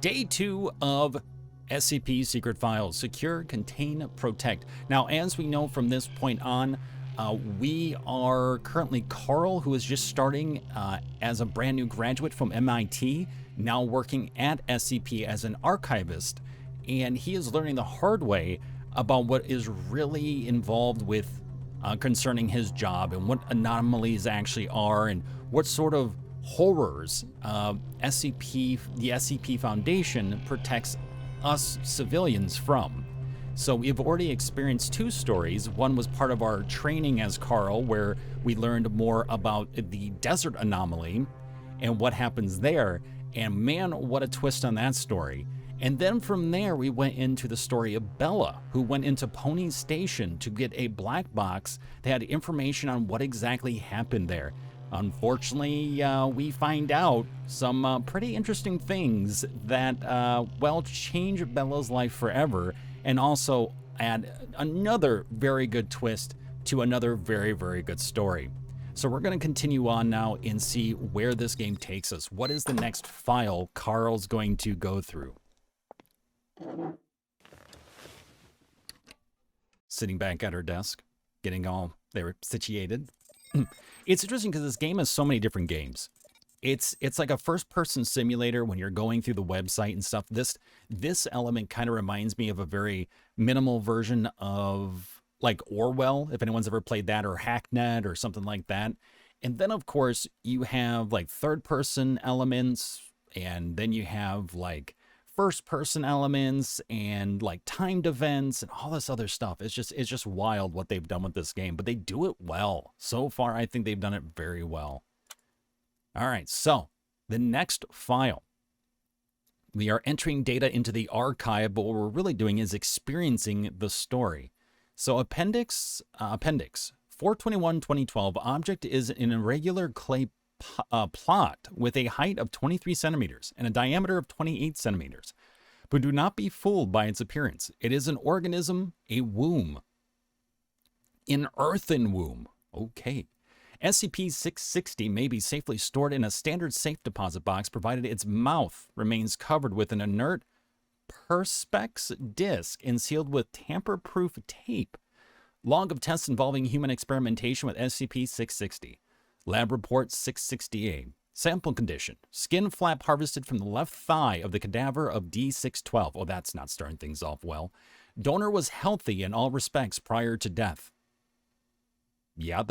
Day 2 of SCP Secret Files, Secure, Contain, Protect. Now, as we know from this point on, we are currently Carl, who is just starting as a brand new graduate from MIT, now working at SCP as an archivist, and he is learning the hard way about what is really involved with concerning his job and what anomalies actually are and what sort of horrors the SCP Foundation protects us civilians from. So we've already experienced 2 stories. One was part of our training as Carl, where we learned more about the desert anomaly and what happens there. And man, what a twist on that story. And then from there, we went into the story of Bella, who went into Pony Station to get a black box that had information on what exactly happened there. Unfortunately, we find out some pretty interesting things that, well, change Bella's life forever, and also add another very good twist to another very, very good story. So we're going to continue on now and see where this game takes us. What is the next file Carl's going to go through? Sitting back at her desk, getting all there situated. It's interesting because this game has so many different games. It's like a first-person simulator when you're going through the website and stuff. This element kind of reminds me of a very minimal version of like Orwell, if anyone's ever played that, or Hacknet or something like that. And then, of course, you have like third-person elements, and then you have like first-person elements and like timed events and all this other stuff. It's just wild what they've done with this game, but they do it well. So far, I think they've done it very well. All right, so the next file. We are entering data into the archive, but what we're really doing is experiencing the story. So appendix 421-2012, object is an irregular clay plot with a height of 23 centimeters and a diameter of 28 centimeters. But do not be fooled by its appearance. It is an organism, a womb. An earthen womb. Okay. SCP-660 may be safely stored in a standard safe deposit box provided its mouth remains covered with an inert perspex disc and sealed with tamper-proof tape. Log of tests involving human experimentation with SCP-660. Lab report 660A. Sample condition. Skin flap harvested from the left thigh of the cadaver of D612. Oh, that's not starting things off well. Donor was healthy in all respects prior to death. Yeah,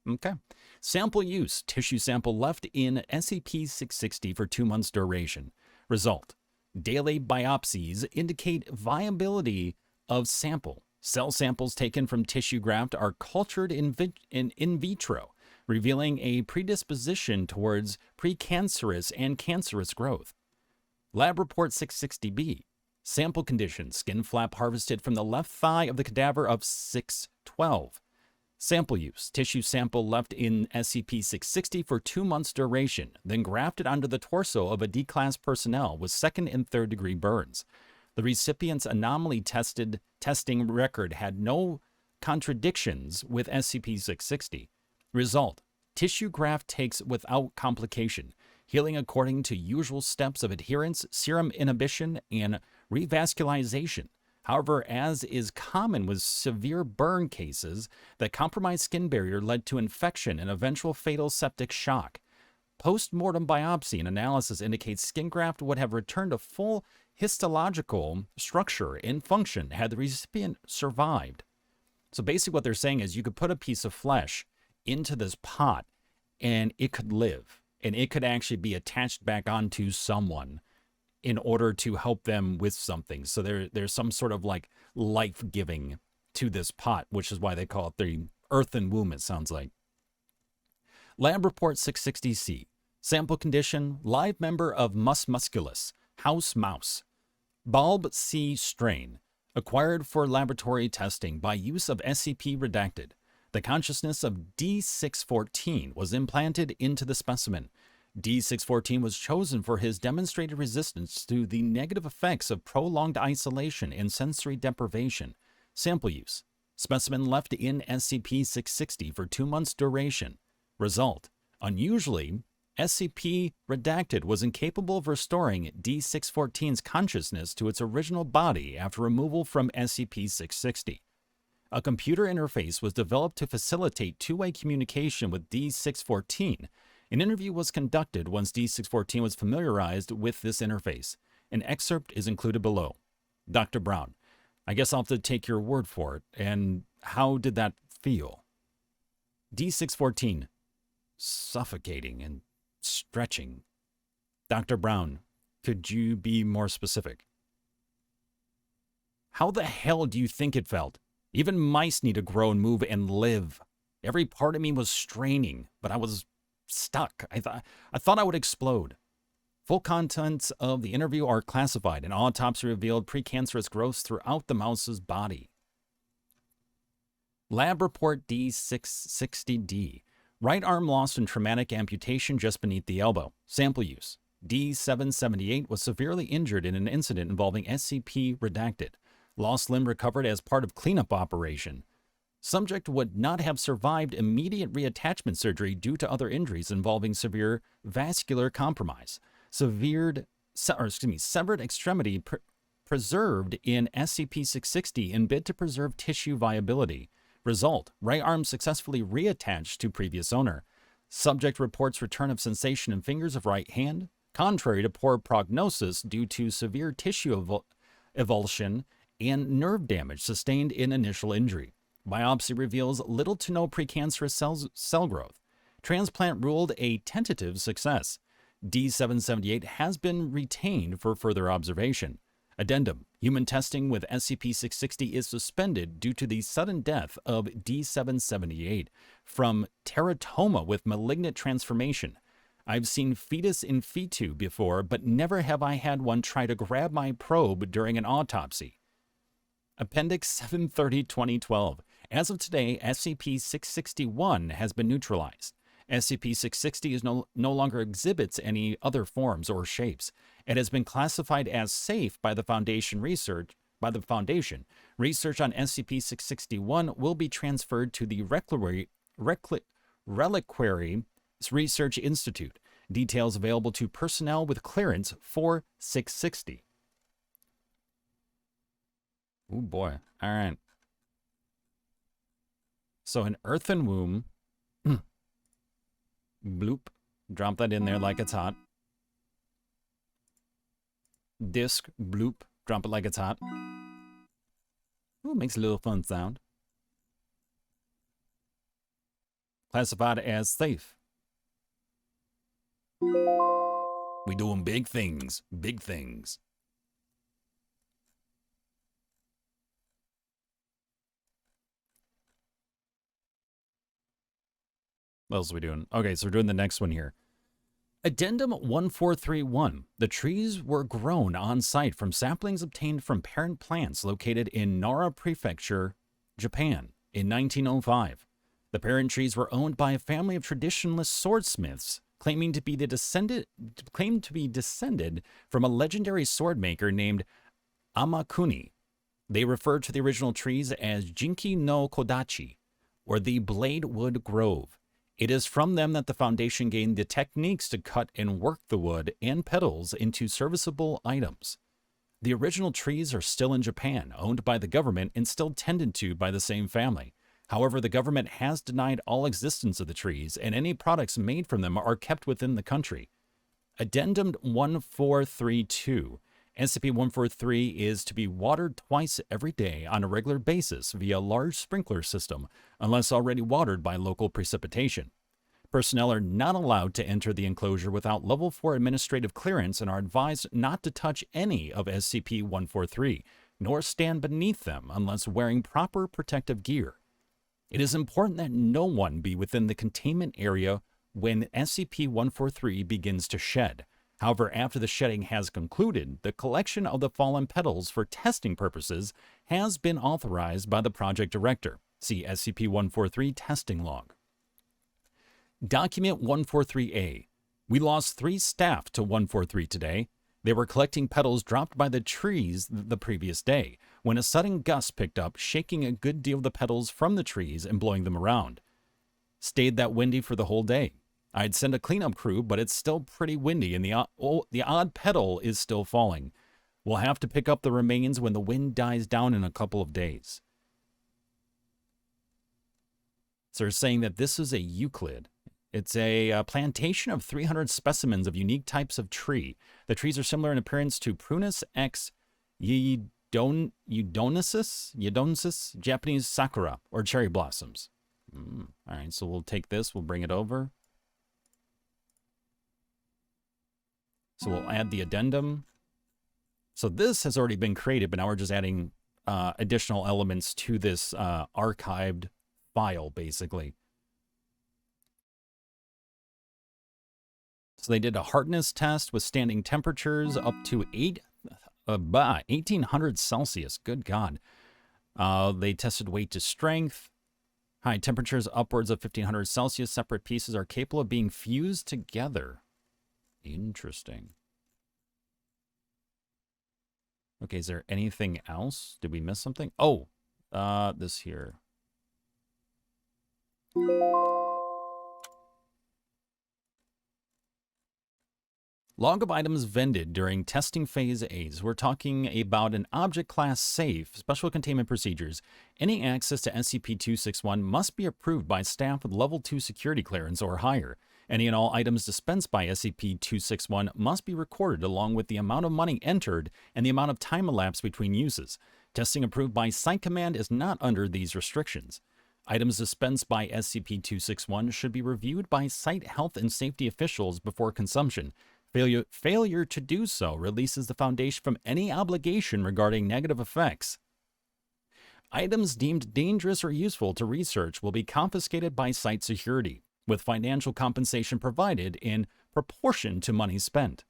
okay. Sample use. Tissue sample left in SCP-660 for 2 months duration. Result. Daily biopsies indicate viability of sample. Cell samples taken from tissue graft are cultured in vitro, revealing a predisposition towards precancerous and cancerous growth. Lab report 660B. Sample condition. Skin flap harvested from the left thigh of the cadaver of 612. Sample use. Tissue sample left in SCP-660 for 2 months duration, then grafted onto the torso of a D-class personnel with 2nd and 3rd degree burns. The recipient's anomaly testing record had no contradictions with SCP-660. Result. Tissue graft takes without complication, healing according to usual steps of adherence, serum inhibition, and revascularization. However, as is common with severe burn cases, the compromised skin barrier led to infection and eventual fatal septic shock. Post-mortem biopsy and analysis indicates skin graft would have returned a full histological structure and function had the recipient survived. So basically what they're saying is you could put a piece of flesh into this pot and it could live, and it could actually be attached back onto someone in order to help them with something. So there's some sort of like life-giving to this pot, which is why they call it the earthen womb, it sounds like. Lab report 660C. Sample condition, live member of Mus musculus, house mouse. Bulb C strain, acquired for laboratory testing by use of SCP redacted. The consciousness of D614 was implanted into the specimen. D614 was chosen for his demonstrated resistance to the negative effects of prolonged isolation and sensory deprivation. Sample use. Specimen left in SCP-660 for 2 months duration. Result. Unusually, SCP Redacted was incapable of restoring D614's consciousness to its original body after removal from SCP-660. A computer interface was developed to facilitate two-way communication with D614. An interview was conducted once D614 was familiarized with this interface. An excerpt is included below. Dr. Brown, I guess I'll have to take your word for it. And how did that feel? D614, suffocating and stretching. Dr. Brown, could you be more specific? How the hell do you think it felt? Even mice need to grow and move and live. Every part of me was straining, but I was stuck. I thought I would explode. Full contents of the interview are classified. An autopsy revealed precancerous growths throughout the mouse's body. Lab report D660D. Right arm lost in traumatic amputation just beneath the elbow. Sample use. D778 was severely injured in an incident involving SCP Redacted. Lost limb recovered as part of cleanup operation. Subject would not have survived immediate reattachment surgery due to other injuries involving severe vascular compromise. Severed extremity preserved in SCP-660 in bid to preserve tissue viability. Result, right arm successfully reattached to previous owner. Subject reports return of sensation in fingers of right hand, contrary to poor prognosis due to severe tissue avulsion and nerve damage sustained in initial injury. Biopsy reveals little to no precancerous cell growth. Transplant ruled a tentative success. D778 has been retained for further observation. Addendum. Human testing with SCP-660 is suspended due to the sudden death of D778 from teratoma with malignant transformation. I've seen fetus in fetu before, but never have I had one try to grab my probe during an autopsy. Appendix 730-2012. As of today, SCP-661 has been neutralized. SCP-660 no longer exhibits any other forms or shapes. It has been classified as safe by the Foundation. Research on SCP-661 will be transferred to the Reliquary Research Institute. Details available to personnel with clearance for 660. Oh boy. All right. So an earthen womb. Bloop. Drop that in there like it's hot. Disc. Bloop. Drop it like it's hot. Ooh, makes a little fun sound. Classified as safe. We doing big things. Big things. What else are we doing? Okay, so we're doing the next one here. Addendum 1431. The trees were grown on site from saplings obtained from parent plants located in Nara Prefecture, Japan, in 1905. The parent trees were owned by a family of traditionalist swordsmiths, claiming to be descended from a legendary sword maker named Amakuni. They referred to the original trees as Jinki no Kodachi, or the Blade Wood Grove. It is from them that the Foundation gained the techniques to cut and work the wood and petals into serviceable items. The original trees are still in Japan, owned by the government and still tended to by the same family. However, the government has denied all existence of the trees, and any products made from them are kept within the country. Addendum 1432. SCP-143 is to be watered twice every day on a regular basis via a large sprinkler system, unless already watered by local precipitation. Personnel are not allowed to enter the enclosure without Level 4 administrative clearance and are advised not to touch any of SCP-143, nor stand beneath them unless wearing proper protective gear. It is important that no one be within the containment area when SCP-143 begins to shed. However, after the shedding has concluded, the collection of the fallen petals for testing purposes has been authorized by the project director. See SCP-143 testing log. Document 143A. We lost 3 staff to 143 today. They were collecting petals dropped by the trees the previous day, when a sudden gust picked up, shaking a good deal of the petals from the trees and blowing them around. Stayed that windy for the whole day. I'd send a cleanup crew, but it's still pretty windy and the odd petal is still falling. We'll have to pick up the remains when the wind dies down in a couple of days. So they're saying that this is a Euclid. It's a plantation of 300 specimens of unique types of tree. The trees are similar in appearance to Prunus x Eudonesis, Japanese sakura, or cherry blossoms. All right, so we'll take this, we'll bring it over. So we'll add the addendum. So this has already been created, but now we're just adding additional elements to this archived file, basically. So they did a hardness test with standing temperatures up to 1800 Celsius. Good God. They tested weight to strength. High temperatures upwards of 1500 Celsius. Separate pieces are capable of being fused together. Interesting. Okay, is there anything else? Did we miss something? Oh, this here. Log of items vended during testing phase A's. We're talking about an object class safe, special containment procedures. Any access to SCP-261 must be approved by staff with level 2 security clearance or higher. Any and all items dispensed by SCP-261 must be recorded along with the amount of money entered and the amount of time elapsed between uses. Testing approved by Site Command is not under these restrictions. Items dispensed by SCP-261 should be reviewed by site health and safety officials before consumption. Failure to do so releases the Foundation from any obligation regarding negative effects. Items deemed dangerous or useful to research will be confiscated by site security, with financial compensation provided in proportion to money spent.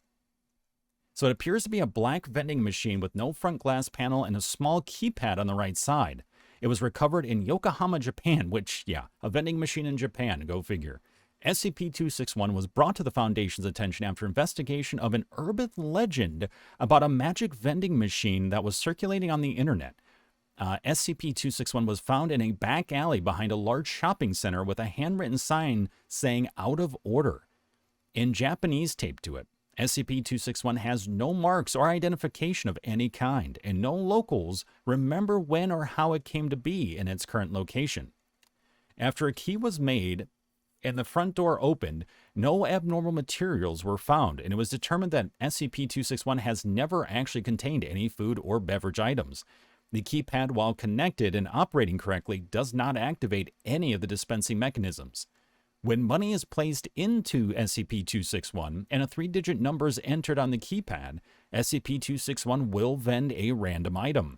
So it appears to be a black vending machine with no front glass panel and a small keypad on the right side. It was recovered in Yokohama, Japan, which, yeah, a vending machine in Japan, go figure. SCP-261 was brought to the Foundation's attention after investigation of an urban legend about a magic vending machine that was circulating on the internet. SCP-261 was found in a back alley behind a large shopping center with a handwritten sign saying "out of order" in Japanese taped to it. SCP-261 has no marks or identification of any kind, and no locals remember when or how it came to be in its current location. After a key was made and the front door opened, no abnormal materials were found, and it was determined that SCP-261 has never actually contained any food or beverage items. The keypad, while connected and operating correctly, does not activate any of the dispensing mechanisms. When money is placed into SCP-261 and a 3-digit number is entered on the keypad, SCP-261 will vend a random item.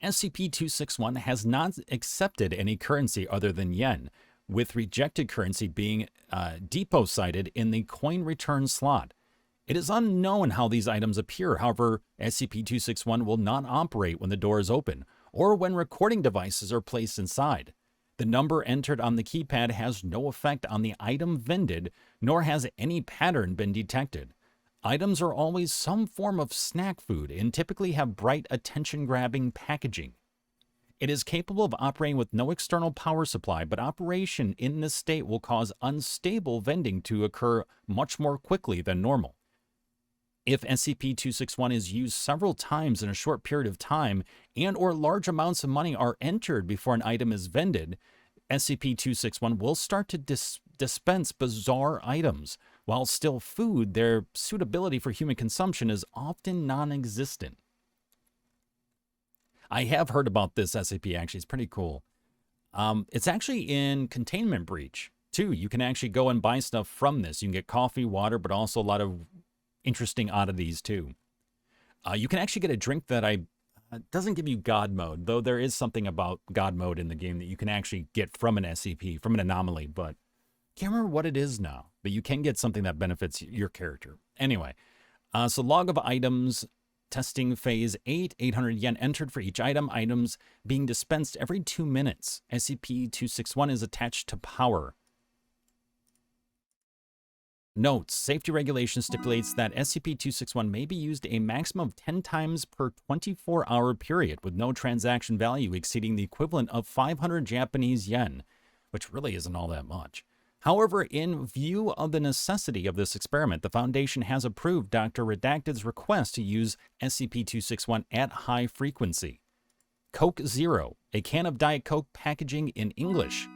SCP-261 has not accepted any currency other than yen, with rejected currency being deposited in the coin return slot. It is unknown how these items appear. However, SCP-261 will not operate when the door is open or when recording devices are placed inside. The number entered on the keypad has no effect on the item vended, nor has any pattern been detected. Items are always some form of snack food and typically have bright, attention-grabbing packaging. It is capable of operating with no external power supply, but operation in this state will cause unstable vending to occur much more quickly than normal. If SCP-261 is used several times in a short period of time and/or large amounts of money are entered before an item is vended, SCP-261 will start to dispense bizarre items. While still food, their suitability for human consumption is often non-existent. I have heard about this SCP, actually. It's pretty cool. It's actually in Containment Breach, too. You can actually go and buy stuff from this. You can get coffee, water, but also a lot of interesting oddities, too. You can actually get a drink that doesn't give you God mode, though there is something about God mode in the game that you can actually get from an SCP, from an anomaly, but can't remember what it is now. But you can get something that benefits your character. Anyway, so log of items. Testing phase 8, 800 yen entered for each item. Items being dispensed every 2 minutes. SCP-261 is attached to power. Notes: safety regulation stipulates that SCP-261 may be used a maximum of 10 times per 24-hour period, with no transaction value exceeding the equivalent of 500 Japanese yen, which really isn't all that much. However, in view of the necessity of this experiment, the Foundation has approved Dr. Redacted's request to use SCP-261 at high frequency. Coke Zero, a can of Diet Coke packaging in English.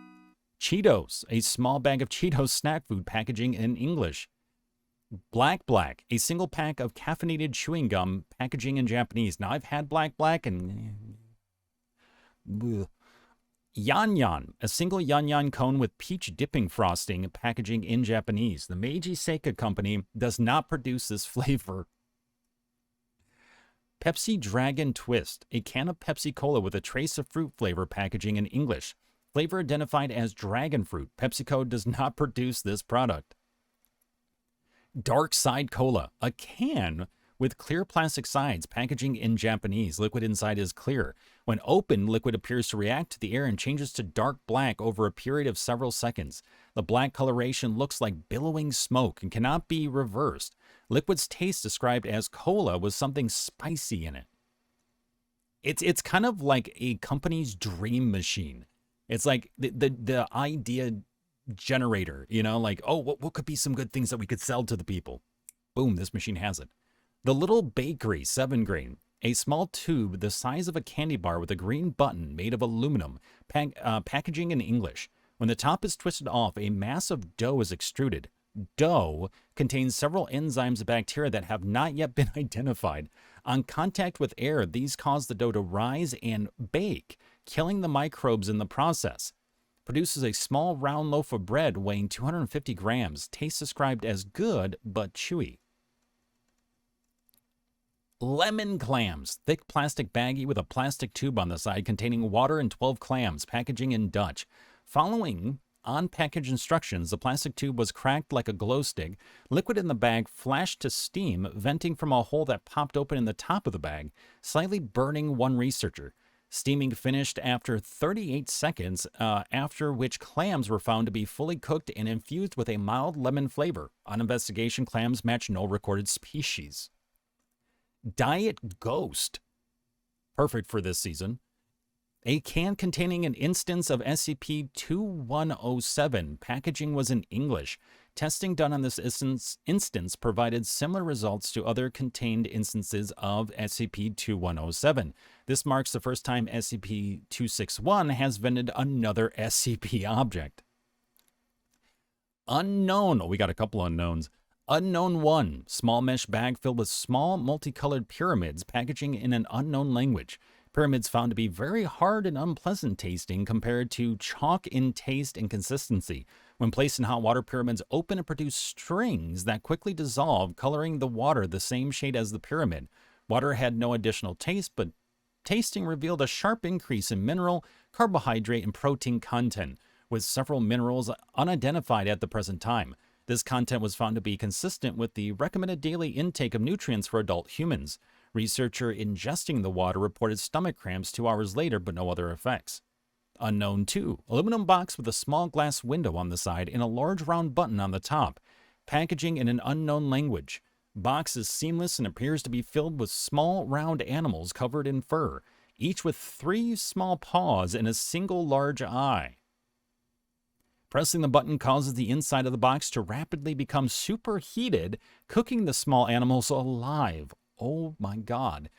Cheetos, a small bag of Cheetos snack food packaging in English. Black, a single pack of caffeinated chewing gum packaging in Japanese. Now, I've had Black and... Yan, a single Yan cone with peach dipping frosting packaging in Japanese. The Meiji Seika Company does not produce this flavor. Pepsi Dragon Twist, a can of Pepsi Cola with a trace of fruit flavor packaging in English. Flavor identified as dragon fruit. PepsiCo does not produce this product. Dark Side Cola, a can with clear plastic sides, packaging in Japanese. Liquid inside is clear. When opened, liquid appears to react to the air and changes to dark black over a period of several seconds. The black coloration looks like billowing smoke and cannot be reversed. Liquid's taste, described as cola, with something spicy in it. It's kind of like a company's dream machine. It's like the idea generator, you know, like, oh, what could be some good things that we could sell to the people? Boom, this machine has it. The Little Bakery 7-grain, a small tube the size of a candy bar with a green button made of aluminum, packaging in English. When the top is twisted off, a mass of dough is extruded. Dough contains several enzymes and bacteria that have not yet been identified. On contact with air, these cause the dough to rise and bake, killing the microbes in the process. Produces a small round loaf of bread weighing 250 grams. Taste described as good but chewy. Lemon clams, thick plastic baggie with a plastic tube on the side containing water and 12 clams, packaging in Dutch. Following on-package instructions, the plastic tube was cracked like a glow stick. Liquid in the bag flashed to steam, venting from a hole that popped open in the top of the bag, slightly burning one researcher. Steaming finished after 38 seconds, after which clams were found to be fully cooked and infused with a mild lemon flavor. On investigation, clams match no recorded species. Diet Ghost, perfect for this season. A can containing an instance of SCP-2107. Packaging was in English. Testing done on this instance provided similar results to other contained instances of SCP-2107. This marks the first time SCP-261 has vended another SCP object. Unknown. Oh, we got a couple unknowns. Unknown 1. Small mesh bag filled with small multicolored pyramids, packaging in an unknown language. Pyramids found to be very hard and unpleasant tasting compared to chalk in taste and consistency. When placed in hot water, pyramids open and produce strings that quickly dissolve, coloring the water the same shade as the pyramid. Water had no additional taste, but tasting revealed a sharp increase in mineral, carbohydrate, and protein content, with several minerals unidentified at the present time. This content was found to be consistent with the recommended daily intake of nutrients for adult humans. Researcher ingesting the water reported stomach cramps 2 hours later, but no other effects. Unknown 2. Aluminum box with a small glass window on the side and a large round button on the top. Packaging in an unknown language. Box is seamless and appears to be filled with small round animals covered in fur, each with 3 small paws and a single large eye. Pressing the button causes the inside of the box to rapidly become superheated, cooking the small animals alive. Oh my God.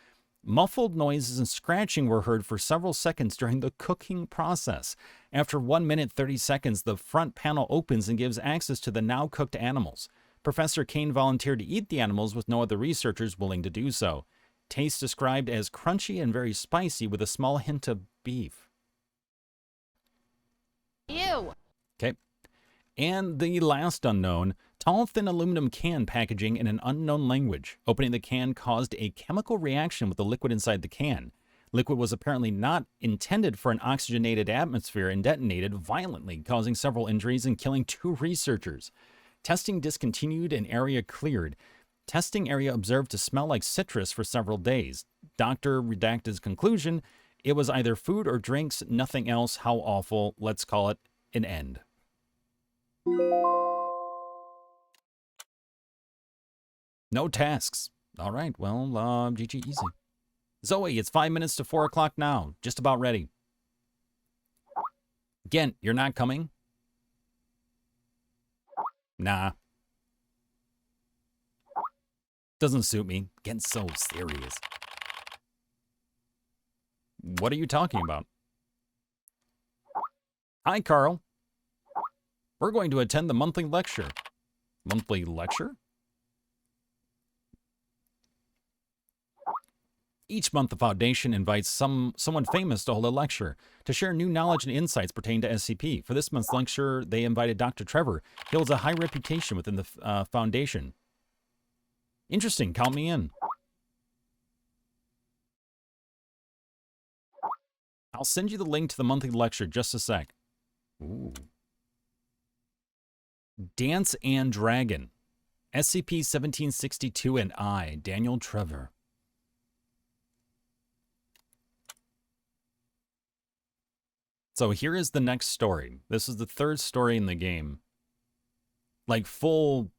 Muffled noises and scratching were heard for several seconds during the cooking process. After 1 minute 30 seconds, the front panel opens and gives access to the now cooked animals. Professor Kane volunteered to eat the animals with no other researchers willing to do so. Taste described as crunchy and very spicy with a small hint of beef. Ew. Okay. And the last unknown, tall, thin aluminum can packaging in an unknown language. Opening the can caused a chemical reaction with the liquid inside the can. Liquid was apparently not intended for an oxygenated atmosphere and detonated violently, causing several injuries and killing 2 researchers. Testing discontinued and area cleared. Testing area observed to smell like citrus for several days. Dr. Redacted's conclusion, it was either food or drinks, nothing else. How awful. Let's call it an end. No tasks. All right, well, GG easy. Zoe, it's 5 minutes to 4 o'clock now. Just about ready. Gent, you're not coming? Nah. Doesn't suit me. Getting so serious. What are you talking about? Hi, Carl. We're going to attend the monthly lecture. Monthly lecture? Each month, the Foundation invites someone famous to hold a lecture to share new knowledge and insights pertaining to SCP. For this month's lecture, they invited Dr. Trevor. He holds a high reputation within the Foundation. Interesting. Count me in. I'll send you the link to the monthly lecture just a sec. Ooh. Dance and Dragon. SCP-1762 and I, Daniel Trevor. So here is the next story. This is the third story in the game. Like full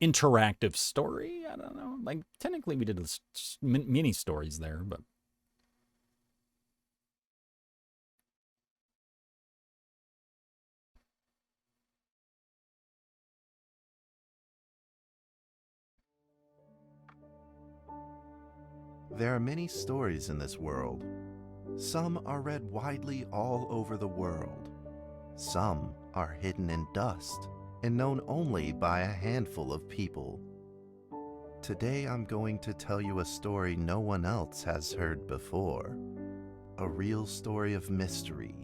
interactive story? I don't know. Like technically we did mini stories there, but... There are many stories in this world. Some are read widely all over the world. Some are hidden in dust and known only by a handful of people. Today I'm going to tell you a story no one else has heard before. A real story of mystery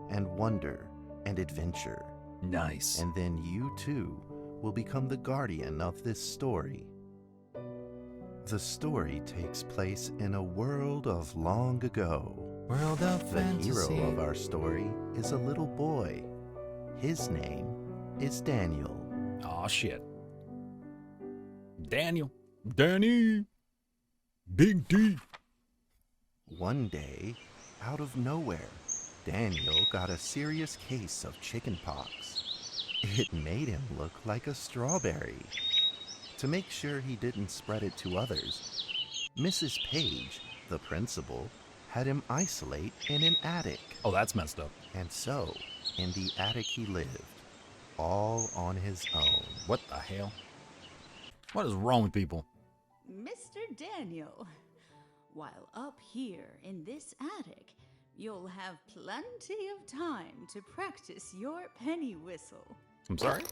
and wonder and adventure. Nice. And then you too will become the guardian of this story. The story takes place in a world of long ago. World of fantasy. The hero of our story is a little boy. His name is Daniel. Aw, shit. Daniel. Danny. Big D. One day, out of nowhere, Daniel got a serious case of chickenpox. It made him look like a strawberry. To make sure he didn't spread it to others, Mrs. Page, the principal, had him isolate in an attic. Oh, that's messed up. And so, in the attic he lived, all on his own. What the hell? What is wrong with people? Mr. Daniel, while up here in this attic, you'll have plenty of time to practice your penny whistle. I'm sorry?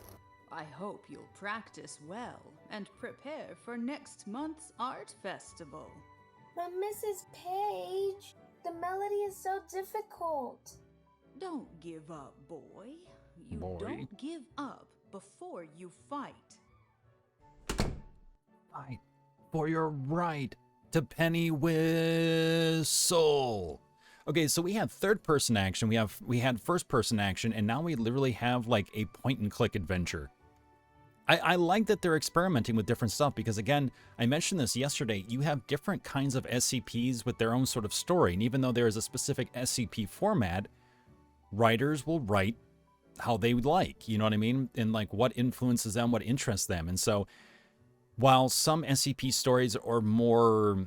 I hope you'll practice well and prepare for next month's art festival. But Mrs. Page, the melody is so difficult. Don't give up, boy. You Boy. don't give up before you fight. Fight for your right to penny whistle. Okay, so we had third-person action, we had first-person action, and now we literally have like a point-and-click adventure. I like that they're experimenting with different stuff because, again, I mentioned this yesterday, you have different kinds of SCPs with their own sort of story, and even though there is a specific SCP format, writers will write how they would like, you know what I mean? And like what influences them, what interests them. And so while some SCP stories are more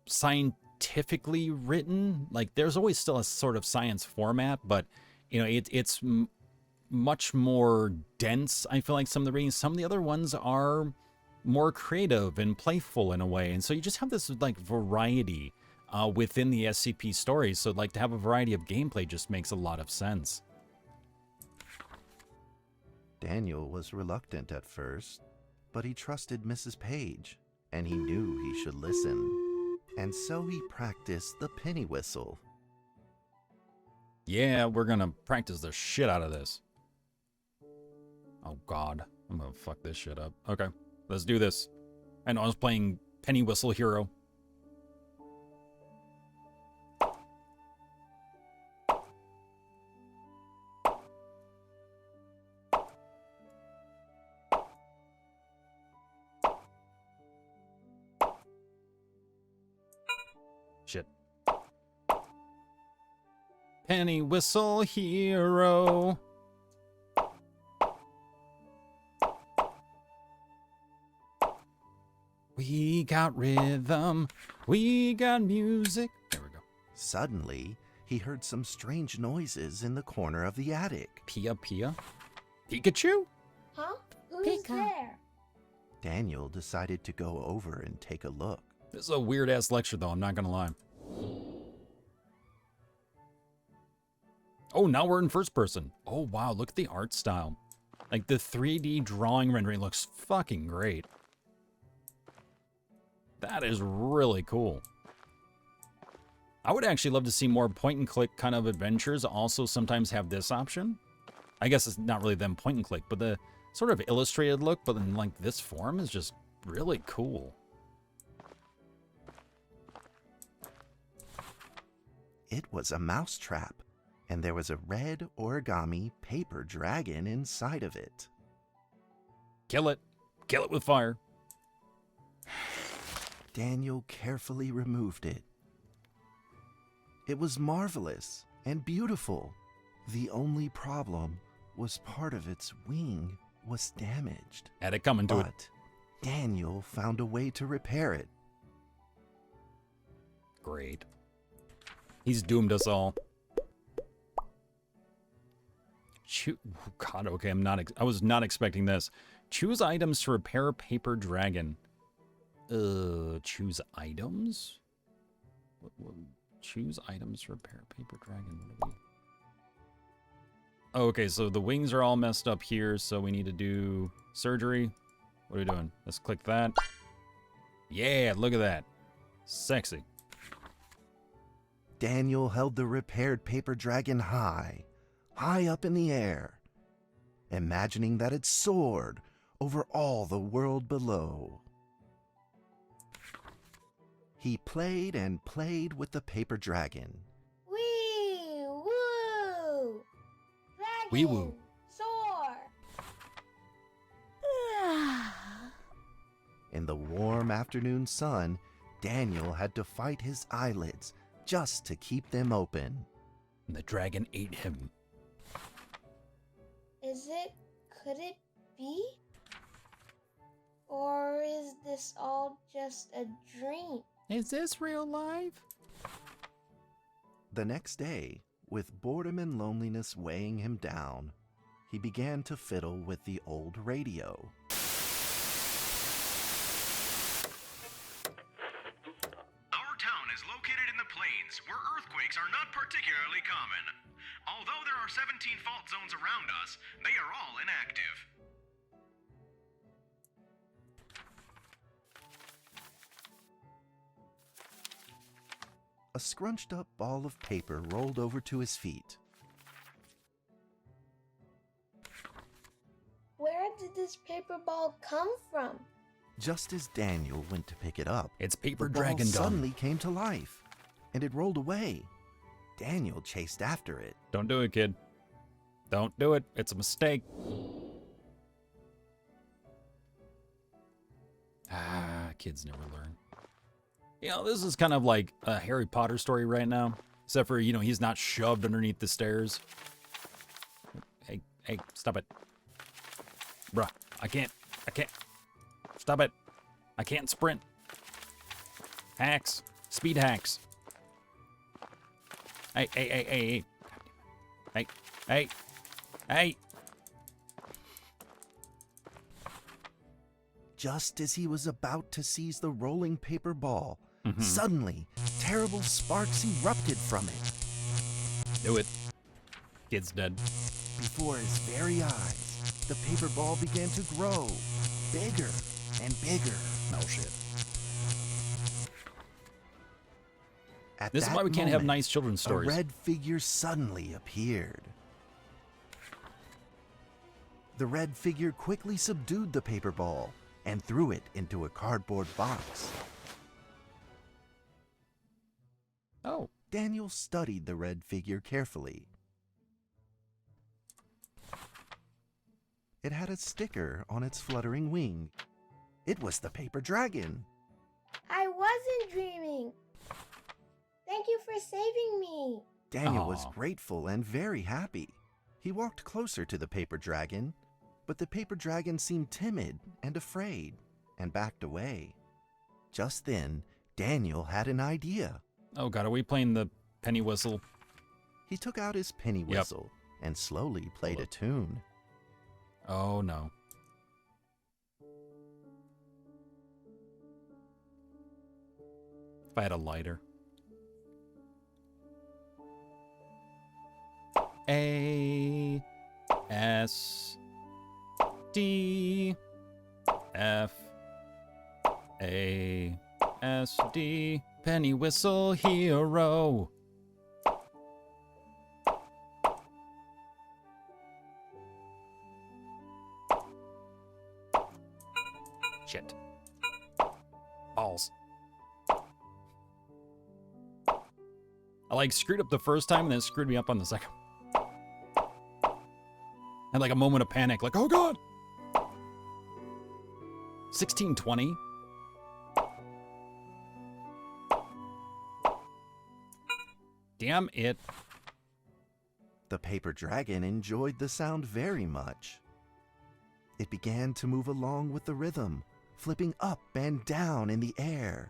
scientifically written, like there's always still a sort of science format, but you know, it's much more dense. I feel like some of the readings, some of the other ones are more creative and playful in a way. And so you just have this like variety within the SCP stories. So like to have a variety of gameplay just makes a lot of sense. Daniel was reluctant at first, but he trusted Mrs. Page, and he knew he should listen. And so he practiced the penny whistle. Yeah, we're gonna practice the shit out of this. Oh god, I'm gonna fuck this shit up. Okay, let's do this. I know I was playing Penny Whistle Hero. Shit. Penny Whistle Hero. We got rhythm. We got music. There we go. Suddenly, he heard some strange noises in the corner of the attic. Pia Pia. Pikachu? Huh? Who's Pika. there? Daniel decided to go over and take a look. This is a weird-ass lecture, though, I'm not gonna lie. Oh, now we're in first person. Oh, wow, look at the art style. Like, the 3D drawing rendering looks fucking great. That is really cool. I would actually love to see more point-and-click kind of adventures also sometimes have this option. I guess it's not really them point-and-click, but the sort of illustrated look, but in, like, this form is just really cool. It was a mousetrap, and there was a red origami paper dragon inside of it. Kill it. Kill it with fire. Daniel carefully removed it. It was marvelous and beautiful. The only problem was part of its wing was damaged. Had it coming to it. But Daniel found a way to repair it. Great. He's doomed us all. God, okay, I was not expecting this. Choose items to repair paper dragon. Choose items? What, choose items to repair paper dragon. What do we... Okay, so the wings are all messed up here, so we need to do surgery. What are we doing? Let's click that. Yeah, look at that. Sexy. Daniel held the repaired paper dragon high up in the air, imagining that it soared over all the world below. He played and played with the paper dragon. Wee woo! Dragon! Wee woo. Soar! In the warm afternoon sun, Daniel had to fight his eyelids just to keep them open. And the dragon ate him. Could it be? Or is this all just a dream? Is this real life? The next day, with boredom and loneliness weighing him down, he began to fiddle with the old radio. Our town is located in the plains, where earthquakes are not particularly common. Although there are 17 fault zones around us, they are all inactive. A scrunched up ball of paper rolled over to his feet. Where did this paper ball come from? Just as Daniel went to pick it up, It's paper the ball dragon gun. suddenly came to life, and it rolled away. Daniel chased after it. Don't do it, kid. Don't do it. It's a mistake. Kids never learn. You know, this is kind of like a Harry Potter story right now. Except for, you know, he's not shoved underneath the stairs. Hey, stop it. Bruh, I can't. Stop it. I can't sprint. Hacks. Speed hacks. Hey. Hey. Just as he was about to seize the rolling paper ball, suddenly, terrible sparks erupted from it. Do it. Kid's dead. Before his very eyes, the paper ball began to grow, bigger and bigger. No shit. At This is that why we can't have moment, nice children's stories. A red figure suddenly appeared. The red figure quickly subdued the paper ball and threw it into a cardboard box. Oh. Daniel studied the red figure carefully. It had a sticker on its fluttering wing. It was the paper dragon. I wasn't dreaming. Thank you for saving me. Daniel was Aw. grateful and very happy. He walked closer to the paper dragon, but the paper dragon seemed timid and afraid and backed away. Just then, Daniel had an idea. Oh god, are we playing the penny whistle? He took out his penny whistle and slowly played a tune. Oh no. If I had a lighter. A S D F A S D penny whistle hero. Shit. Balls. I like screwed up the first time and then it screwed me up on the second. Had like a moment of panic, like, oh god! 1620? Damn it. The paper dragon enjoyed the sound very much. It began to move along with the rhythm, flipping up and down in the air.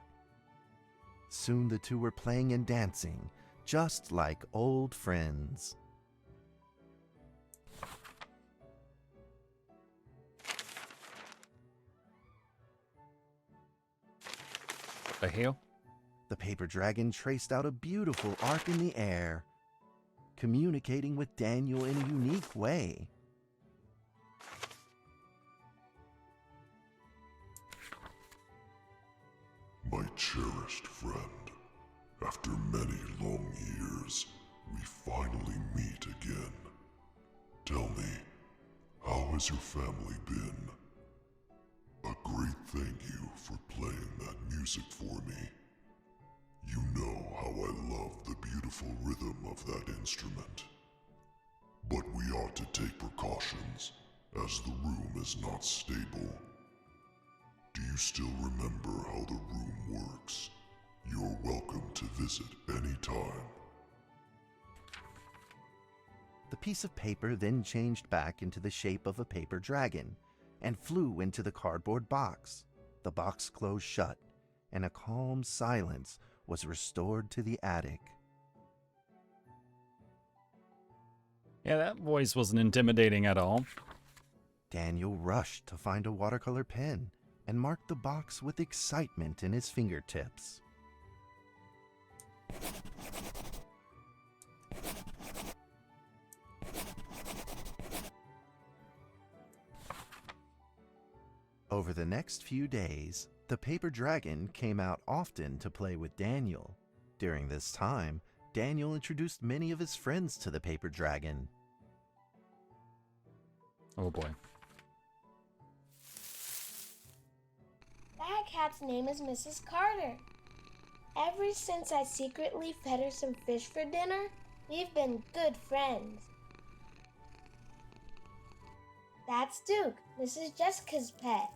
Soon the two were playing and dancing, just like old friends. The hell? The paper dragon traced out a beautiful arc in the air, communicating with Daniel in a unique way. My cherished friend, after many long years, we finally meet again. Tell me, how has your family been? A great thank you for playing that music for me. You know how I love the beautiful rhythm of that instrument. But we ought to take precautions, as the room is not stable. Do you still remember how the room works? You're welcome to visit any time. The piece of paper then changed back into the shape of a paper dragon and flew into the cardboard box. The box closed shut, and a calm silence was restored to the attic. Yeah, that voice wasn't intimidating at all. Daniel rushed to find a watercolor pen and marked the box with excitement in his fingertips. Over the next few days, the paper dragon came out often to play with Daniel. During this time, Daniel introduced many of his friends to the paper dragon. Oh boy. That cat's name is Mrs. Carter. Ever since I secretly fed her some fish for dinner, we've been good friends. That's Duke, Mrs. Jessica's pet.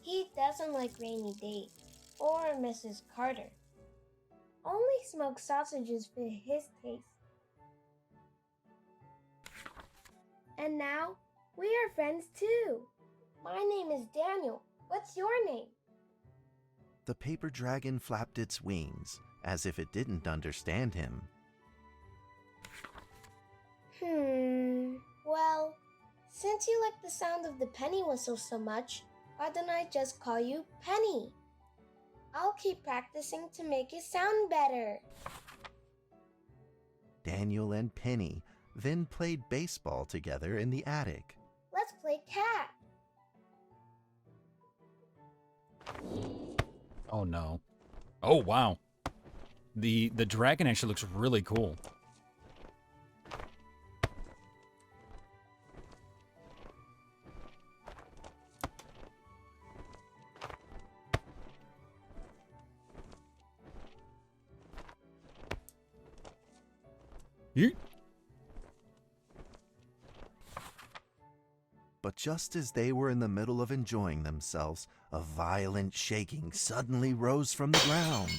He doesn't like Rainy Day or Mrs. Carter. Only smoked sausages fit his taste. And now, we are friends too. My name is Daniel. What's your name? The paper dragon flapped its wings, as if it didn't understand him. Well, since you like the sound of the penny whistle so much, why don't I just call you Penny? I'll keep practicing to make it sound better. Daniel and Penny then played baseball together in the attic. Let's play cat. Oh no. Oh wow. The dragon actually looks really cool. Yeet. But just as they were in the middle of enjoying themselves, a violent shaking suddenly rose from the ground.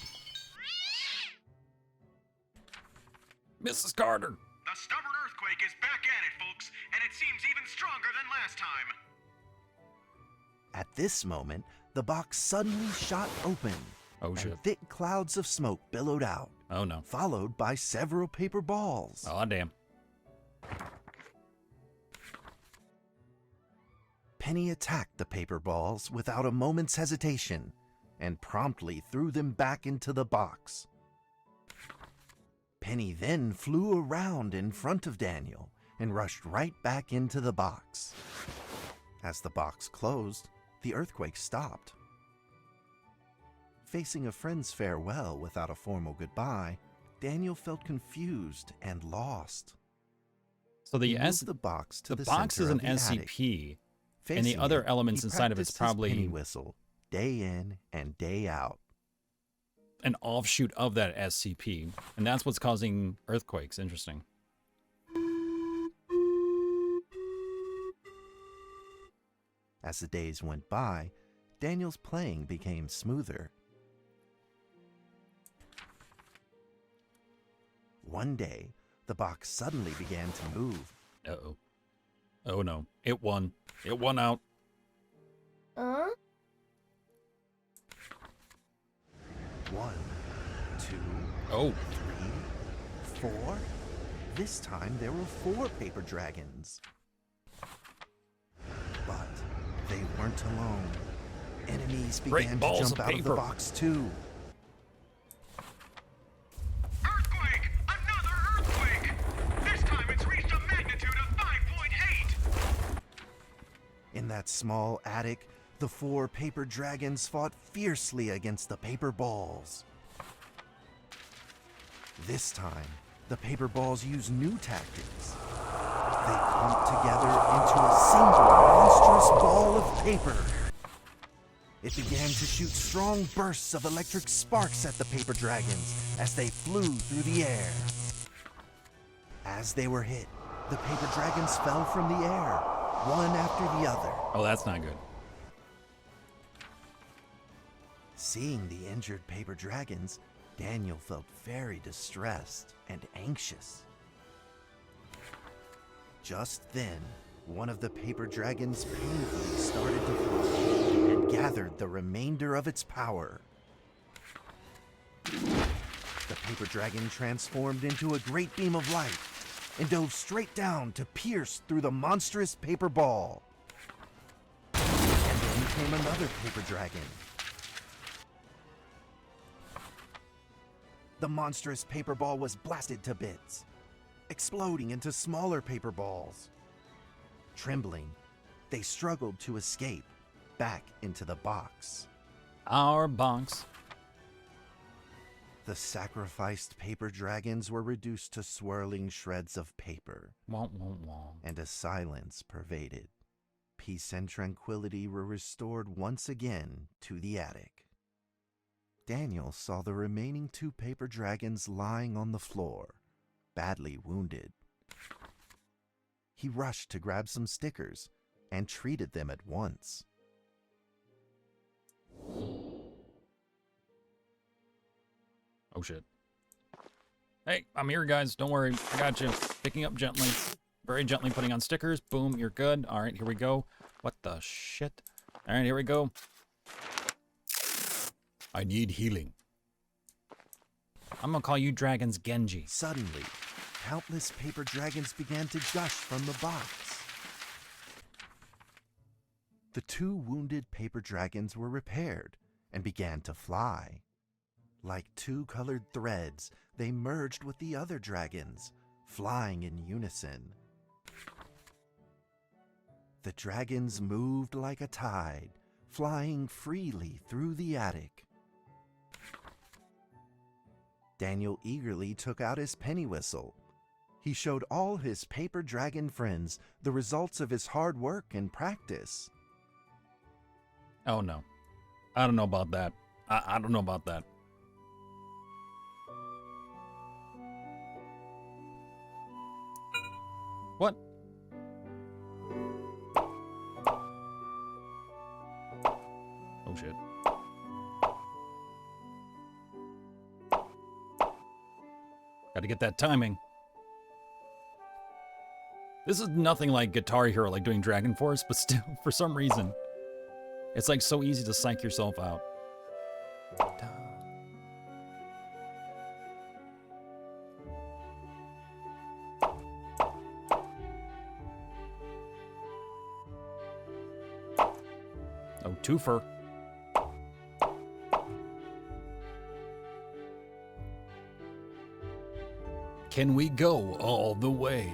Mrs. Carter. The stubborn earthquake is back at it, folks, and it seems even stronger than last time. At this moment, the box suddenly shot open. Oh and shit. thick clouds of smoke billowed out, Oh no. followed by several paper balls. Oh damn. Penny attacked the paper balls without a moment's hesitation and promptly threw them back into the box. Penny then flew around in front of Daniel and rushed right back into the box. As the box closed, the earthquake stopped. Facing a friend's farewell without a formal goodbye, Daniel felt confused and lost. So He moved the box to the box center is an of the attic. SCP, and the Facing other it, elements he inside of it's practiced his probably penny whistle day in and day out. an offshoot of that SCP, and that's what's causing earthquakes. Interesting. As the days went by, Daniel's playing became smoother. One day, the box suddenly began to move. Uh-oh. Oh no. It won. It won out. Huh? 1, 2, Oh. 3, 4. This time there were 4 paper dragons. But they weren't alone. Enemies Great began to balls jump of out of the paper. box too. Earthquake! Another earthquake! This time it's reached a magnitude of 5.8! In that small attic, the 4 paper dragons fought fiercely against the paper balls. This time, the paper balls used new tactics. They clumped together into a single monstrous ball of paper. It began to shoot strong bursts of electric sparks at the paper dragons as they flew through the air. As they were hit, the paper dragons fell from the air, one after the other. Oh, that's not good. Seeing the injured paper dragons, Daniel felt very distressed and anxious. Just then, one of the paper dragons painfully started to fly and gathered the remainder of its power. The paper dragon transformed into a great beam of light and dove straight down to pierce through the monstrous paper ball. And then came another paper dragon. The monstrous paper ball was blasted to bits, exploding into smaller paper balls. Trembling, they struggled to escape back into the box. Our box. The sacrificed paper dragons were reduced to swirling shreds of paper, Womp, womp, womp. and a silence pervaded. Peace and tranquility were restored once again to the attic. Daniel saw the remaining 2 paper dragons lying on the floor, badly wounded. He rushed to grab some stickers and treated them at once. Oh shit. Hey, I'm here, guys. Don't worry. I got you. Picking up gently. Very gently putting on stickers. Boom, you're good. All right, here we go. What the shit? All right, here we go. I need healing. I'm gonna call you dragons Genji. Suddenly, countless paper dragons began to gush from the box. The 2 wounded paper dragons were repaired and began to fly. Like 2 colored threads, they merged with the other dragons, flying in unison. The dragons moved like a tide, flying freely through the attic. Daniel eagerly took out his penny whistle. He showed all his paper dragon friends the results of his hard work and practice. Oh no. I don't know about that. I don't know about that. What? Oh shit. Gotta get that timing. This is nothing like Guitar Hero, like doing Dragon Force, but still, for some reason, it's like so easy to psych yourself out. Twofer. Can we go all the way?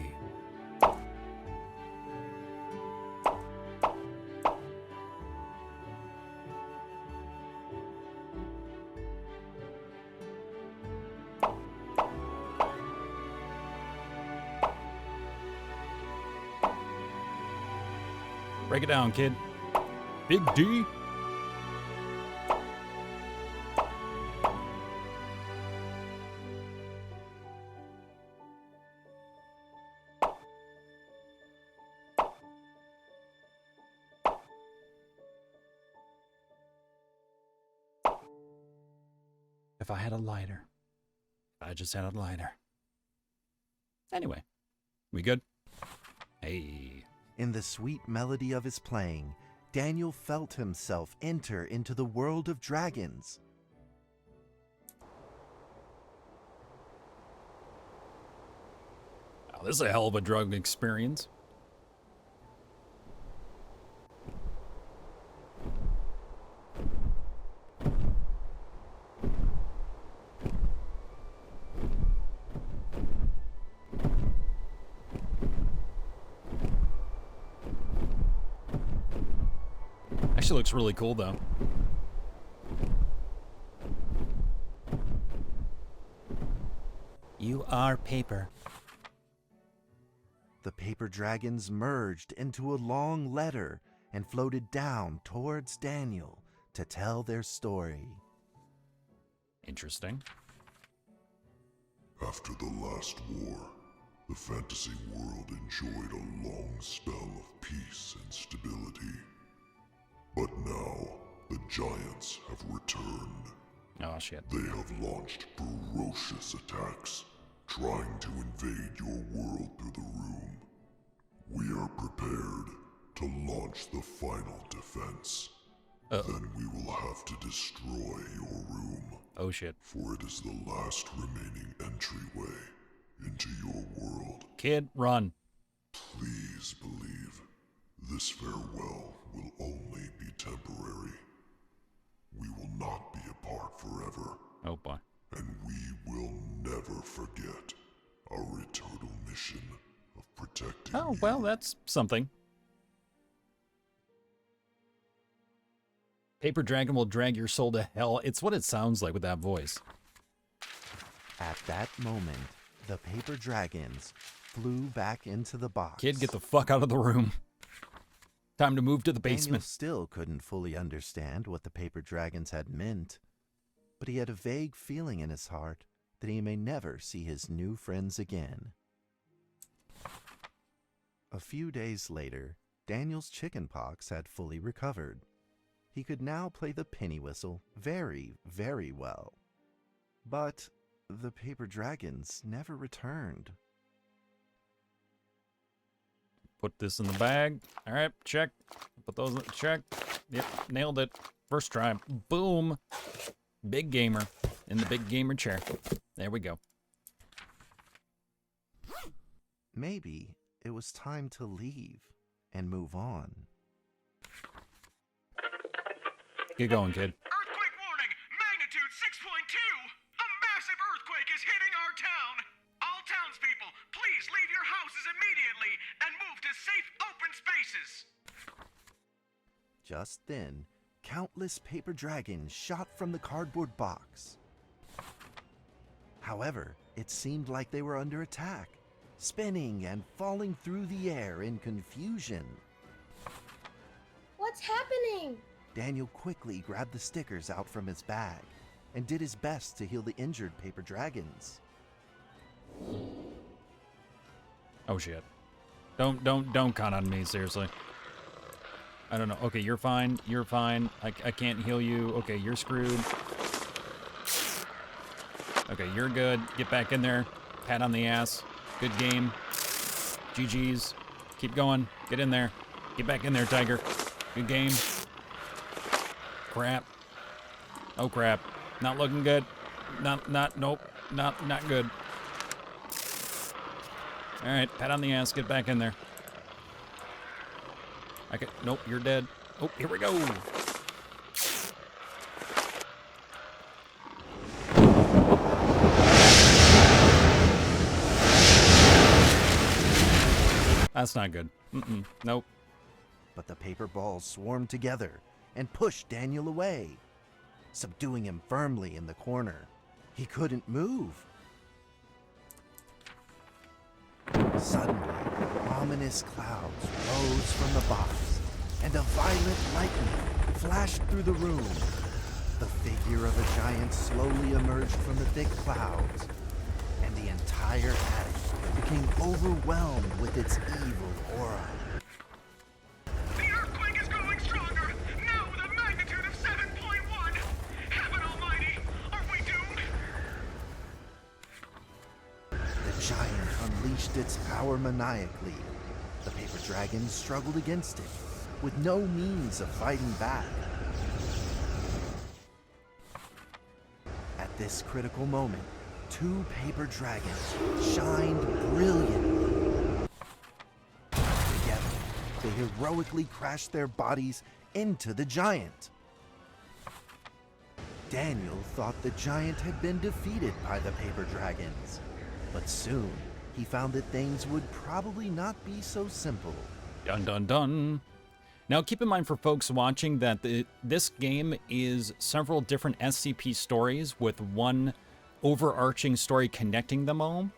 Break it down, kid. Big D. If I had a lighter. If I just had a lighter. Anyway, we good? Hey. In the sweet melody of his playing, Daniel felt himself enter into the world of dragons. Oh, this is a hell of a drug experience. Actually looks really cool though. You are paper. The paper dragons merged into a long letter and floated down towards Daniel to tell their story. Interesting. After the last war, the fantasy world enjoyed a long spell of peace and stability. But now, the giants have returned. Oh, shit. They have launched ferocious attacks, trying to invade your world through the room. We are prepared to launch the final defense. Then we will have to destroy your room. Oh, shit. For it is the last remaining entryway into your world. Kid, run. Please believe this farewell will only be temporary. We will not be apart forever. Oh, boy. And we will never forget our eternal mission of protecting Oh, you. well, that's something. Paper Dragon will drag your soul to hell. It's what it sounds like with that voice. At that moment, the paper dragons flew back into the box. Kid, get the fuck out of the room. Time to move to the Daniel basement. still couldn't fully understand what the paper dragons had meant, but he had a vague feeling in his heart that he may never see his new friends again. A few days later, Daniel's chickenpox had fully recovered. He could now play the penny whistle very, very well. But the paper dragons never returned. Put this in the bag. All right, check. Put those in. Check. Yep, nailed it. First try. Boom. Big gamer in the big gamer chair. There we go. Maybe it was time to leave and move on. Get going, kid. Earthquake warning! Magnitude 6.2! A massive earthquake is hitting our town! All townspeople, please leave your houses immediately and move to safe open spaces! Just then, countless paper dragons shot from the cardboard box. However, it seemed like they were under attack, spinning and falling through the air in confusion. What's happening? Daniel quickly grabbed the stickers out from his bag and did his best to heal the injured paper dragons. Oh shit. Don't count on me, seriously. I don't know. Okay, you're fine. You're fine. I can't heal you. Okay, you're screwed. Okay, you're good. Get back in there. Pat on the ass. Good game. GG's. Keep going. Get in there. Get back in there, Tiger. Good game. Crap. Oh crap. Not looking good. Nope. Not good. Alright, pat on the ass, get back in there. Nope, you're dead. Oh, here we go. That's not good. Nope. But the paper balls swarmed together and pushed Daniel away, subduing him firmly in the corner. He couldn't move. Suddenly, ominous clouds rose from the box, and a violent lightning flashed through the room. The figure of a giant slowly emerged from the thick clouds, and the entire attic became overwhelmed with its evil aura. The earthquake is growing stronger, now with a magnitude of 7.1. Heaven almighty, are we doomed? The giant unleashed its power maniacally. The paper dragon struggled against it, with no means of fighting back. At this critical moment, two paper dragons shined brilliantly. Together, they heroically crashed their bodies into the giant. Daniel thought the giant had been defeated by the paper dragons, but soon he found that things would probably not be so simple. Dun dun dun. Now keep in mind for folks watching that this game is several different SCP stories with one overarching story connecting them all,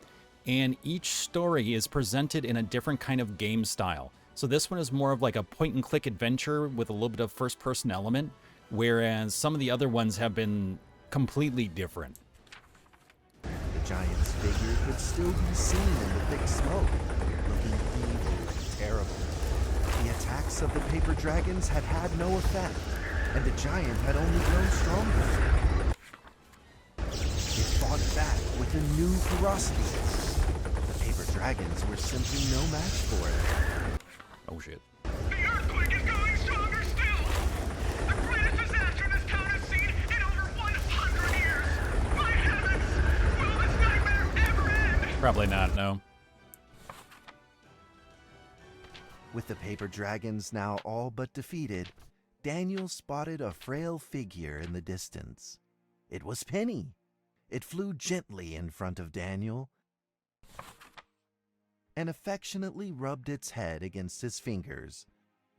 and each story is presented in a different kind of game style. So this one is more of like a point and click adventure with a little bit of first person element, whereas some of the other ones have been completely different. The giant's figure could still be seen in the thick smoke, looking evil and terrible. The attacks of the paper dragons had had no effect, and the giant had only grown stronger. It fought back with a new ferocity. The paper dragons were simply no match for it. Oh shit. The earthquake is going stronger still! The greatest disaster this town has seen in over 100 years! My heavens! Will this nightmare ever end? Probably not, no. With the paper dragons now all but defeated, Daniel spotted a frail figure in the distance. It was Penny. It flew gently in front of Daniel and affectionately rubbed its head against his fingers,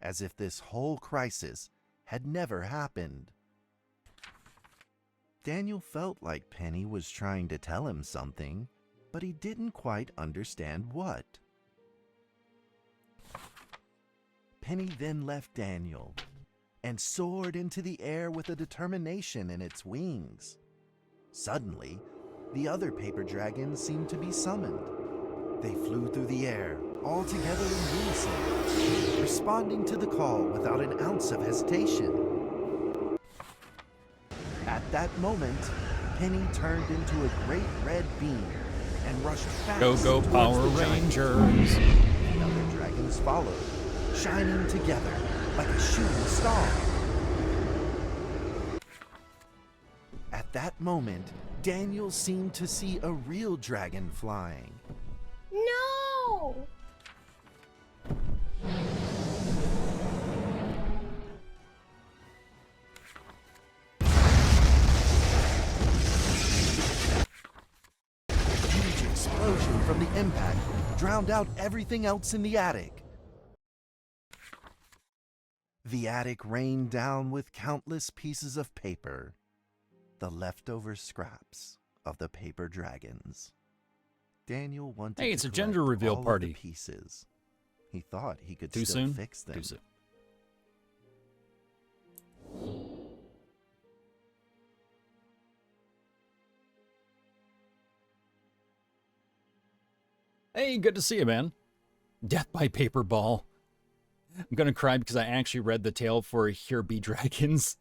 as if this whole crisis had never happened. Daniel felt like Penny was trying to tell him something, but he didn't quite understand what. Penny then left Daniel and soared into the air with a determination in its wings. Suddenly, the other paper dragons seemed to be summoned. They flew through the air, all together in unison, responding to the call without an ounce of hesitation. At that moment, Penny turned into a great red beam and rushed fast Go towards Power the giant. Rangers! The other dragons followed, shining together like a shooting star. At that moment, Daniel seemed to see a real dragon flying. No! A huge explosion from the impact drowned out everything else in the attic. The attic rained down with countless pieces of paper, the leftover scraps of the paper dragons. Daniel wanted Hey, it's to a gender collect reveal all of party. the pieces. He thought he could Too still soon? fix them. Too soon. Hey, good to see you, man. Death by paper ball. I'm gonna cry because I actually read the tale for Here Be Dragons.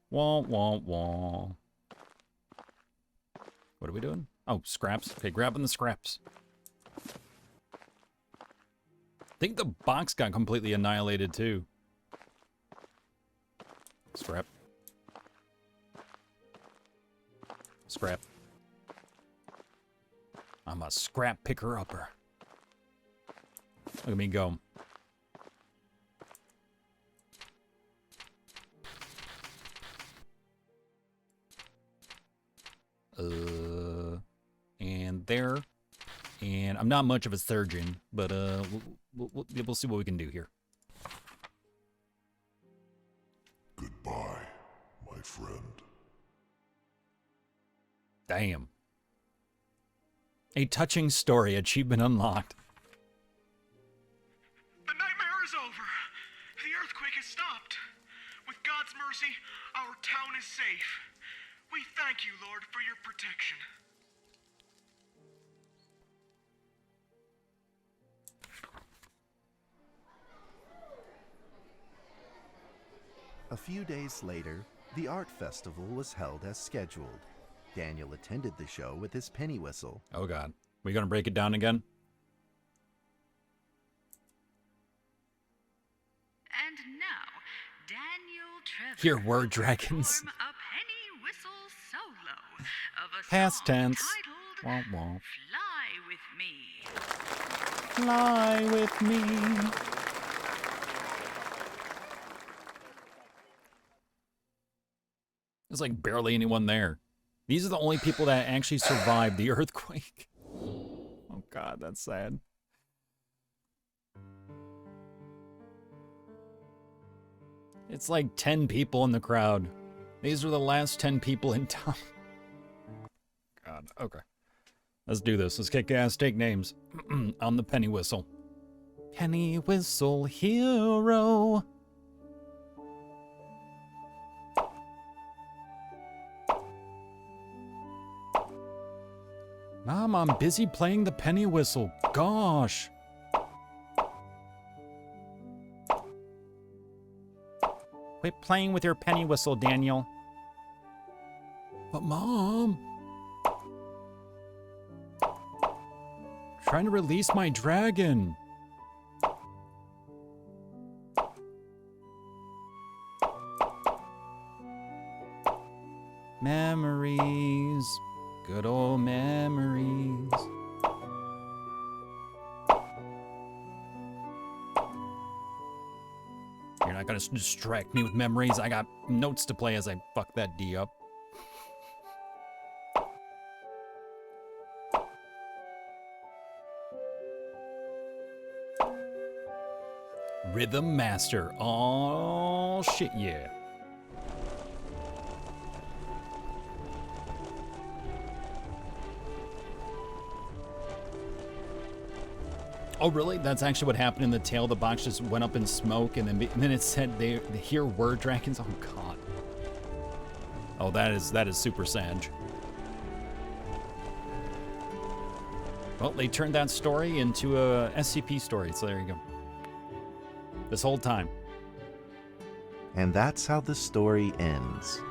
Wah, wah, wah. What are we doing? Oh, scraps. Okay, grabbing the scraps. I think the box got completely annihilated, too. Scrap. Scrap. I'm a scrap picker-upper. Look at me go. And there. And I'm not much of a surgeon, but we'll see what we can do here. Goodbye, my friend. Damn. A touching story, achievement unlocked. The nightmare is over. The earthquake has stopped. With God's mercy, our town is safe. We thank you, Lord, for your protection. A few days later, the art festival was held as scheduled. Daniel attended the show with his penny whistle. Oh god. We gonna break it down again? And now, Daniel Trevor Here, word dragons. perform a penny whistle solo of a Past song tense. titled Womp womp. Fly With Me. Fly with me. There's like barely anyone there. These are the only people that actually survived the earthquake. Oh god, that's sad. It's like 10 people in the crowd. These are the last 10 people in town. God, okay. Let's do this. Let's kick ass, take names. On the penny whistle. Penny whistle hero. Mom, I'm busy playing the penny whistle. Gosh. Quit playing with your penny whistle, Daniel. But Mom. Trying to release my dragon. Memories. Good old memories. You're not gonna distract me with memories. I got notes to play as I fuck that D up. Rhythm Master. Oh, shit, yeah. Oh, really? That's actually what happened in the tail. The box just went up in smoke, and then it said they hear word dragons. Oh, God. Oh, that is super sad. Well, they turned that story into a SCP story, so there you go. This whole time. And that's how the story ends.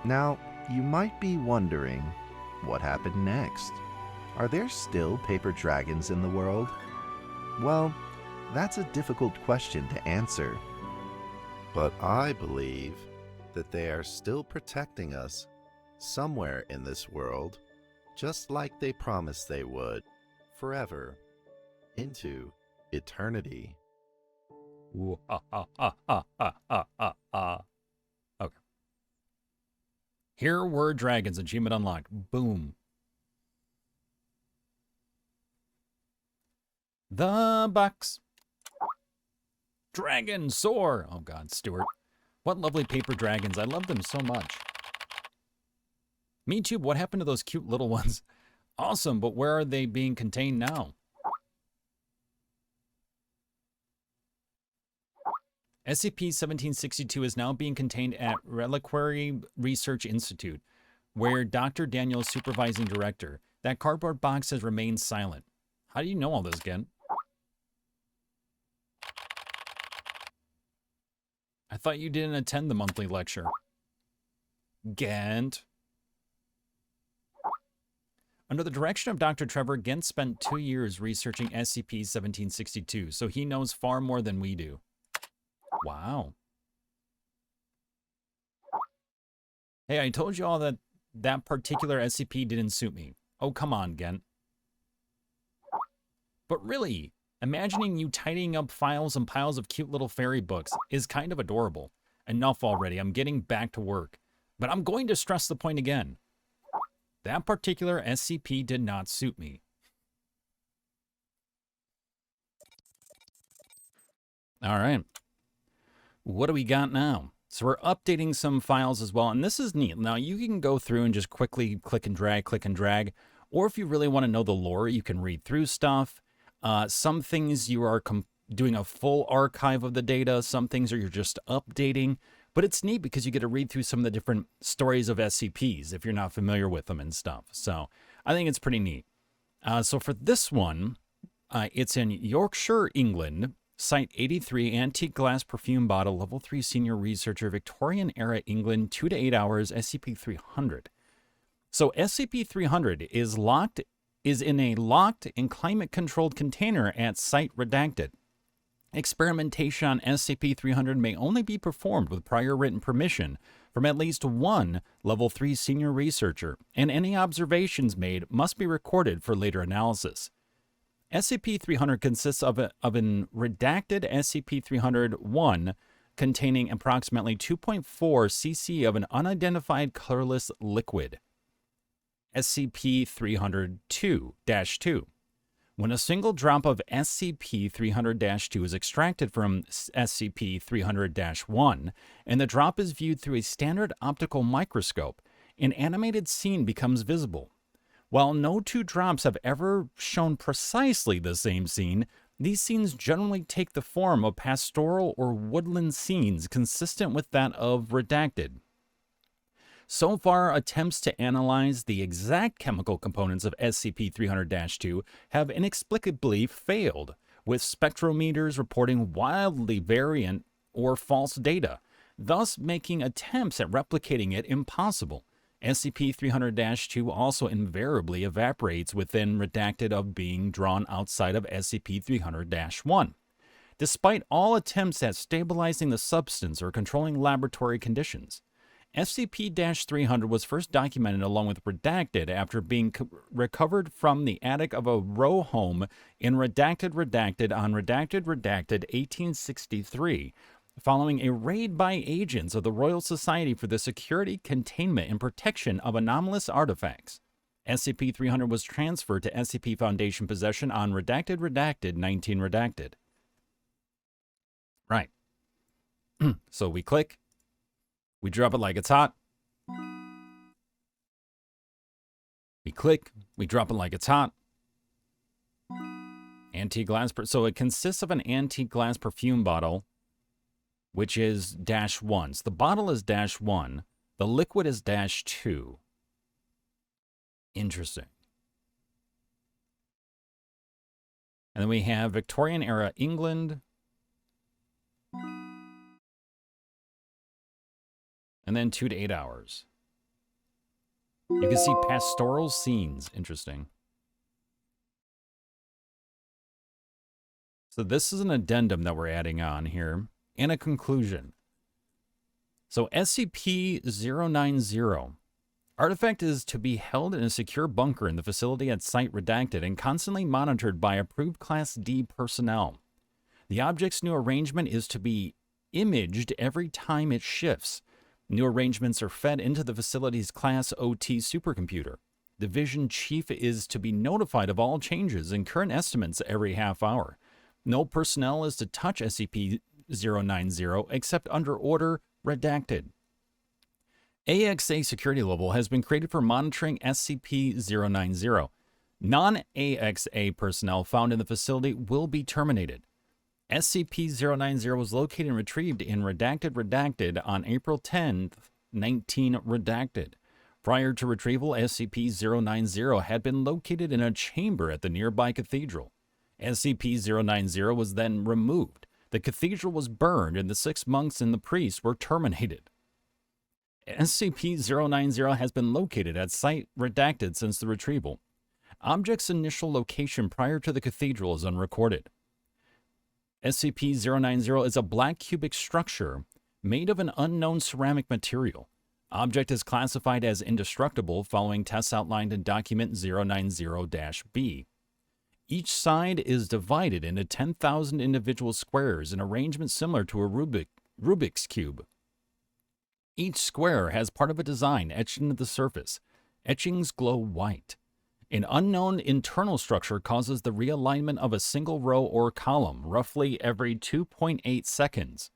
Now, you might be wondering, what happened next? Are there still paper dragons in the world? Well, that's a difficult question to answer. But I believe that they are still protecting us somewhere in this world, just like they promised they would, forever, into eternity. Ooh, Okay. Here were dragons, achievement unlocked. Boom. The box. Dragon soar. Oh God, Stuart. What lovely paper dragons. I love them so much. Me too. What happened to those cute little ones? Awesome, but where are they being contained now? SCP-1762 is now being contained at Reliquary Research Institute, where Dr. Daniel is supervising director. That cardboard box has remained silent. How do you know all this, Gent? I thought you didn't attend the monthly lecture. Gent. Under the direction of Dr. Trevor, Gent spent 2 years researching SCP-1762, so he knows far more than we do. Wow. Hey, I told you all that that particular SCP didn't suit me. Oh, come on, Gent. But really, imagining you tidying up files and piles of cute little fairy books is kind of adorable. Enough already, I'm getting back to work. But I'm going to stress the point again. That particular SCP did not suit me. All right. What do we got now? So we're updating some files as well, and this is neat. Now, you can go through and just quickly click and drag, or if you really want to know the lore, you can read through stuff. Some things you are doing a full archive of the data. Some things are you're just updating. But it's neat because you get to read through some of the different stories of SCPs if you're not familiar with them and stuff. So I think it's pretty neat. So for this one, it's in Yorkshire, England, Site 83, Antique Glass Perfume Bottle, Level 3 Senior Researcher, Victorian Era, England, 2 to 8 hours, SCP-300. So SCP-300 is in a locked and climate-controlled container at Site Redacted. Experimentation on SCP-300 may only be performed with prior written permission from at least one Level 3 Senior Researcher, and any observations made must be recorded for later analysis. SCP-300 consists of an redacted SCP-300-1 containing approximately 2.4 cc of an unidentified colorless liquid. SCP-300-2-2. When a single drop of SCP-300-2 is extracted from SCP-300-1 and the drop is viewed through a standard optical microscope, an animated scene becomes visible. While no two drops have ever shown precisely the same scene, these scenes generally take the form of pastoral or woodland scenes consistent with that of Redacted. So far, attempts to analyze the exact chemical components of SCP-300-2 have inexplicably failed, with spectrometers reporting wildly variant or false data, thus making attempts at replicating it impossible. SCP-300-2 also invariably evaporates within Redacted of being drawn outside of SCP-300-1. Despite all attempts at stabilizing the substance or controlling laboratory conditions, SCP-300 was first documented along with Redacted after being recovered from the attic of a row home in Redacted on Redacted 1863, following a raid by agents of the Royal Society for the Security, Containment, and Protection of Anomalous Artifacts. SCP-300 was transferred to SCP Foundation possession on Redacted 19 Redacted. Right. So we click. We drop it like it's hot. We click. We drop it like it's hot. Antique glass. So it consists of an antique glass perfume bottle, which is -1. So the bottle is -1. The liquid is -2. Interesting. And then we have Victorian era England. And then 2 to 8 hours. You can see pastoral scenes. Interesting. So this is an addendum that we're adding on here. And a conclusion. So SCP-090. Artifact is to be held in a secure bunker in the facility at Site Redacted and constantly monitored by approved Class D personnel. The object's new arrangement is to be imaged every time it shifts. New arrangements are fed into the facility's Class OT supercomputer. Division Chief is to be notified of all changes and current estimates every half hour. No personnel is to touch SCP-090 except under order Redacted. AXA security level has been created for monitoring SCP-090. Non-AXA personnel found in the facility will be terminated. SCP-090 was located and retrieved in Redacted on April 10th, 19 Redacted. Prior to retrieval, SCP-090 had been located in a chamber at the nearby cathedral. SCP-090 was then removed. The cathedral was burned and the 6 monks and the priests were terminated. SCP-090 has been located at Site Redacted since the retrieval. Object's initial location prior to the cathedral is unrecorded. SCP-090 is a black cubic structure made of an unknown ceramic material. Object is classified as indestructible following tests outlined in Document 090-B. Each side is divided into 10,000 individual squares in arrangement similar to a Rubik's Cube. Each square has part of a design etched into the surface. Etchings glow white. An unknown internal structure causes the realignment of a single row or column roughly every 2.8 seconds.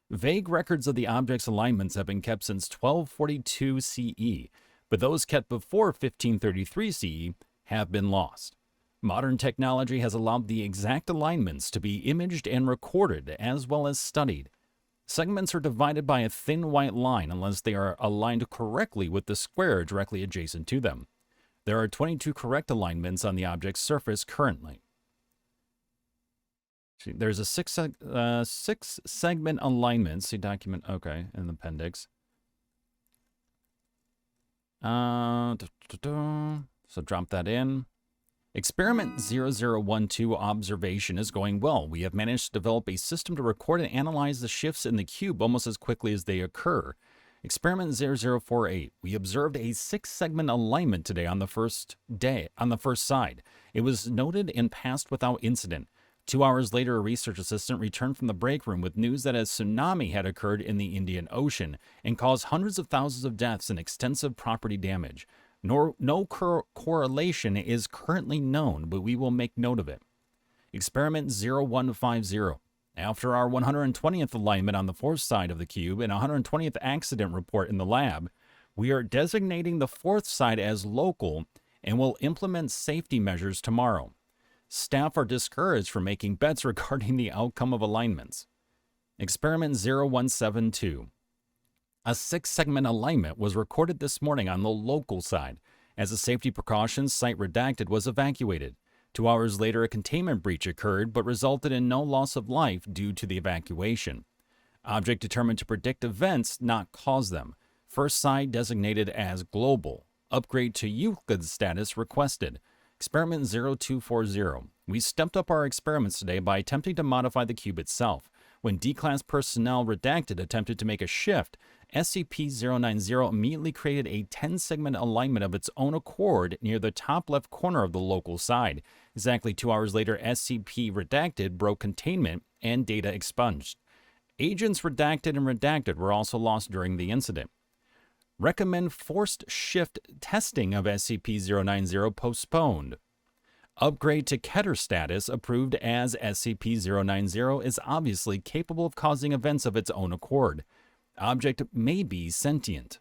Vague records of the object's alignments have been kept since 1242 CE, but those kept before 1533 CE have been lost. Modern technology has allowed the exact alignments to be imaged and recorded as well as studied. Segments are divided by a thin white line unless they are aligned correctly with the square directly adjacent to them. There are 22 correct alignments on the object's surface currently. There's a six segment alignment. See document, okay, in the appendix. So drop that in. Experiment 0012 observation is going well. We have managed to develop a system to record and analyze the shifts in the cube almost as quickly as they occur. Experiment 0048. We observed a 6-segment alignment today on the first side. It was noted and passed without incident. 2 hours later, a research assistant returned from the break room with news that a tsunami had occurred in the Indian Ocean and caused hundreds of thousands of deaths and extensive property damage. No correlation is currently known, but we will make note of it. Experiment 0150. After our 120th alignment on the fourth side of the cube and 120th accident report in the lab, we are designating the fourth side as local and will implement safety measures tomorrow. Staff are discouraged from making bets regarding the outcome of alignments. Experiment 0172. A 6-segment alignment was recorded this morning on the local side. As a safety precaution, site redacted was evacuated. 2 hours later, a containment breach occurred, but resulted in no loss of life due to the evacuation. Object determined to predict events, not cause them. First side designated as global. Upgrade to Euclid status requested. Experiment 0240. We stepped up our experiments today by attempting to modify the cube itself. When D-Class personnel redacted attempted to make a shift, SCP-090 immediately created a 10-segment alignment of its own accord near the top left corner of the local side. Exactly 2 hours later, SCP redacted broke containment and data expunged. Agents redacted and redacted were also lost during the incident. Recommend forced shift testing of SCP-090 postponed. Upgrade to Keter status approved as SCP-090 is obviously capable of causing events of its own accord. Object may be sentient.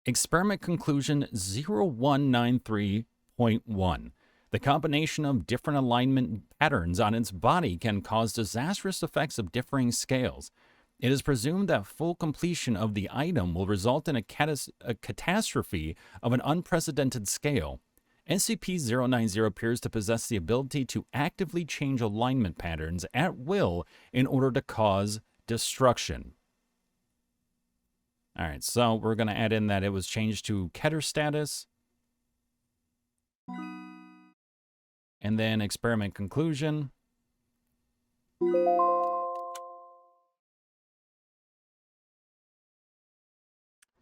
Experiment conclusion 0193.1. The combination of different alignment patterns on its body can cause disastrous effects of differing scales. It is presumed that full completion of the item will result in a catastrophe of an unprecedented scale. SCP-090 appears to possess the ability to actively change alignment patterns at will in order to cause destruction. All right, so we're going to add in that it was changed to Keter status. And then experiment conclusion.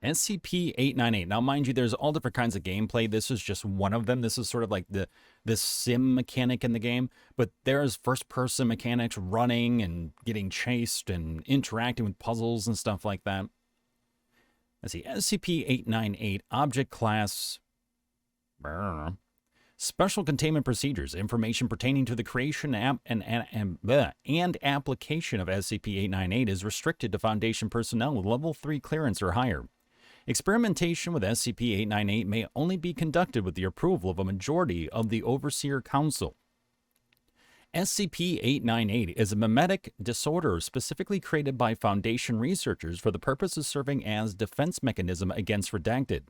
SCP-898. Now, mind you, there's all different kinds of gameplay. This is just one of them. This is sort of like the sim mechanic in the game. But there's first-person mechanics, running and getting chased and interacting with puzzles and stuff like that. Let's see. SCP-898, Object Class... Special Containment Procedures. Information pertaining to the creation and application of SCP-898 is restricted to Foundation personnel with Level 3 clearance or higher. Experimentation with SCP-898 may only be conducted with the approval of a majority of the Overseer Council. SCP-898 is a memetic disorder specifically created by Foundation researchers for the purpose of serving as defense mechanism against redacted.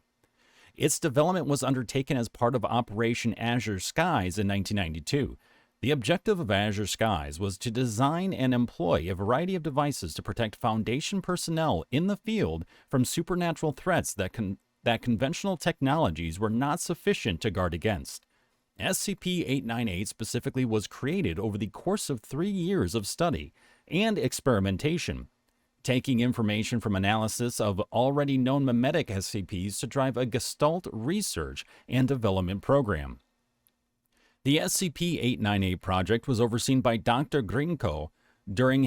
Its development was undertaken as part of Operation Azure Skies in 1992. The objective of Azure Skies was to design and employ a variety of devices to protect Foundation personnel in the field from supernatural threats that conventional technologies were not sufficient to guard against. SCP-898 specifically was created over the course of 3 years of study and experimentation, taking information from analysis of already known memetic SCPs to drive a Gestalt research and development program. The SCP-898 project was overseen by Dr. Grinko during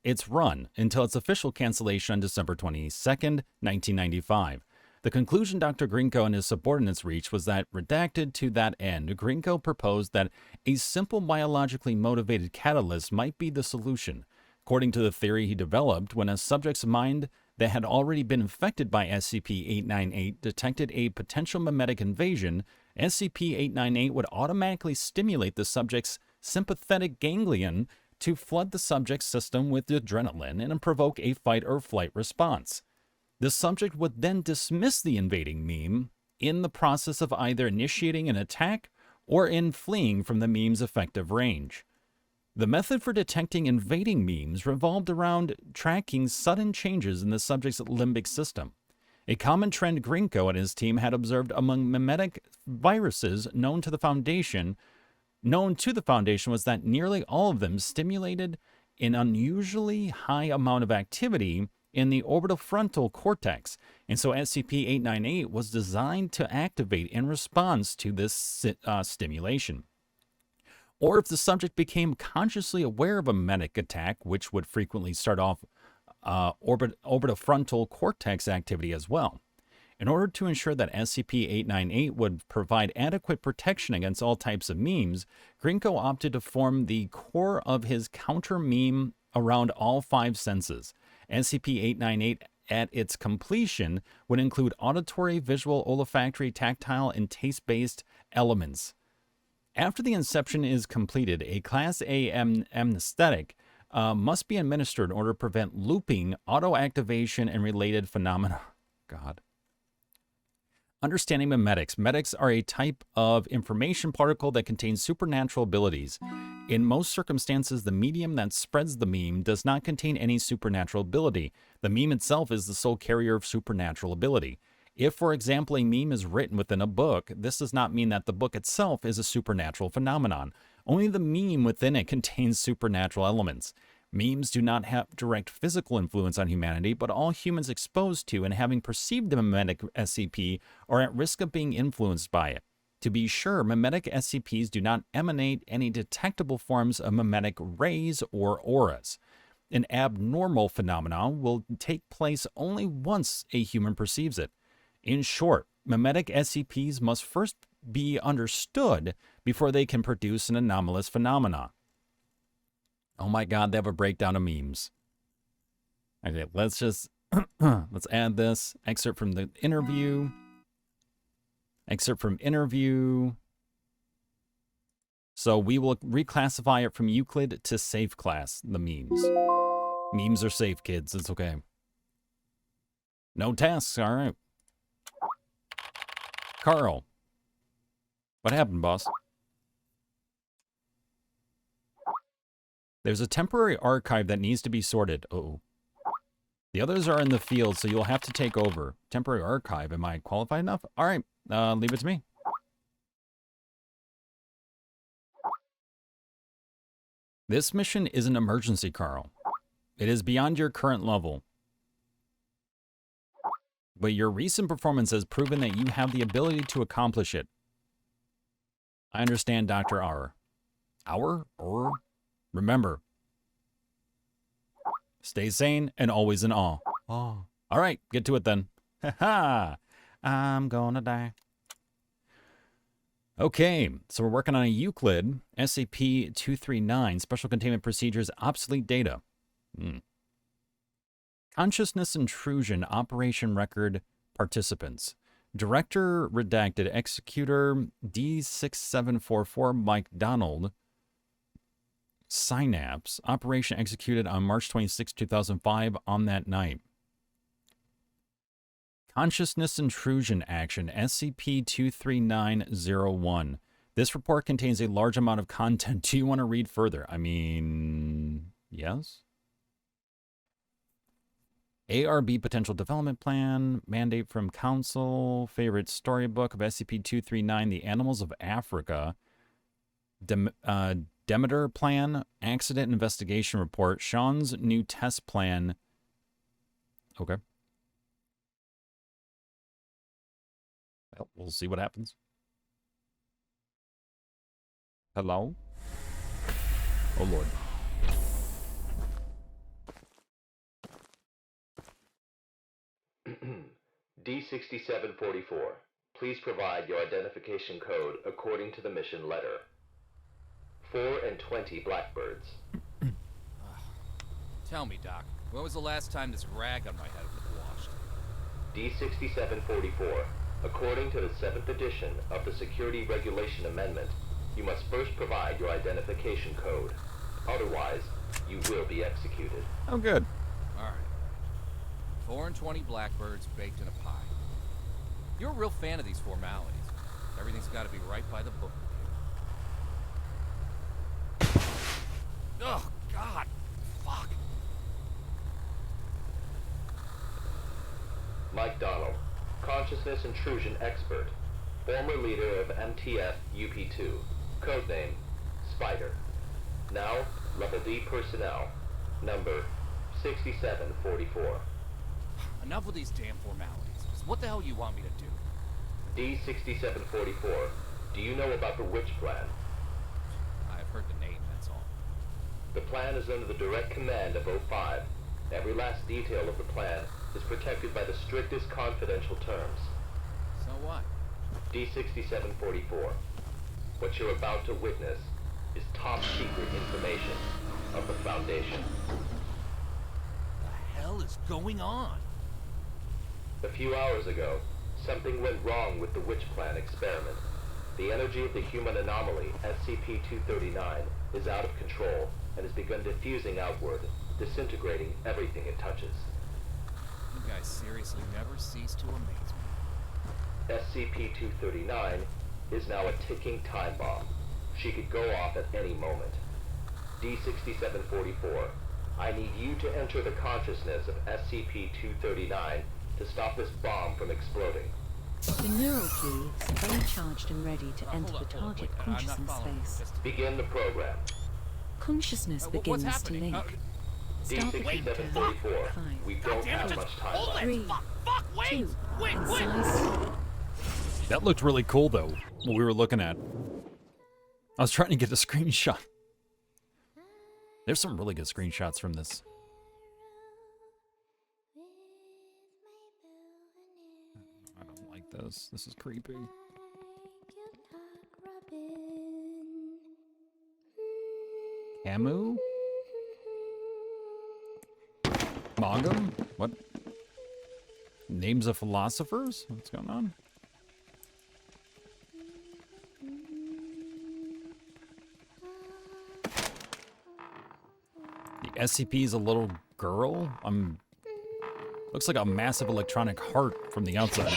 its run until its official cancellation on December 22, 1995. The conclusion Dr. Grinko and his subordinates reached was that, redacted to that end, Grinko proposed that a simple biologically motivated catalyst might be the solution. According to the theory he developed, when a subject's mind that had already been infected by SCP-898 detected a potential mimetic invasion, SCP-898 would automatically stimulate the subject's sympathetic ganglion to flood the subject's system with adrenaline and provoke a fight or flight response. The subject would then dismiss the invading meme in the process of either initiating an attack or in fleeing from the meme's effective range. The method for detecting invading memes revolved around tracking sudden changes in the subject's limbic system. A common trend Grinko and his team had observed among mimetic viruses known to the Foundation was that nearly all of them stimulated an unusually high amount of activity in the orbitofrontal cortex, and so SCP-898 was designed to activate in response to this stimulation. Or if the subject became consciously aware of a mimetic attack, which would frequently start off orbitofrontal cortex activity as well. In order to ensure that SCP-898 would provide adequate protection against all types of memes, Grinko opted to form the core of his counter-meme around all 5 senses. SCP-898 at its completion would include auditory, visual, olfactory, tactile, and taste-based elements. After the inception is completed, a Class A anesthetic must be administered in order to prevent looping, auto-activation, and related phenomena. God. Understanding memetics. Memetics are a type of information particle that contains supernatural abilities. In most circumstances, the medium that spreads the meme does not contain any supernatural ability. The meme itself is the sole carrier of supernatural ability. If, for example, a meme is written within a book, this does not mean that the book itself is a supernatural phenomenon. Only the meme within it contains supernatural elements. Memes do not have direct physical influence on humanity, but all humans exposed to and having perceived the mimetic SCP are at risk of being influenced by it. To be sure, mimetic SCPs do not emanate any detectable forms of mimetic rays or auras. An abnormal phenomenon will take place only once a human perceives it. In short, mimetic SCPs must first be understood before they can produce an anomalous phenomenon. Oh my God, they have a breakdown of memes. Okay, let's just, let's add this. Excerpt from the interview. Excerpt from interview. So we will reclassify it from Euclid to safe class, the memes. Memes are safe, kids. It's okay. No tasks, all right. Carl. What happened, boss? There's a temporary archive that needs to be sorted. Uh-oh. The others are in the field, so you'll have to take over. Temporary archive. Am I qualified enough? All right. Leave it to me. This mission is an emergency, Carl. It is beyond your current level. But your recent performance has proven that you have the ability to accomplish it. I understand, Dr. Auer. Auer? Or? Remember, stay sane and always in awe. Oh. All right, get to it then. Ha-ha! I'm gonna die. Okay, so we're working on a Euclid, SCP-239, Special Containment Procedures, Obsolete Data. Consciousness Intrusion, Operation Record, Participants. Director redacted, Executor D6744 Mike Donald. Synapse. Operation executed on March 26, 2005 on that night. Consciousness Intrusion Action, SCP-23901. This report contains a large amount of content. Do you want to read further? I mean, yes? ARB Potential Development Plan, Mandate from Council, Favorite Storybook of SCP-239, The Animals of Africa, Demeter Plan, Accident Investigation Report, Sean's New Test Plan. Okay. Well, we'll see what happens. Hello? Oh, Lord. D6744, please provide your identification code according to the mission letter. 4 and 20 blackbirds. Tell me, Doc, when was the last time this rag on my head was washed? D6744, according to the 7th edition of the Security Regulation Amendment, you must first provide your identification code. Otherwise, you will be executed. Oh, good. All right. 4 and 20 blackbirds baked in a pie. You're a real fan of these formalities. Everything's got to be right by the book. Oh, God. Fuck. Mike Donald, consciousness intrusion expert, former leader of MTF UP2, codename Spider. Now, Level D personnel, number 6744. Enough with these damn formalities. Just what the hell you want me to do? D6744, do you know about the Witch Plan? I've heard the name, that's all. The plan is under the direct command of O5. Every last detail of the plan is protected by the strictest confidential terms. So what? D6744, what you're about to witness is top secret information of the Foundation. What the hell is going on? A few hours ago, something went wrong with the Witch Plan experiment. The energy of the human anomaly, SCP-239, is out of control and has begun diffusing outward, disintegrating everything it touches. You guys seriously never cease to amaze me. SCP-239 is now a ticking time bomb. She could go off at any moment. D6744, I need you to enter the consciousness of SCP-239 to stop this bomb from exploding. The neural key is fully charged and ready to enter Hold the up, target wait, I'm not consciousness following. space. Just- Begin the program. Consciousness What's begins to happening? link. Start the countdown. D6744, 5, we don't have much time left. 3, Fuck, wait! 2, Wait, and wait! silence. That looked really cool, though, what we were looking at. I was trying to get a screenshot. There's some really good screenshots from this. I don't like this. This is creepy. Camus? Mangum? What? Names of philosophers? What's going on? The SCP is a little girl? Looks like a massive electronic heart from the outside.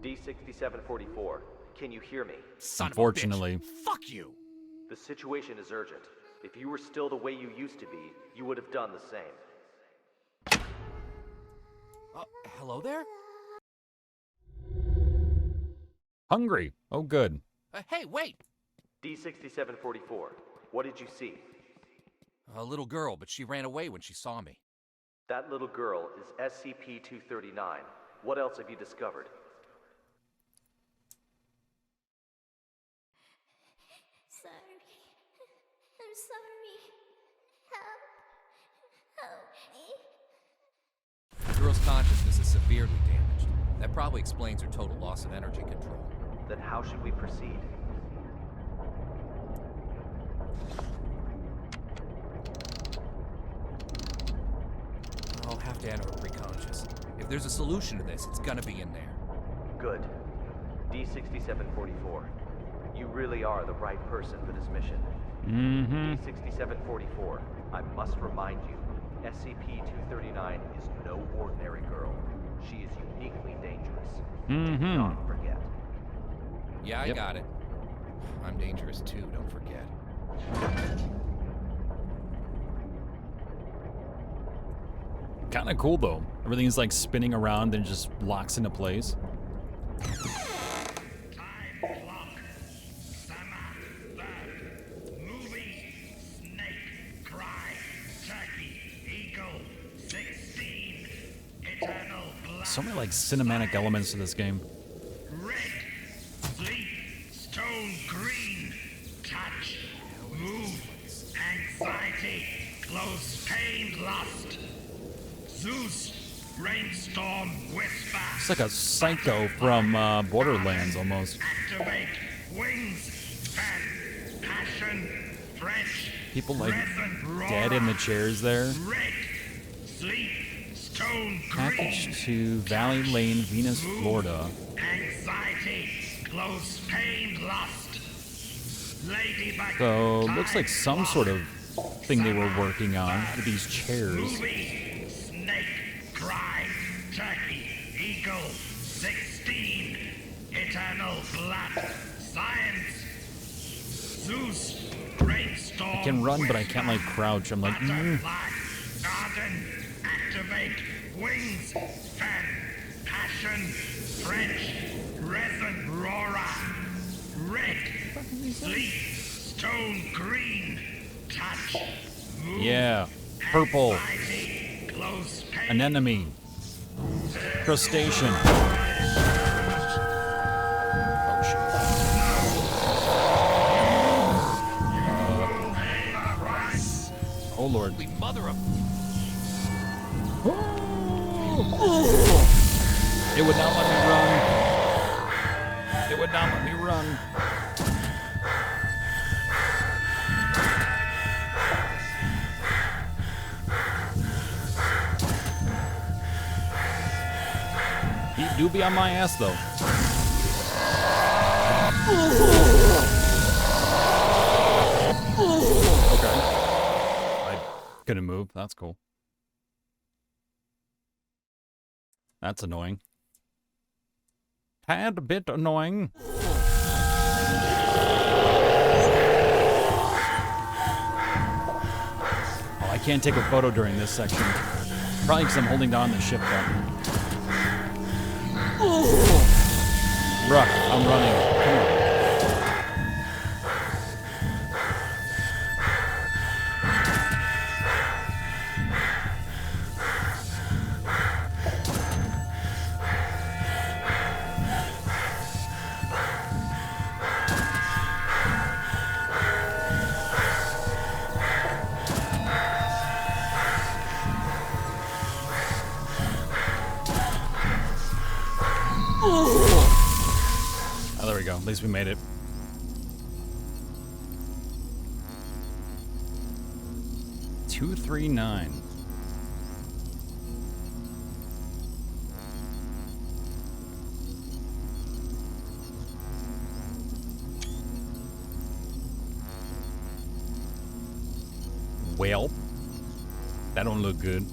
D6744, can you hear me? Son Unfortunately. of a bitch. Fuck you! The situation is urgent. If you were still the way you used to be, you would have done the same. Hello there? Hungry. Oh, good. Hey, wait! D6744, what did you see? A little girl, but she ran away when she saw me. That little girl is SCP-239. What else have you discovered? Sorry. I'm sorry. Help. Help me. The girl's consciousness is severely damaged. That probably explains her total loss of energy control. Then how should we proceed? I'll have to enter her preconscious. If there's a solution to this, it's gonna be in there. Good. D6744, you really are the right person for this mission. D6744, I must remind you, SCP-239 is no ordinary girl. She is uniquely dangerous. Do not forget. Yeah, I Yep. got it. I'm dangerous too, don't forget. Kind of cool, though. Everything's like spinning around and just locks into place. Time clock. Summer bird. Movie. Snake. Cry. Turkey. Eagle. 16. Eternal blood. So many like cinematic elements to this game. Red. Bleak. Stone green. Touch. close pained lust. Zeus, rainstorm whisper. It's like a psycho from Borderlands almost. Activate wings, fan, passion, French. People like dead in the chairs there. Red, sleep, stone Package green. to Valley Lane, Venus, Florida. Anxiety, close pained lust. Ladybug. So looks like some sort of thing they were working on with these chairs. Movie, snake, cry, turkey, eagle, 16, eternal blood, science, Zeus, rainstorm. I can run, but I can't like crouch. I'm like, Butterfly, garden, activate, wings, fan, passion, French, resin, roarer, red, sleep, stone green, touch, move, yeah, purple, anxiety, close pain. anemone, crustacean. Oh shit. Oh lord. Holy mother of... It would not let me run. It would not let me run. He do be on my ass though. Okay. I couldn't move. That's cool. That's annoying. Tad bit annoying. Oh, I can't take a photo during this section. Probably because I'm holding down the shift button. Bruh, I'm running. Come on. Oh, there we go. At least we made it. Two, 3, 9. Well, that don't look good.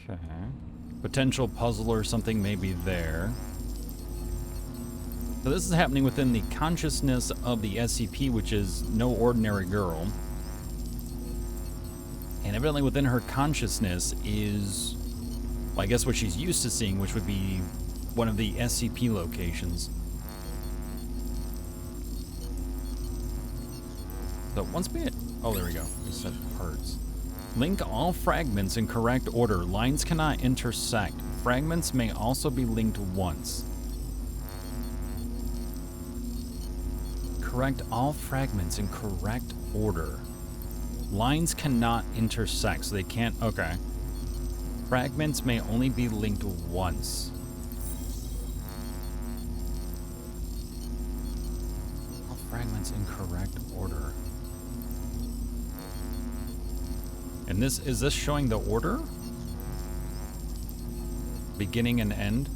Okay. Potential puzzle or something may be there. So this is happening within the consciousness of the SCP, which is no ordinary girl. And evidently within her consciousness is, well, I guess what she's used to seeing, which would be one of the SCP locations. So once we hit, oh, there we go. It said parts. Link all fragments in correct order. Lines cannot intersect. Fragments may also be linked once. Correct all fragments in correct order. Lines cannot intersect, so they can't, okay. Fragments may only be linked once. All fragments in correct order. And this, is this showing the order? Beginning and end?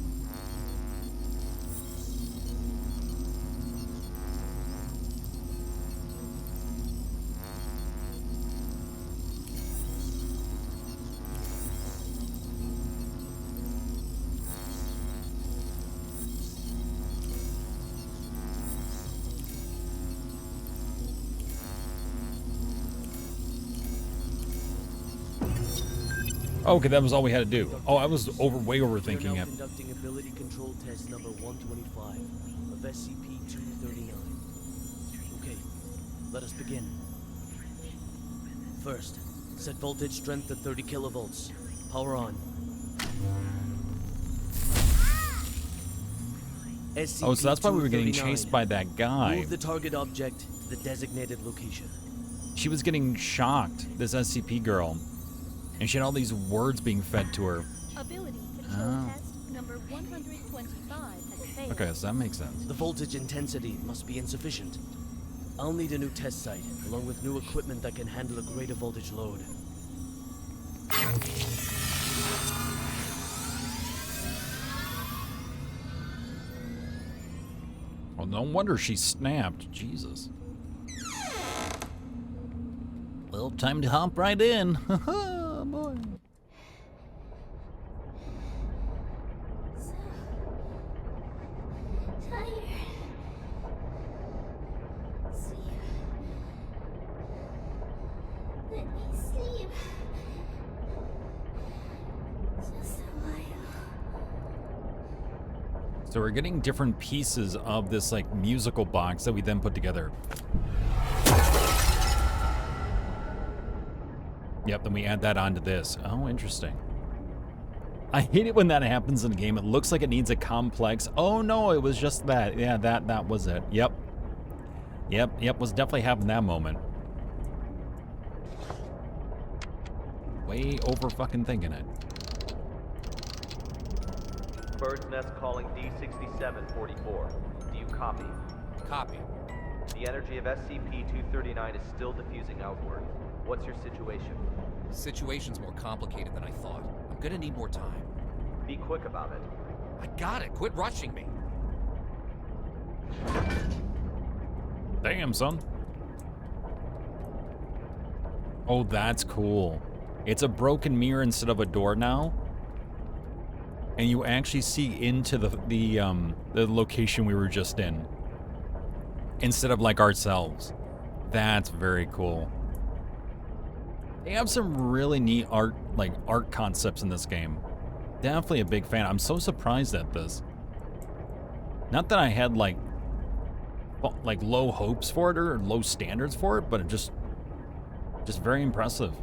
Okay, that was all we had to do. Oh, I was way overthinking it. Conducting ability control test number 125 of SCP-239. Okay, let us begin. First, set voltage strength to 30 kilovolts. Power on. SCP Oh, so that's why we were getting 239. chased by that guy. Move the target object to the designated location. She was getting shocked, this SCP girl. And she had all these words being fed to her. Ability control test number 125 has failed. Okay, so that makes sense. The voltage intensity must be insufficient. I'll need a new test site, along with new equipment that can handle a greater voltage load. Well, no wonder she snapped. Jesus. Well, time to hop right in. Haha, boy. Tired. Sleep. Let me sleep. Just a while. So we're getting different pieces of this like musical box that we then put together. Yep, then we add that onto this. Oh, interesting. I hate it when that happens in a game. It looks like it needs a complex. Oh no, it was just that. Yeah, that was it. Yep. Yep, was definitely having that moment. Way over fucking thinking it. Bird's Nest calling D6744. Do you copy? Copy. The energy of SCP-239 is still diffusing outward. What's your situation? Situation's more complicated than I thought. I'm gonna need more time. Be quick about it. I got it. Quit rushing me. Damn, son. Oh, that's cool. It's a broken mirror instead of a door now. And you actually see into the location we were just in. Instead of like ourselves. That's very cool. They have some really neat art concepts in this game. Definitely a big fan. I'm so surprised at this. Not that I had like low hopes for it or low standards for it, but it just very impressive.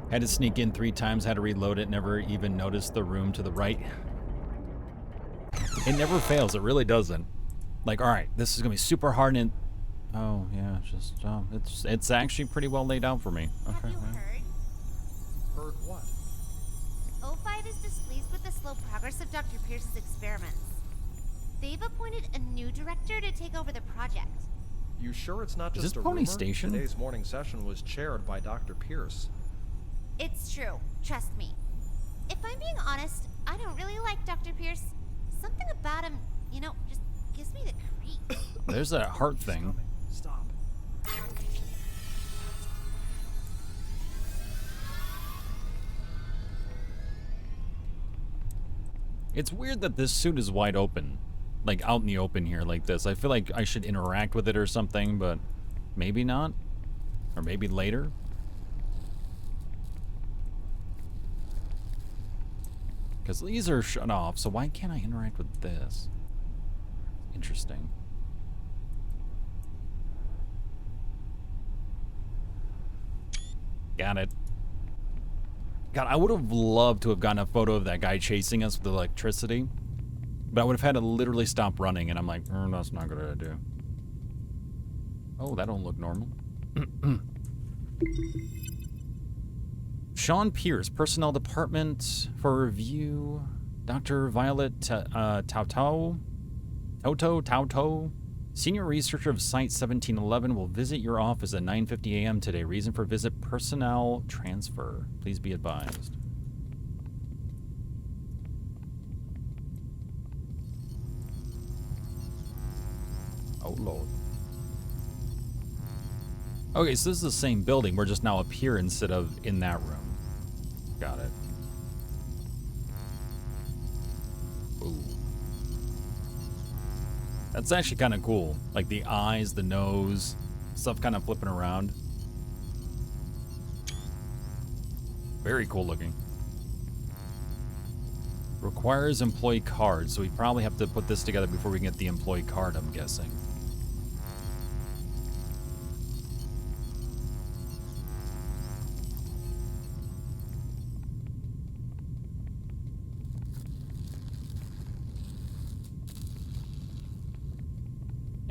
Had to sneak in 3 times, had to reload it, never even noticed the room to the right. It never fails, it really doesn't. Like, all right, this is gonna be super hard and oh yeah, just it's actually pretty well laid out for me. Okay. Have you heard? Heard what? O5 is displeased with the slow progress of Dr. Pierce's experiments. They've appointed a new director to take over the project. You sure it's not Is just this a Pony rumor? Station? Today's morning session was chaired by Dr. Pierce. It's true, trust me. If I'm being honest, I don't really like Dr. Pierce. Something about him, you know, just gives me the creeps. There's that heart thing. Stop. It's weird that this suit is wide open. Like out in the open here like this. I feel like I should interact with it or something, but maybe not. Or maybe later. Because these are shut off, so why can't I interact with this? Interesting. Got it. God, I would have loved to have gotten a photo of that guy chasing us with electricity. But I would have had to literally stop running, and I'm like, that's not a good idea. Oh, that don't look normal. Sean Pierce, Personnel Department for review. Dr. Violet Tauto, Senior Researcher of Site 1711 will visit your office at 9:50 a.m. today. Reason for visit, personnel transfer. Please be advised. Oh, Lord. Okay, so this is the same building. We're just now up here instead of in that room. Got it. Ooh. That's actually kind of cool. Like the eyes, the nose, stuff kind of flipping around. Very cool looking. Requires employee card, so we probably have to put this together before we can get the employee card, I'm guessing.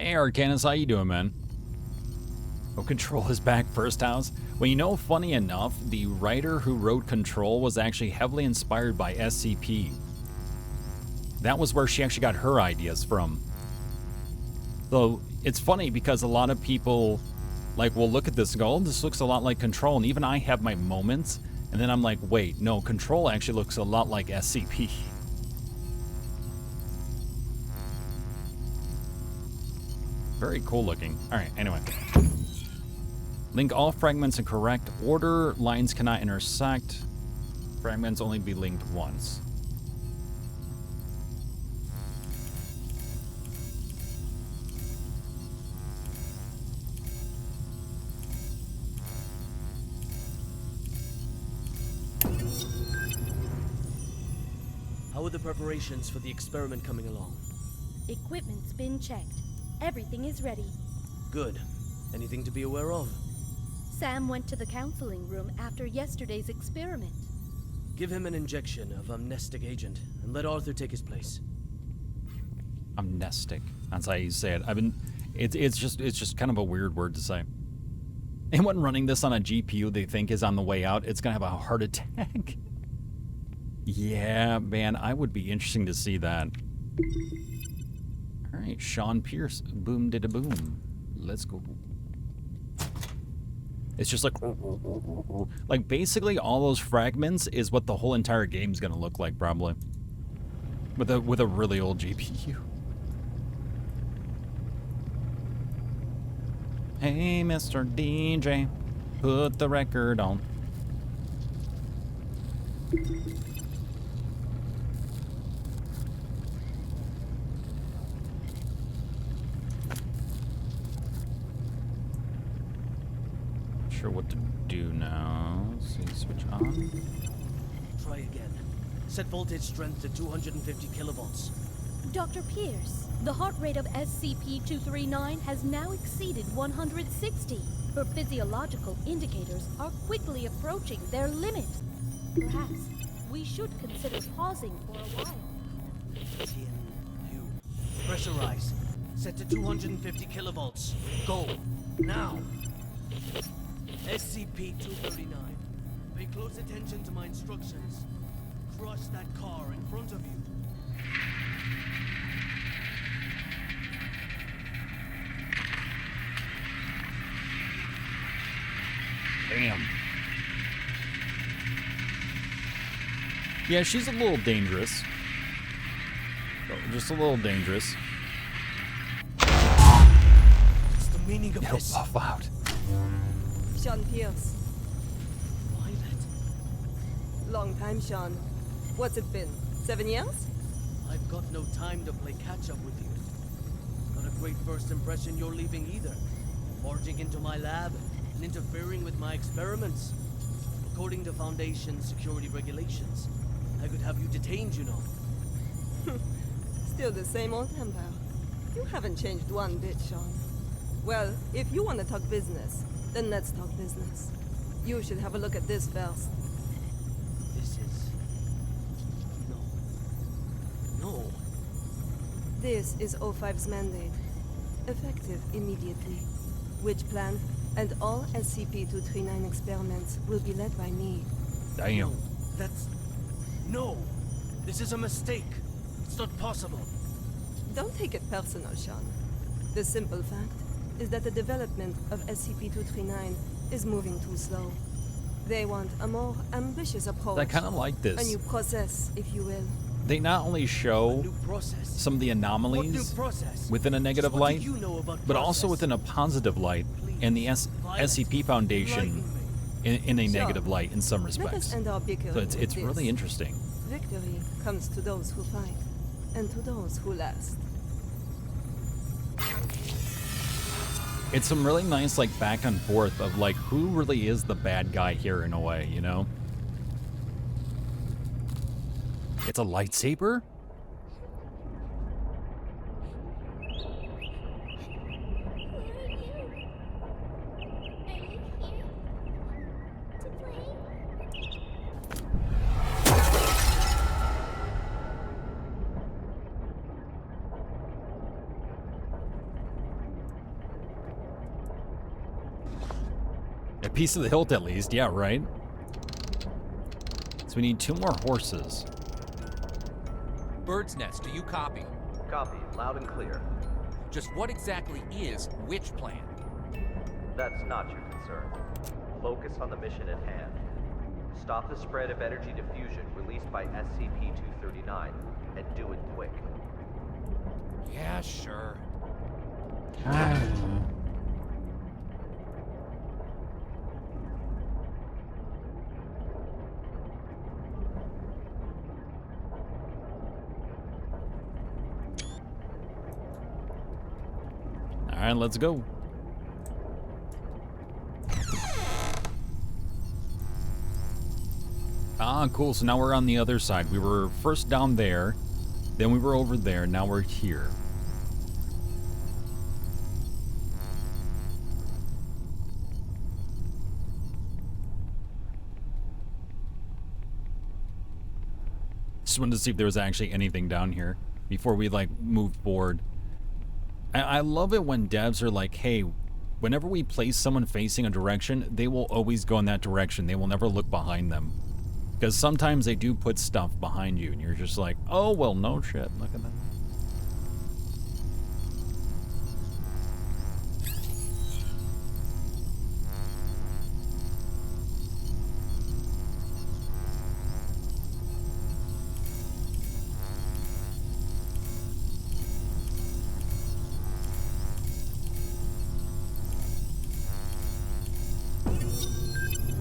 Hey, Arcanus, how you doing, man? Oh, Control is back, first house. Well, you know, funny enough, the writer who wrote Control was actually heavily inspired by SCP. That was where she actually got her ideas from. So it's funny because a lot of people will look at this and go, oh, this looks a lot like Control. And even I have my moments. And then I'm like, wait, no, Control actually looks a lot like SCP. Very cool looking. All right, anyway. Link all fragments in correct order. Lines cannot intersect. Fragments only be linked once. How are the preparations for the experiment coming along? Equipment's been checked. Everything is ready. Good. Anything to be aware of? Sam went to the counseling room after yesterday's experiment. Give him an injection of amnestic agent and let Arthur take his place. Amnestic. That's how you say it. It's just kind of a weird word to say. Anyone running this on a GPU they think is on the way out, it's gonna have a heart attack. Yeah, man, I would be interesting to see that. All right, Sean Pierce, boom did a boom. Let's go. It's just like basically all those fragments is what the whole entire game's gonna look like, probably. With a really old GPU. Hey, Mr. DJ, put the record on. Sure what to do now. Let's see, switch on. Try again. Set voltage strength to 250 kilovolts. Dr. Pierce, the heart rate of SCP-239 has now exceeded 160. Her physiological indicators are quickly approaching their limit. Perhaps we should consider pausing for a while. You. Pressurize. Set to 250 kilovolts. Go. Now. SCP-239. Pay close attention to my instructions. Crush that car in front of you. Damn. Yeah, she's a little dangerous. Just a little dangerous. What's the meaning of this? Puff out. Sean Pierce. Violet. Long time, Sean. What's it been? 7 years? I've got no time to play catch-up with you. Not a great first impression you're leaving either. Barging into my lab and interfering with my experiments. According to Foundation security regulations, I could have you detained, you know. Still the same old temper. You haven't changed one bit, Sean. Well, if you want to talk business, then let's talk business. You should have a look at this first. This is... No. This is O5's mandate. Effective immediately. Which plan and all SCP-239 experiments will be led by me. Damn. No, that's... No! This is a mistake. It's not possible. Don't take it personal, Sean. The simple fact is that the development of SCP-239 is moving too slow. They want a more ambitious approach. I kind of like this. A new process, if you will. They not only show some of the anomalies within a negative light, but also within a positive light, and the SCP Foundation in a negative light in some respects. So it's really interesting. Victory comes to those who fight, and to those who last. It's some really nice back and forth of who really is the bad guy here in a way, you know? It's a lightsaber? piece of the hilt at least. Yeah, right? So we need 2 more horses. Bird's Nest, do you copy? Copy, loud and clear. Just what exactly is Witch Plan? That's not your concern. Focus on the mission at hand. Stop the spread of energy diffusion released by SCP-239, and do it quick. Yeah, sure. All right, let's go. Ah, cool. So now we're on the other side. We were first down there, then we were over there, now we're here. Just wanted to see if there was actually anything down here before we like move forward. I love it when devs are like, hey, whenever we place someone facing a direction, they will always go in that direction. They will never look behind them. Because sometimes they do put stuff behind you and you're just like, oh, well, no shit. Look at that.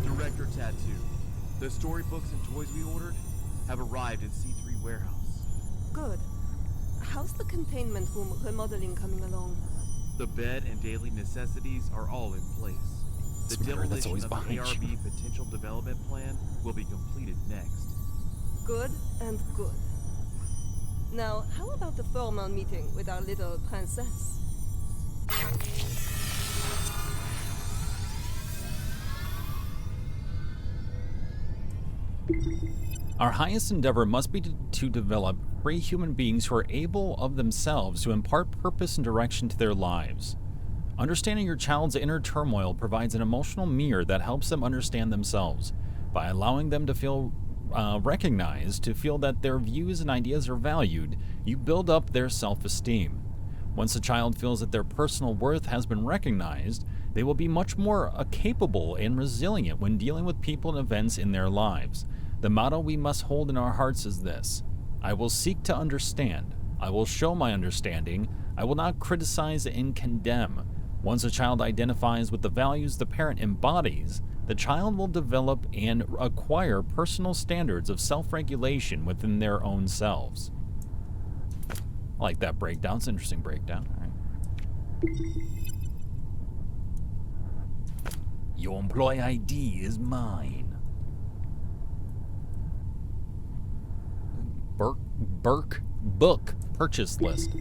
Director Tattoo. The storybooks and toys we ordered have arrived in C3 warehouse. Good. How's the containment room remodeling coming along? The bed and daily necessities are all in place. The demolition of the ARB potential development plan will be completed next. Good and good. Now, how about the formal meeting with our little princess? Our highest endeavor must be to develop free human beings who are able of themselves to impart purpose and direction to their lives. Understanding your child's inner turmoil provides an emotional mirror that helps them understand themselves. By allowing them to feel recognized, to feel that their views and ideas are valued, you build up their self-esteem. Once a child feels that their personal worth has been recognized, they will be much more capable and resilient when dealing with people and events in their lives. The motto we must hold in our hearts is this: I will seek to understand. I will show my understanding. I will not criticize and condemn. Once a child identifies with the values the parent embodies, the child will develop and acquire personal standards of self-regulation within their own selves. I like that breakdown. It's an interesting breakdown. All right. Your employee ID is mine. Book purchase list.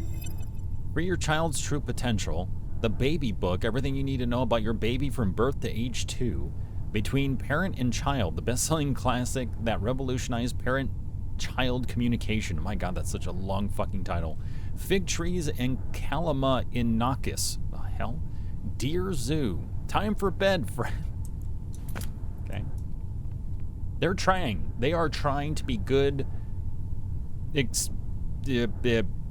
Free your child's true potential. The baby book, everything you need to know about your baby from birth to age 2. Between Parent and Child, the best-selling classic that revolutionized parent-child communication. My god, that's such a long fucking title. Fig Trees and Kalama Inakis. The hell? Dear Zoo. Time for bed, friend. Okay. They're trying. They are trying to be good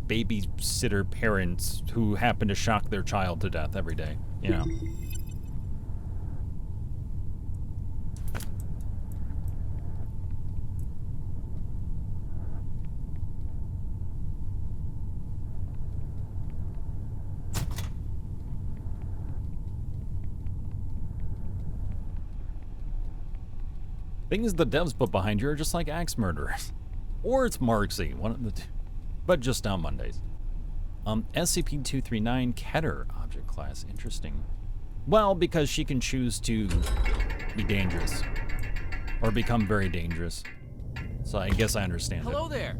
babysitter parents who happen to shock their child to death every day, you know. Things the devs put behind you are just like axe murderers. Or it's Marxy, one of the two. But just on Mondays. SCP-239 Keter object class. Interesting. Well, because she can choose to be dangerous. Or become very dangerous. So I guess I understand Hello there.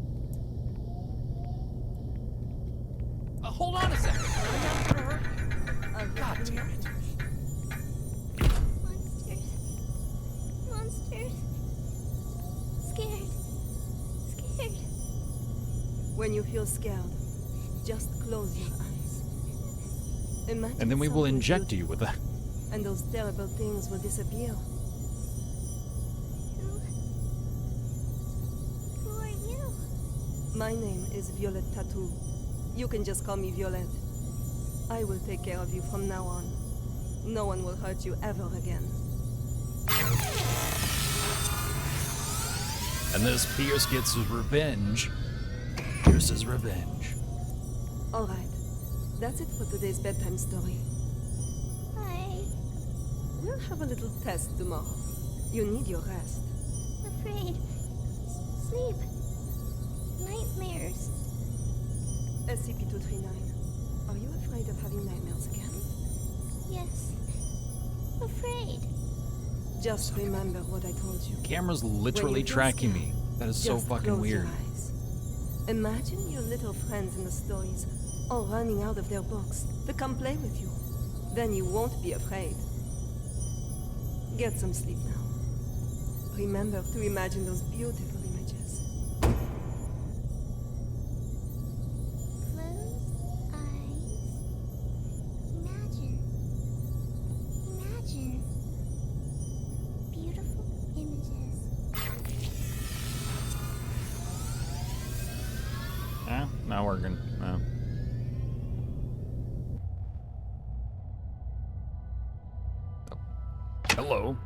Hold on a second. God damn it. Monsters. Scared. When you feel scared, just close your eyes. Imagine and then we will something inject you with that. and those terrible things will disappear. Who are you? My name is Violet Tattoo. You can just call me Violet. I will take care of you from now on. No one will hurt you ever again. And this Pierce gets his revenge. Pierce's revenge. Alright, that's it for today's bedtime story. We'll have a little test tomorrow. You need your rest. Afraid. Sleep. Nightmares. SCP-239, are you afraid of having nightmares again? Yes. Afraid. Just remember what I told you. Camera's literally tracking me. That is so fucking weird. Imagine your little friends in the stories all running out of their books to come play with you. Then you won't be afraid. Get some sleep now. Remember to imagine those beautiful images. Close eyes. Imagine. Imagine. Beautiful images. Not working. No. Hello.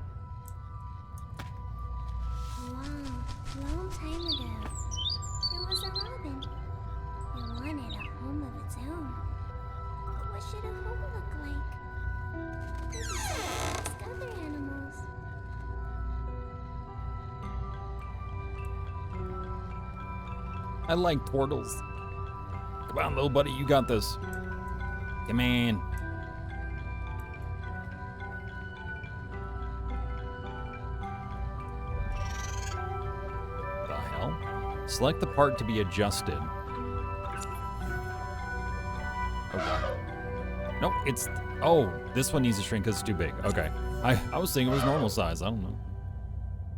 Long time ago, there was a robin. It wanted a home of its own. But what should a home look like? Maybe ask other animals. I like turtles. Come on, little buddy, you got this. Come on. The hell? Select the part to be adjusted. Okay. No, it's... Oh, this one needs to shrink because it's too big. Okay. I was thinking it was normal size. I don't know.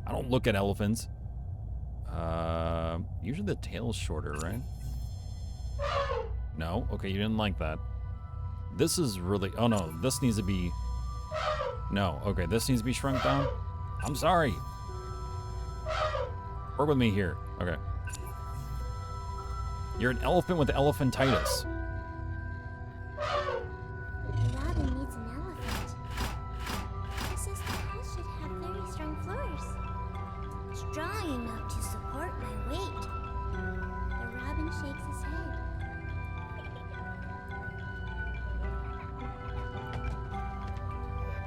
I don't look at elephants. Usually the tail's shorter, right? No? Okay, you didn't like that. This is really... Oh, no. This needs to be... No. Okay, this needs to be shrunk down. I'm sorry. Work with me here. Okay. You're an elephant with elephantitis. Robin needs an elephant. This is the house should have very strong floors. Strong enough to support my weight. The robin shakes his head.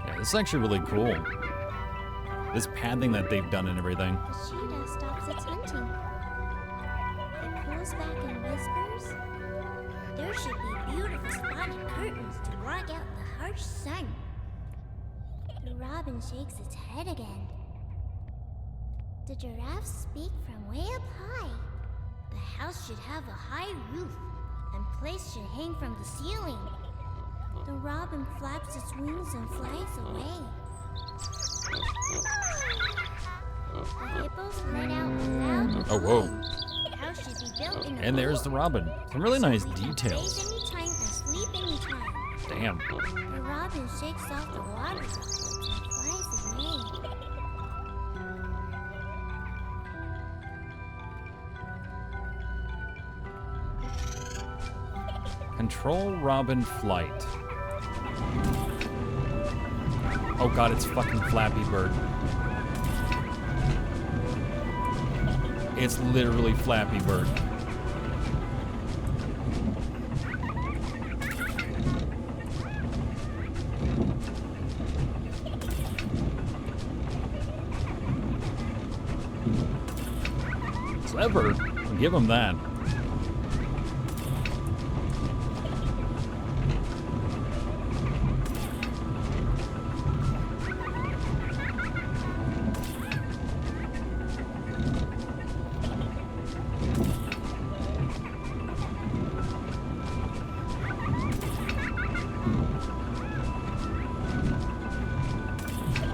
Yeah, this is actually really cool. This padding that they've done and everything. The cheetah stops its hunting. It pulls back and whispers, "There should be beautiful spotted curtains to block out the harsh sun." The robin shakes its head again. The giraffes speak from way up high. The house should have a high roof, and plates should hang from the ceiling. The robin flaps its wings and flies away. The hippos let out a loud Oh, whoa. The house should be built in a And there's the robin. Some really nice we can details. bathe anytime and sleep anytime. Damn. The robin shakes off the water droplets and flies away. Control robin flight. Oh god, it's fucking Flappy Bird. It's literally Flappy Bird. Clever. I'll give him that.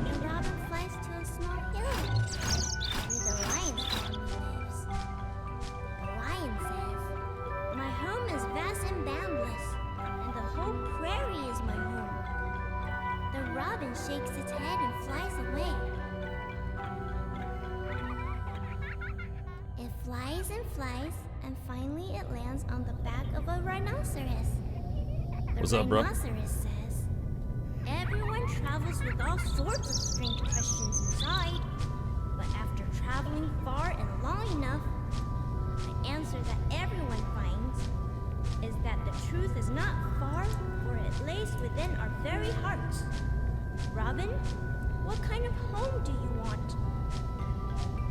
The robin flies to a small hill where the lion's family lives. The lions shakes its head and flies away. It flies and flies, and finally it lands on the back of a rhinoceros. What's up, bro? The rhinoceros says, everyone travels with all sorts of strange questions inside, but after traveling far and long enough, the answer that everyone finds is that the truth is not far, for it lays within our very hearts. Robin, what kind of home do you want?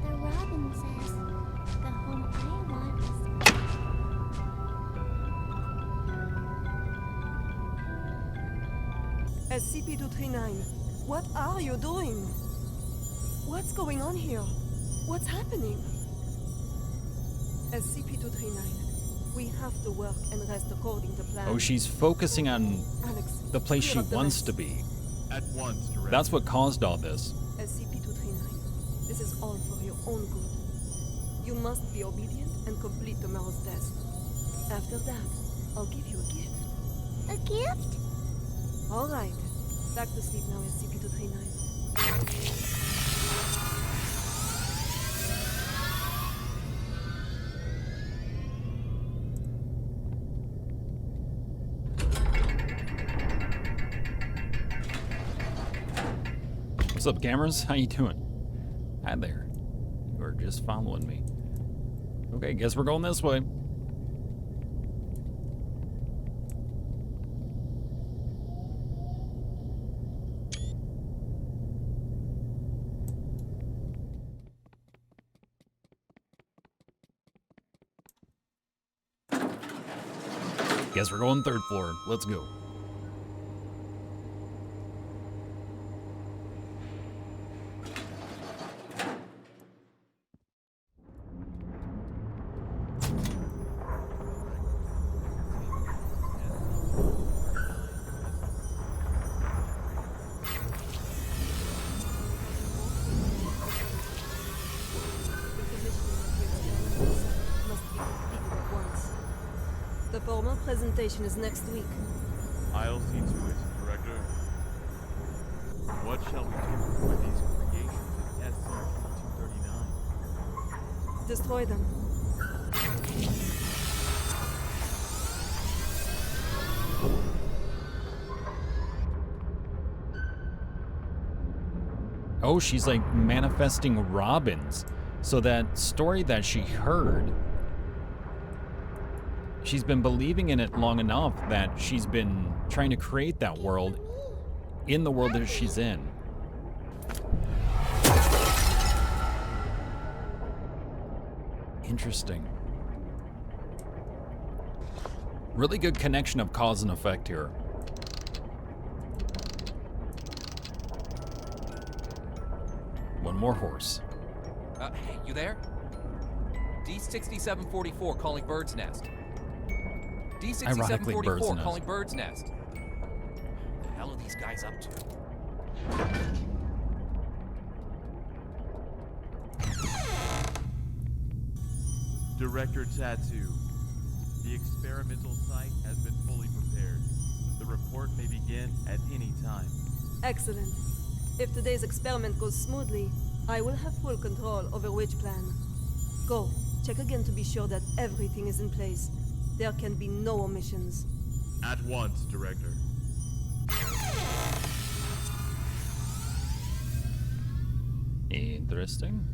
The robin says, the home I want is... SCP-239, what are you doing? What's going on here? What's happening? SCP-239, we have to work and rest according to plan. Oh, she's focusing on Alex, the place she clear up the wants mess. to be. At once, Director. That's what caused all this. SCP-239, this is all for your own good. You must be obedient and complete tomorrow's test. After that, I'll give you a gift. A gift? All right. Back to sleep now, SCP-239. What's up, gamers? How you doing? Hi there. You are just following me. Okay, guess we're going this way. Guess we're going third floor. Let's go. The formal presentation is next week. I'll see to it, Director. What shall we do with these creations of SCP-239? Destroy them. Oh, she's like manifesting robins. So that story that she heard, she's been believing in it long enough that she's been trying to create that world in the world that she's in. Interesting. Really good connection of cause and effect here. One more horse. Hey, you there? D6744 calling Bird's Nest. Ironically, Bird's D6744 Nest. calling Bird's Nest. What the hell are these guys up to? Director Tattoo, the experimental site has been fully prepared. The report may begin at any time. Excellent. If today's experiment goes smoothly, I will have full control over which plan. Go, check again to be sure that everything is in place. There can be no omissions. At once, Director. Interesting.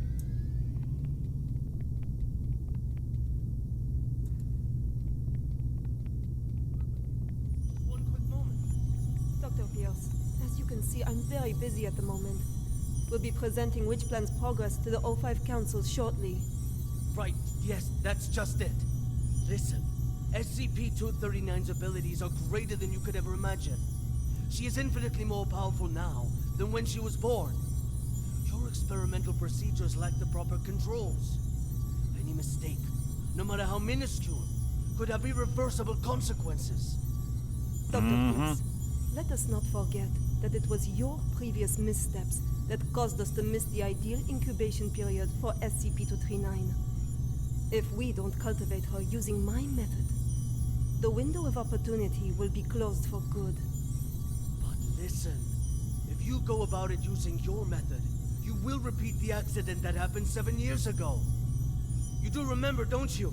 One quick moment. Dr. Pierce, as you can see, I'm very busy at the moment. We'll be presenting Witch Plan's progress to the O5 Council shortly. Right, yes, that's just it. Listen, SCP-239's abilities are greater than you could ever imagine. She is infinitely more powerful now than when she was born. Your experimental procedures lack the proper controls. Any mistake, no matter how minuscule, could have irreversible consequences. Dr. Pierce, let us not forget that it was your previous missteps that caused us to miss the ideal incubation period for SCP-239. If we don't cultivate her using my method, the window of opportunity will be closed for good. But listen, if If you go about it using your method, you will repeat the accident that happened 7 years ago. You do remember, don't you?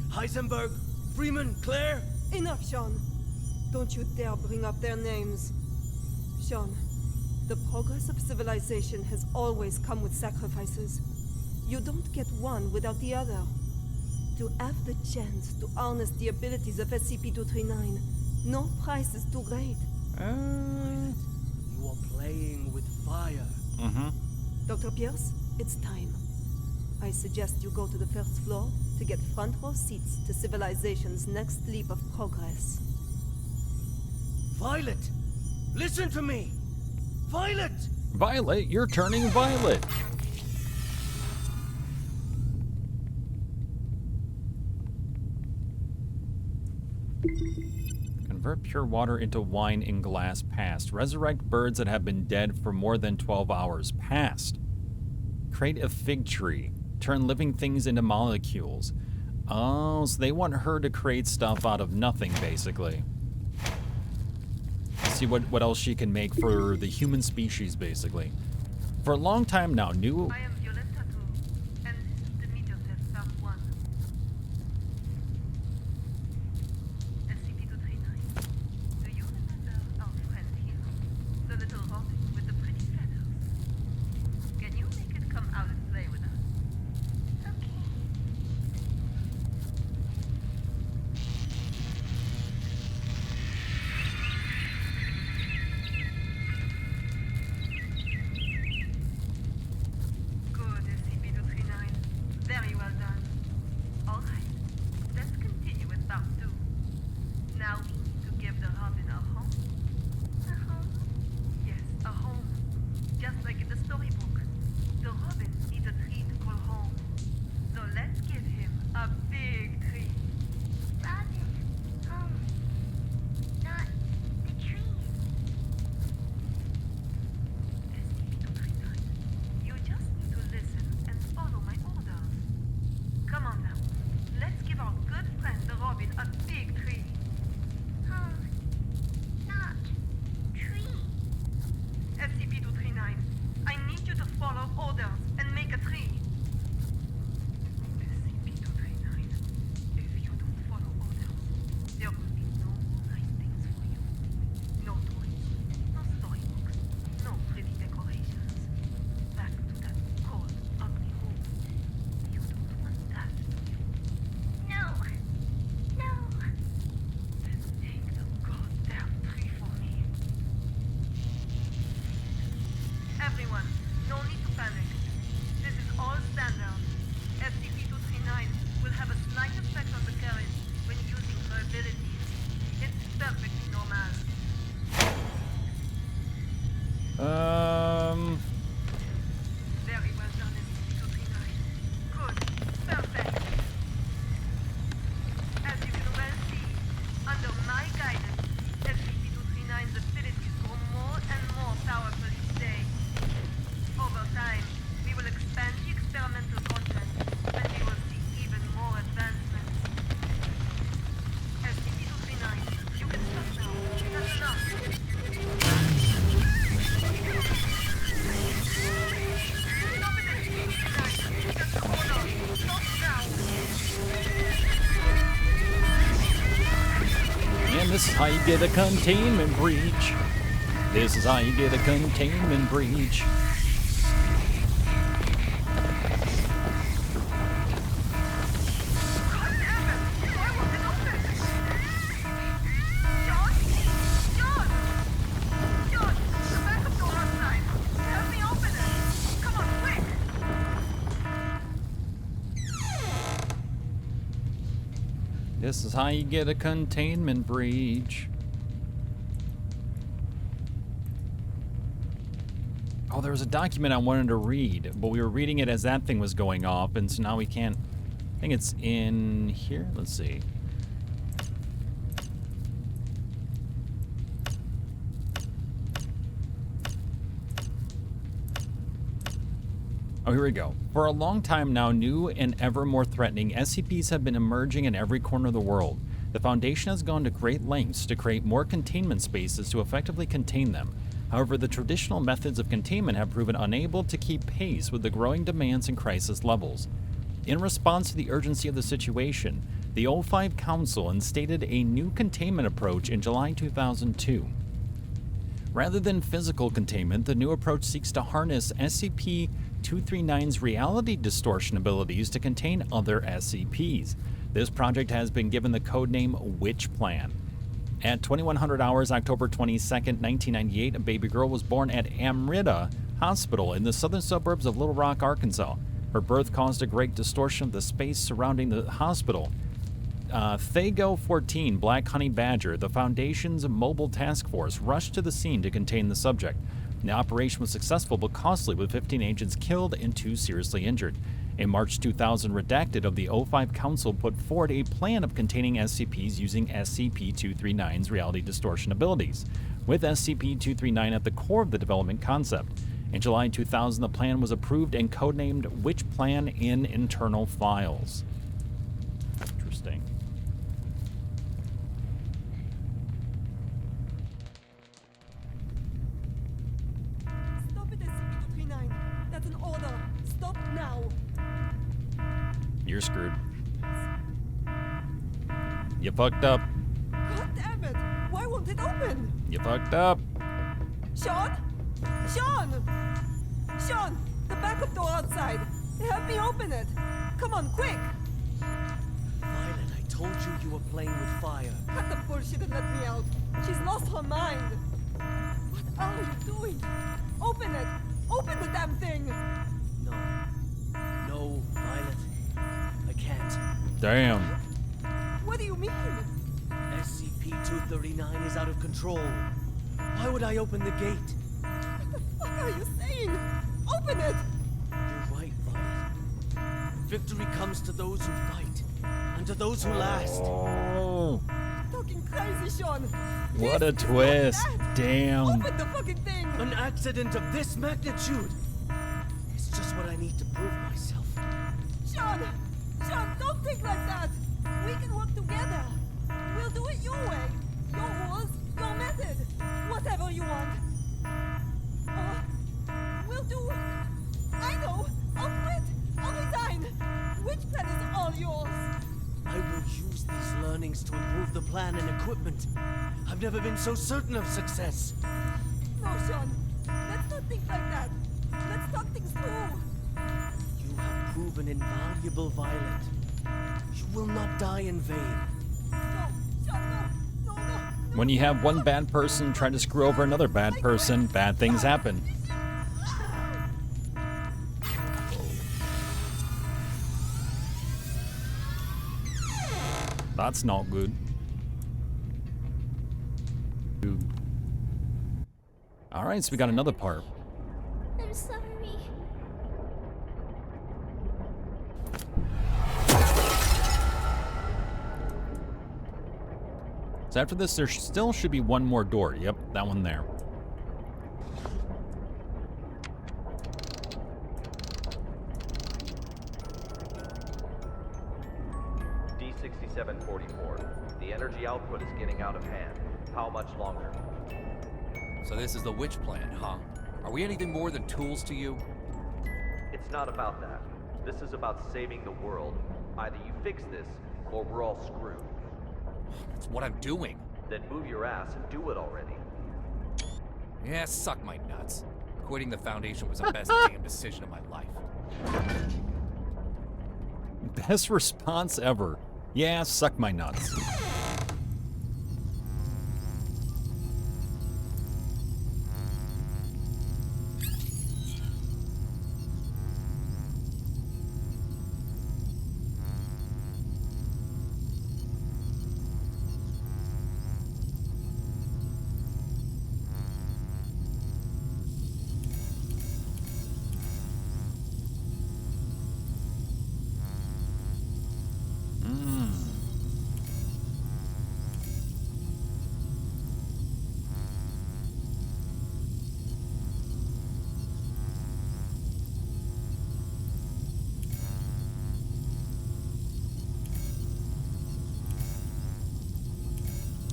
Heisenberg, Freeman, Claire? Enough, Sean. Don't you dare bring up their names. Sean, the progress of civilization has always come with sacrifices. You don't get one without the other. To have the chance to harness the abilities of SCP-239, no price is too great. You are playing with fire. Dr. Pierce, it's time. I suggest you go to the first floor to get front row seats to civilization's next leap of progress. Violet! Listen to me! Violet! Violet, you're turning violet. Convert pure water into wine in glass. Past. Resurrect birds that have been dead for more than 12 hours. Past. Create a fig tree. Turn living things into molecules. Oh, so they want her to create stuff out of nothing, basically. See what else she can make for the human species, basically. For a long time now, new... This is how you get a containment breach. This is how you get a containment breach. This is how you get a containment breach. Oh, there was a document I wanted to read, but we were reading it as that thing was going off, and so now we can't. I think it's in here. Let's see. Oh, here we go. For a long time now, new and ever more threatening SCPs have been emerging in every corner of the world. The Foundation has gone to great lengths to create more containment spaces to effectively contain them. However, the traditional methods of containment have proven unable to keep pace with the growing demands and crisis levels. In response to the urgency of the situation, the O5 Council instated a new containment approach in July 2002. Rather than physical containment, the new approach seeks to harness SCP-239's reality distortion abilities to contain other SCPs. This project has been given the codename Witch Plan. At 2100 hours, October 22, 1998, a baby girl was born at Amrita Hospital in the southern suburbs of Little Rock, Arkansas. Her birth caused a great distortion of the space surrounding the hospital. Thago-14 Black Honey Badger, the Foundation's mobile task force, rushed to the scene to contain the subject. The operation was successful but costly, with 15 agents killed and 2 seriously injured. In March 2000, Redacted of the O5 Council put forward a plan of containing SCPs using SCP-239's reality distortion abilities, with SCP-239 at the core of the development concept. In July 2000, the plan was approved and codenamed Witch Plan in internal files. Interesting. Stop it, SCP-239. That's an order. Stop now. You're screwed. You fucked up. God damn it! Why won't it open? You fucked up. Sean? Sean! Sean! The backup door outside. Help me open it. Come on, quick! Violet, I told you you were playing with fire. Cut the bullshit and let me out. She's lost her mind. What are you doing? Open it! Open the damn thing! No, Violet. I can't. Damn. What do you mean? SCP-239 is out of control. Why would I open the gate? What the fuck are you saying? Open it! You're right, Violet. Victory comes to those who fight, and to those who last. Oh. Talking crazy, Sean. What a twist. Damn. Open the fucking thing! An accident of this magnitude. It's just what I need to prove myself. Sean! Sean, don't think like that! We can work together! We'll do it your way! Your rules, your method! Whatever you want! We'll do... I know! I'll quit! I'll resign! Which plan is all yours? I will use these learnings to improve the plan and equipment. I've never been so certain of success. No, Sean. Let's not think like that. Let's talk things through. You have proven invaluable, Violet. You will not die in vain. When you have one bad person try to screw over another bad person, bad things happen. That's not good. Alright, so we got another part. I'm sorry. So after this, there still should be one more door. Yep, that one there. D6744. The energy output is getting out of hand. How much longer? So this is the Witch Plan, huh? Are we anything more than tools to you? It's not about that. This is about saving the world. Either you fix this, or we're all screwed. That's what I'm doing. Then move your ass and do it already. Yeah, suck my nuts. Quitting the Foundation was the best damn decision of my life. Best response ever. Yeah, suck my nuts.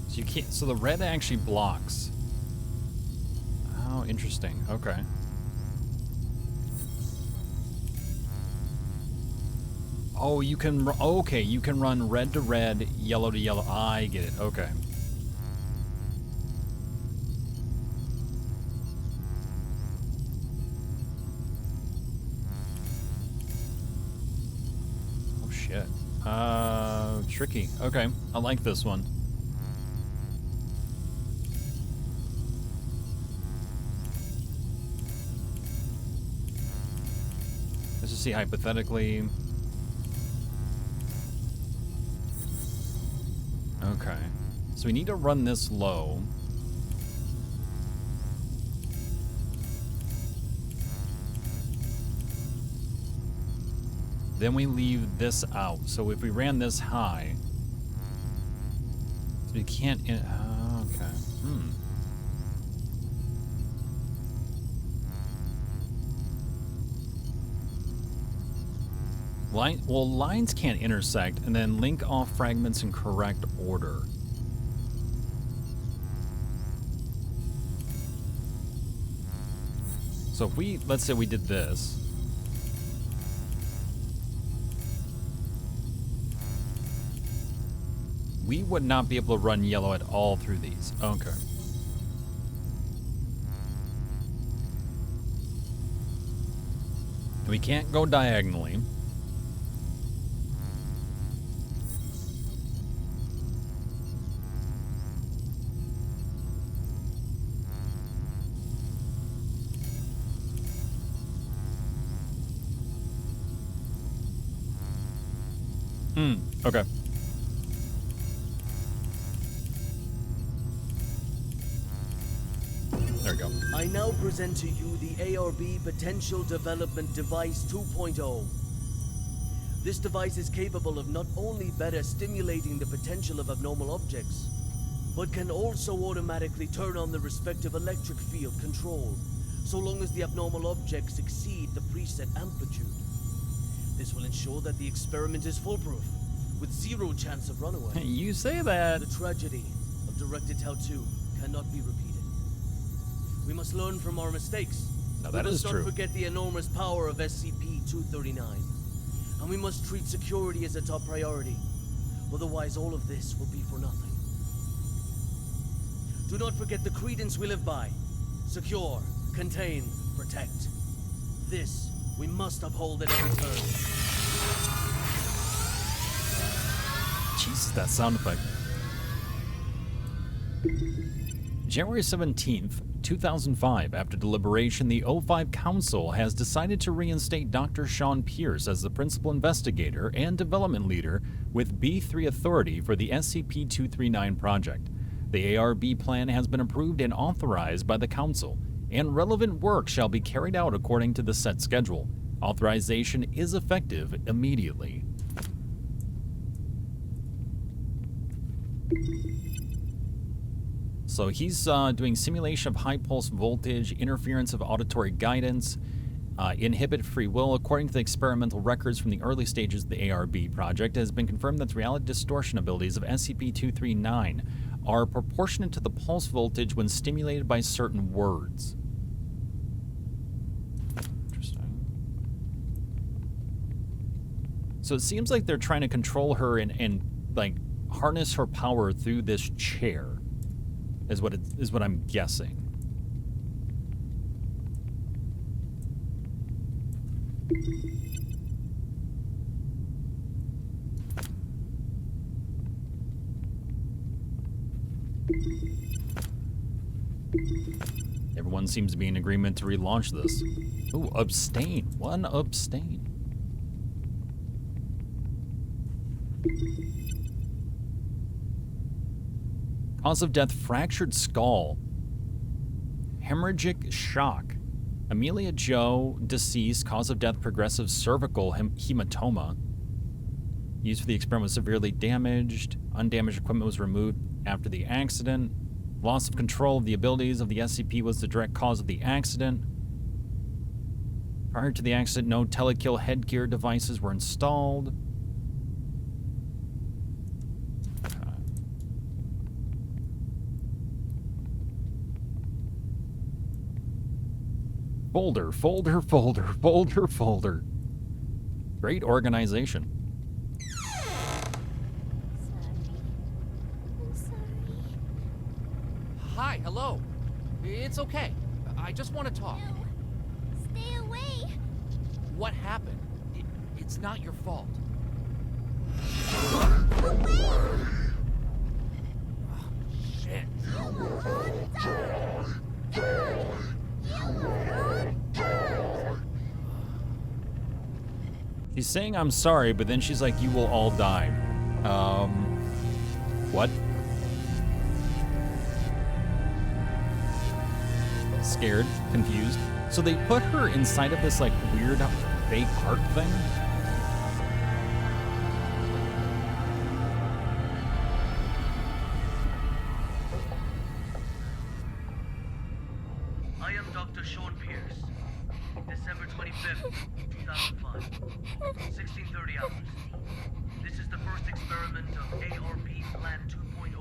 So you can't, so the red actually blocks. interesting. Okay. Oh, you can... Okay, you can run red to red, yellow to yellow. I get it. Okay. Oh, shit. Tricky. Okay, I like this one. Let's just see hypothetically. Okay. So we need to run this low. Then we leave this out. So if we ran this high, so we can't. Okay. Lines can't intersect, and then link off fragments in correct order. So if we, let's say we did this. We would not be able to run yellow at all through these. Okay. We can't go diagonally. Okay. There we go. I now present to you the ARB Potential Development Device 2.0. This device is capable of not only better stimulating the potential of abnormal objects, but can also automatically turn on the respective electric field control, so long as the abnormal objects exceed the preset amplitude. This will ensure that the experiment is foolproof, with zero chance of runaway. You say that. The tragedy of Directed Tau 2 cannot be repeated. We must learn from our mistakes. Now that is true. We must not forget the enormous power of SCP-239. And we must treat security as a top priority. Otherwise, all of this will be for nothing. Do not forget the credence we live by. Secure, contain, protect. This we must uphold at every turn. Jesus, that sound effect. January 17th, 2005, after deliberation, the O5 Council has decided to reinstate Dr. Sean Pierce as the principal investigator and development leader with B3 authority for the SCP-239 project. The ARB plan has been approved and authorized by the Council, and relevant work shall be carried out according to the set schedule. Authorization is effective immediately. So he's doing simulation of high pulse voltage, interference of auditory guidance, inhibit free will. According to the experimental records from the early stages of the ARB project, it has been confirmed that the reality distortion abilities of SCP-239 are proportionate to the pulse voltage when stimulated by certain words. Interesting. So it seems like they're trying to control her and like harness her power through this chair. Is what I'm guessing. Everyone seems to be in agreement to relaunch this. Ooh, abstain. One abstain. Cause of death, fractured skull. Hemorrhagic shock. Amelia Joe, deceased. Cause of death, progressive cervical hematoma. Used for the experiment was severely damaged. Undamaged equipment was removed after the accident. Loss of control of the abilities of the SCP was the direct cause of the accident. Prior to the accident, no telekill headgear devices were installed. Folder, folder, folder, folder, folder. Great organization. Hi, hello. It's okay. I just want to talk. No. Stay away. What happened? It's not your fault. Shit. She's saying I'm sorry, but then she's like, you will all die. What? Scared, confused. So they put her inside of this like weird fake heart thing? I am Dr. Sean Pierce. December 25th, 2005. 1630 hours. This is the first experiment of ARP Plan 2.0.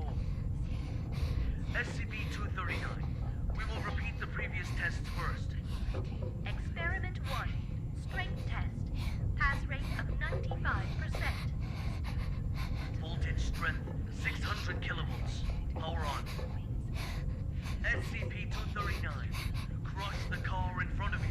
SCP-239. We will repeat the previous tests first. Experiment 1. Strength test. Pass rate of 95%. Voltage strength 600 kilovolts. Power on. SCP-239. Crush the car in front of you.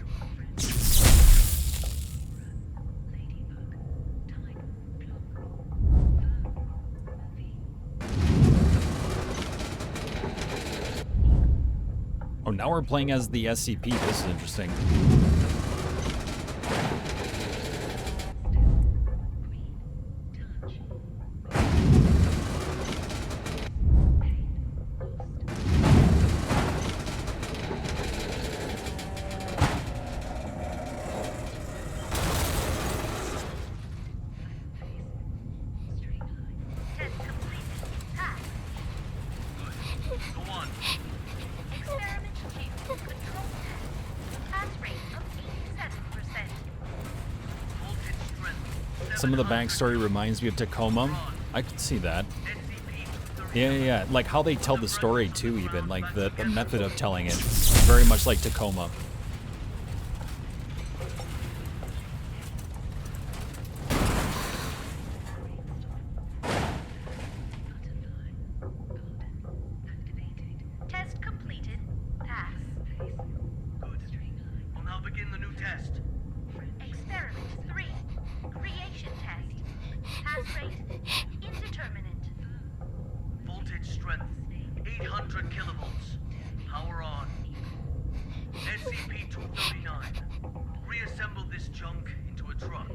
Oh, now we're playing as the SCP. This is interesting. Some of the backstory reminds me of Tacoma. I could see that. Yeah. Like how they tell the story too, even. Like the method of telling it. Very much like Tacoma. Test completed. Pass. Good. We'll now begin the new test. Experiment 3. Creation test. Pass rate indeterminate. Voltage strength 800 kilovolts. Power on. SCP-239. Reassemble this junk into a truck.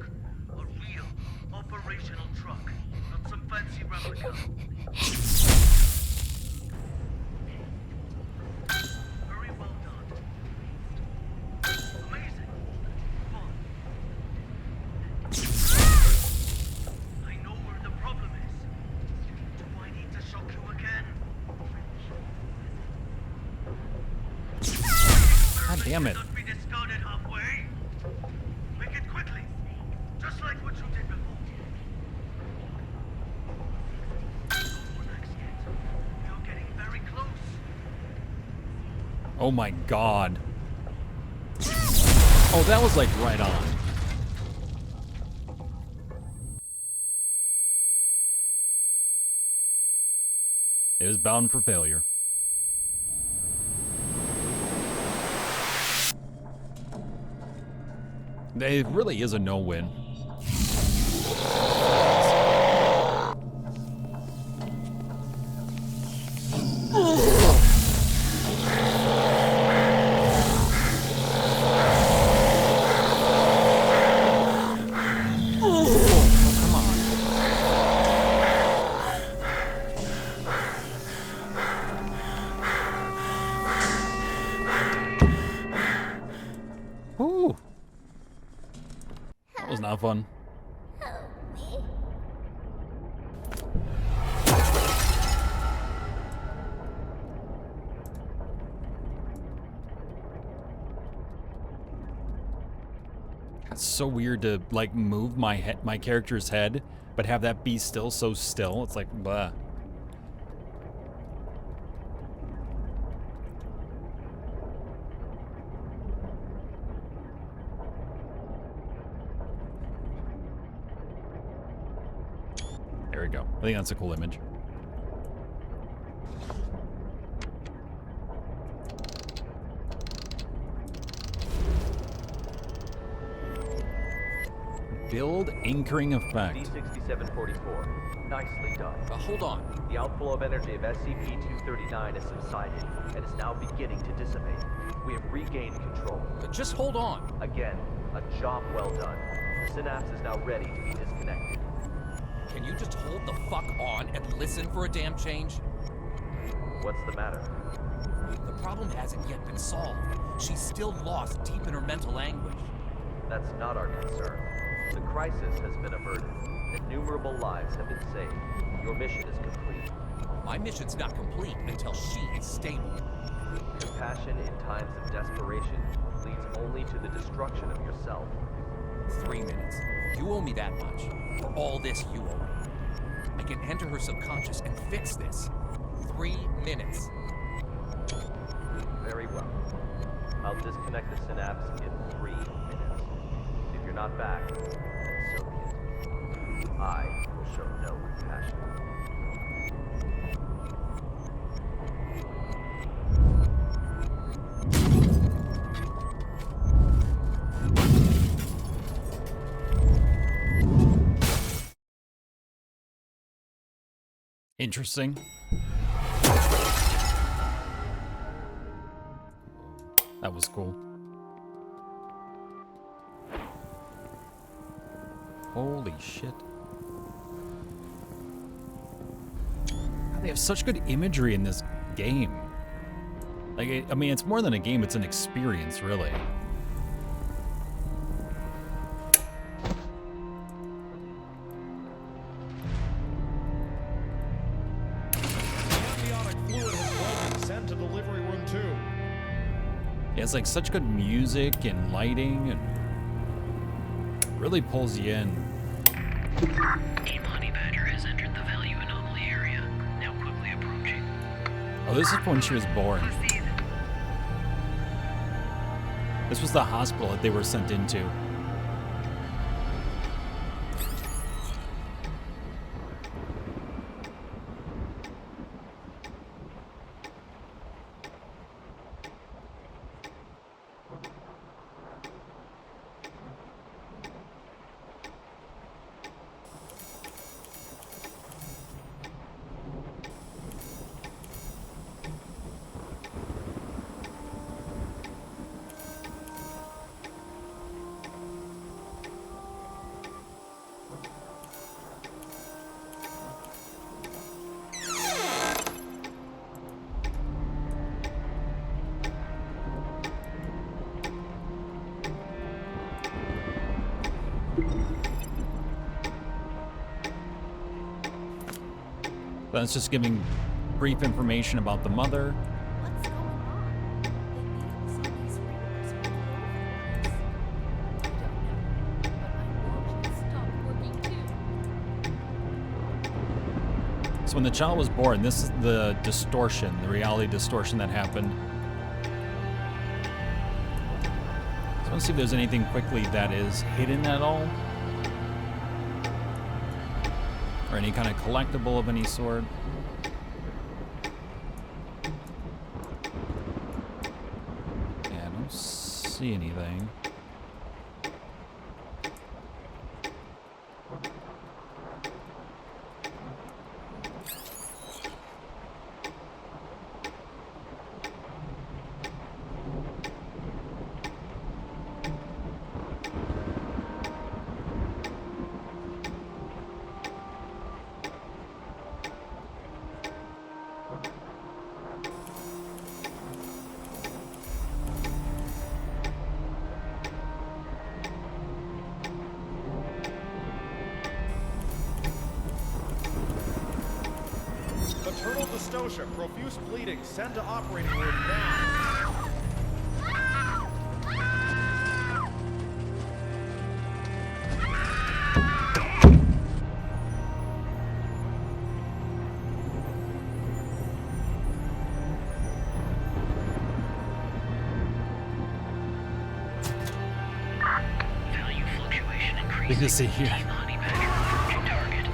A real, operational truck. Not some fancy replica. Very well done. Amazing. Fun. I know where the problem is. Do I need to shock you again? God damn it. Not be discarded halfway. Make it quickly. Just like what you did before. Don't relax yet. You're getting very close. Oh my god. Oh, that was like right on. It was bound for failure. It really is a no-win. Ooh. That was not fun. That's so weird to like move my character's head, but have that be still so still. It's like blah. There you go. I think that's a cool image. Build anchoring effect. D6744. Nicely done. Hold on. The outflow of energy of SCP-239 has subsided and is now beginning to dissipate. We have regained control. Just hold on. Again, a job well done. The synapse is now ready to be disconnected. Can you just hold the fuck on and listen for a damn change? What's the matter? The problem hasn't yet been solved. She's still lost deep in her mental anguish. That's not our concern. The crisis has been averted. Innumerable lives have been saved. Your mission is complete. My mission's not complete until she is stable. Compassion in times of desperation leads only to the destruction of yourself. 3 minutes. You owe me that much. For all this, you owe me. I can enter her subconscious and fix this. 3 minutes. Very well. I'll disconnect the synapse in 3 minutes. If you're not back, then so be it. I will show no compassion. Interesting. That was cool. Holy shit. They have such good imagery in this game. Like, I mean, it's more than a game, it's an experience, really. Yeah, it's like such good music and lighting, and really pulls you in. Team Honey Badger has entered the value anomaly area, now quickly approaching. Oh, this is when she was born. This was the hospital that they were sent into. That's just giving brief information about the mother. What's going on? They needed some of these rumors from all over the place. I don't know, but my watch has stopped working too. So when the child was born, this is the distortion, the reality distortion that happened. So I want to see if there's anything quickly that is hidden at all. Or any kind of collectible of any sort. Yeah, I don't see anything. Maternal dystocia, profuse bleeding, send to operating room now. Value fluctuation increasing. You can see here. Team Honey Badger approaching target.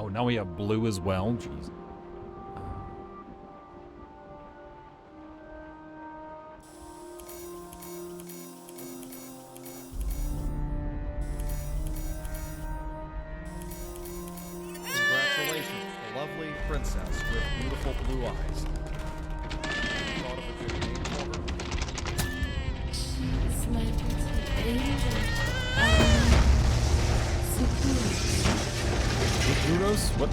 Oh, now we have blue as well. Jeez. Congratulations, the lovely princess with beautiful blue eyes. Thought of a good name for Kudos? What?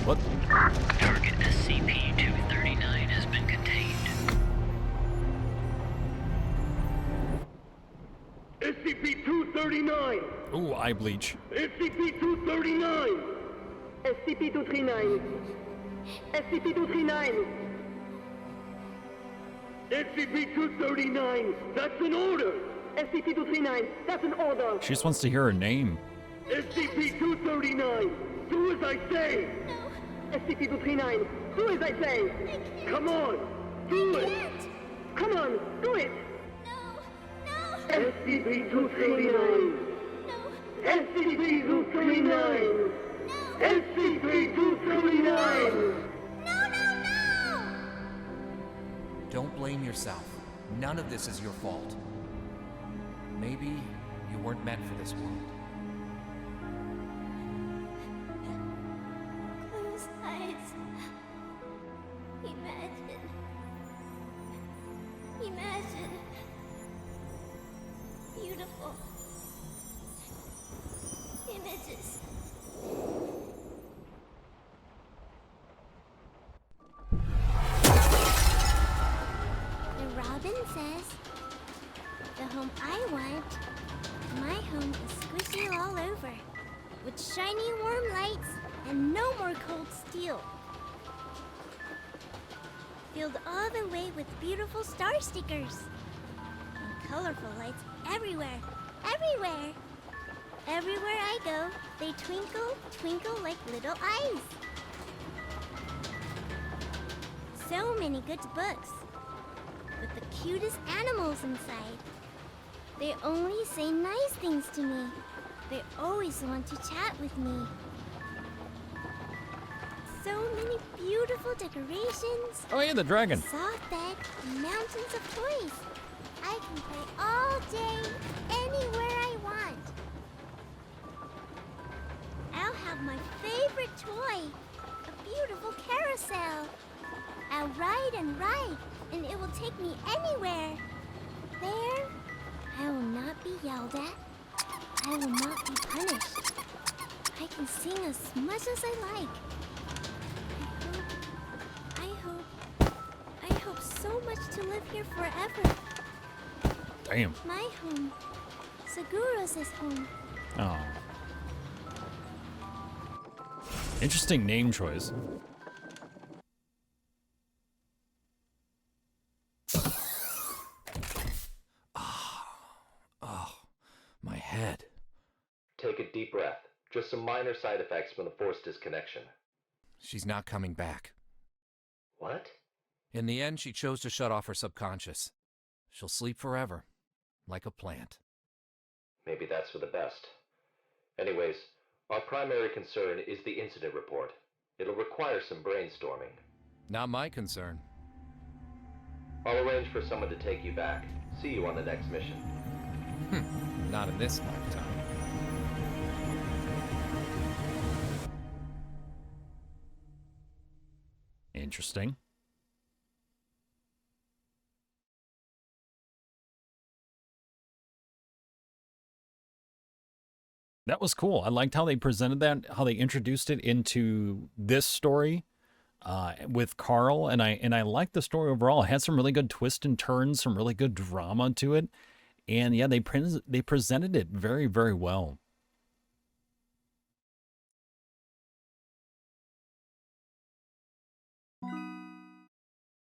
Target SCP-239 has been contained. SCP-239! Ooh, eye bleach. SCP-239! SCP-239. SCP-239. SCP-239! That's an order! SCP-239. That's an order. She just wants to hear her name. SCP-239! Do as I say! SCP-239. Do as I say. Come on! Do it! Come on, do it. SCP-239! SCP-239! SCP-239! Don't blame yourself. None of this is your fault. Maybe you weren't meant for this world. Close eyes. Imagine. Imagine. Beautiful. Images. The robin says, the home I want, my home is squishy all over, with shiny warm lights and no more cold steel. Filled all the way with beautiful star stickers. And colorful lights everywhere, everywhere. Everywhere I go, they twinkle, twinkle like little eyes. So many good books, with the cutest animals inside. They only say nice things to me. They always want to chat with me. So many beautiful decorations. Oh yeah, the dragon. Soft bed, and mountains of toys. I can play all day, anywhere I want. I'll have my favorite toy, a beautiful carousel. I'll ride, and it will take me anywhere. There, I will not be yelled at. I will not be punished. I can sing as much as I like. I hope so much to live here forever. Damn. My home. Seguro's home. Oh. Interesting name choice. My head. Take a deep breath. Just some minor side effects from the force disconnection. She's not coming back. What? In the end, she chose to shut off her subconscious. She'll sleep forever, like a plant. Maybe that's for the best. Anyways, our primary concern is the incident report. It'll require some brainstorming. Not my concern. I'll arrange for someone to take you back. See you on the next mission. Not in this lifetime. Interesting. That was cool. I liked how they presented that, how they introduced it into this story with Carl, and I liked the story overall. It had some really good twists and turns, some really good drama to it, and yeah, they presented it very, very well.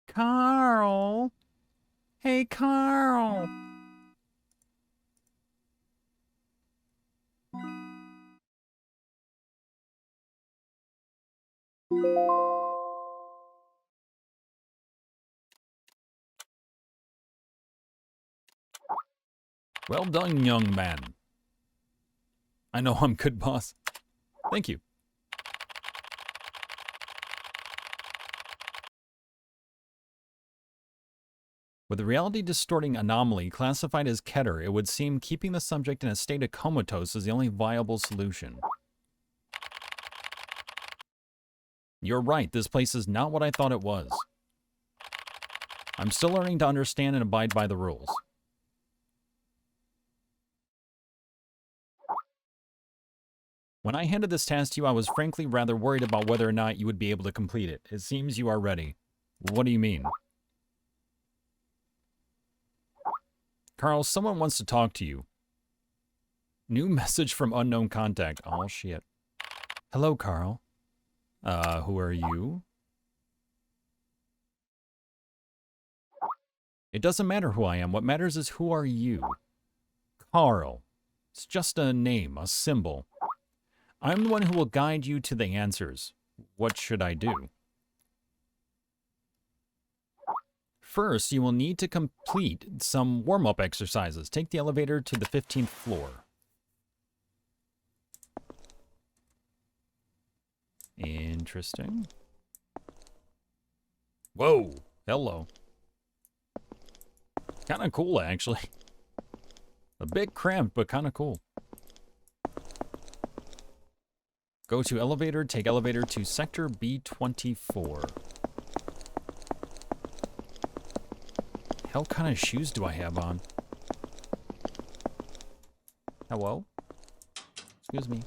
Carl, hey Carl. Well done, young man. I know I'm good, boss. Thank you. With a reality-distorting anomaly classified as Keter, it would seem keeping the subject in a state of comatose is the only viable solution. You're right, this place is not what I thought it was. I'm still learning to understand and abide by the rules. When I handed this task to you, I was frankly rather worried about whether or not you would be able to complete it. It seems you are ready. What do you mean? Carl, someone wants to talk to you. New message from unknown contact. Oh, shit. Hello, Carl. Who are you? It doesn't matter who I am. What matters is who are you? Carl. It's just a name, a symbol. I'm the one who will guide you to the answers. What should I do? First, you will need to complete some warm-up exercises. Take the elevator to the 15th floor. Interesting. Whoa. Hello. Kind of cool, actually. A bit cramped, but kind of cool. Go to elevator, take elevator to sector B24. Hell kind of shoes do I have on? Hello? Excuse me.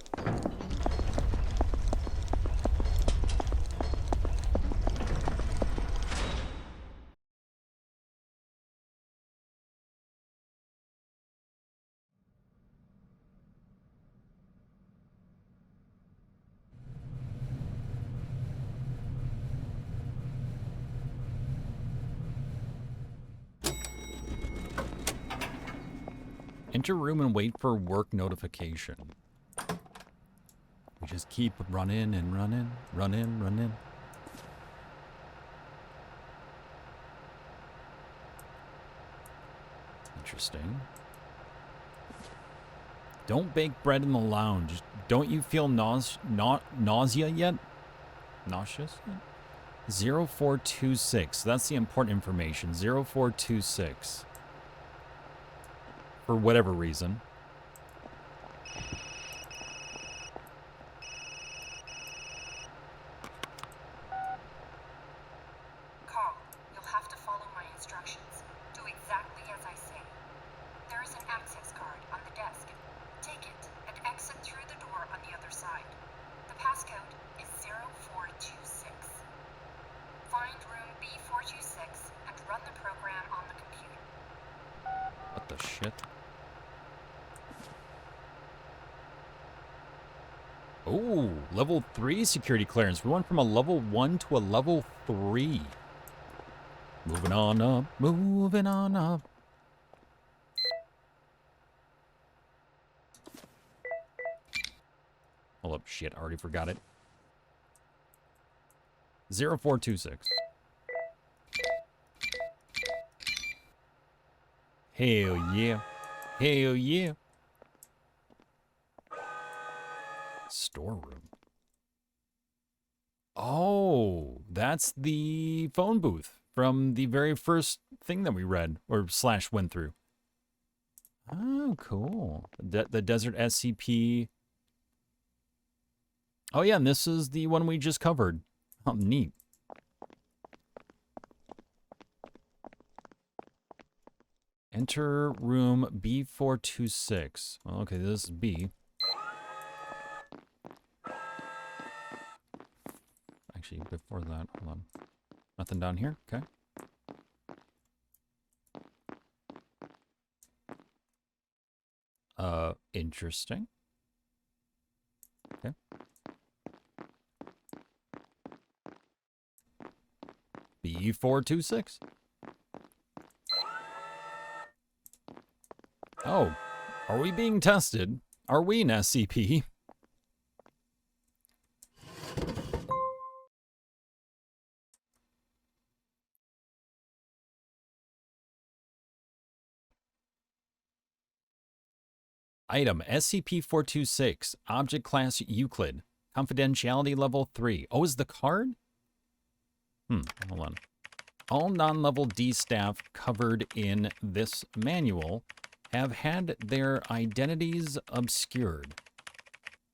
Enter room and wait for work notification. We just keep running and running, running. Interesting. Don't bake bread in the lounge. Don't you feel nausea yet? Nauseous yet? 0426. That's the important information. 0426. For whatever reason. Carl, you'll have to follow my instructions. Do exactly as I say. There is an access card on the desk. Take it and exit through the door on the other side. The passcode is 0426. Find room B426 and run the program on the computer. What the shit? Oh, level 3 security clearance. We went from a level 1 to a level 3. Moving on up, moving on up. Hold up, shit, I already forgot it. 0426. Hell yeah. Hell yeah. Storeroom. Oh, that's the phone booth from the very first thing that we read or / went through. Oh, cool. The Desert SCP. Oh yeah, and this is the one we just covered. Oh, neat. Enter room B426. Well, okay, this is B. Actually, before that, hold on. Nothing down here? Okay. Interesting. Okay. B426. Oh, are we being tested? Are we an SCP? Item SCP-426, Object Class Euclid, Confidentiality Level 3. Oh, is the card? Hold on. All non-level D staff covered in this manual have had their identities obscured.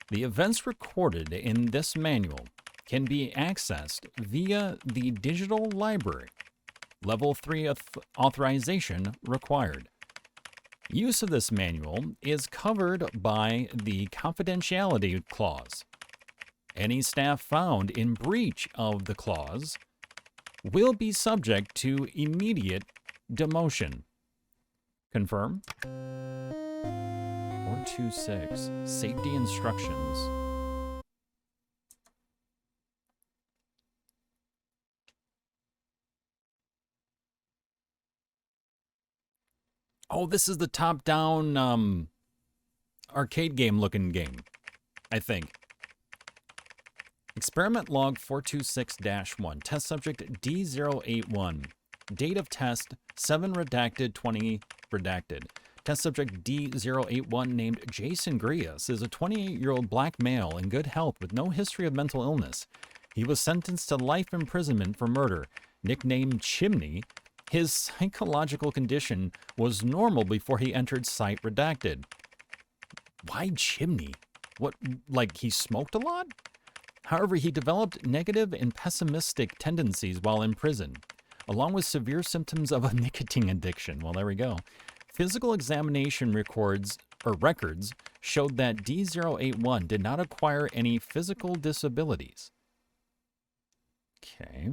The events recorded in this manual can be accessed via the digital library. Level 3 authorization required. Use of this manual is covered by the confidentiality clause. Any staff found in breach of the clause will be subject to immediate demotion. Confirm. 426. Safety instructions. Oh, this is the top-down arcade game-looking game, I think. Experiment log 426-1. Test subject D081. Date of test 7 redacted 20 redacted. Test subject D081 named Jason Grias is a 28-year-old black male in good health with no history of mental illness. He was sentenced to life imprisonment for murder. Nicknamed Chimney, his psychological condition was normal before he entered site redacted. Why Chimney? What, like he smoked a lot? However, he developed negative and pessimistic tendencies while in prison, along with severe symptoms of a nicotine addiction. Well, there we go. Physical examination records showed that D081 did not acquire any physical disabilities. Okay.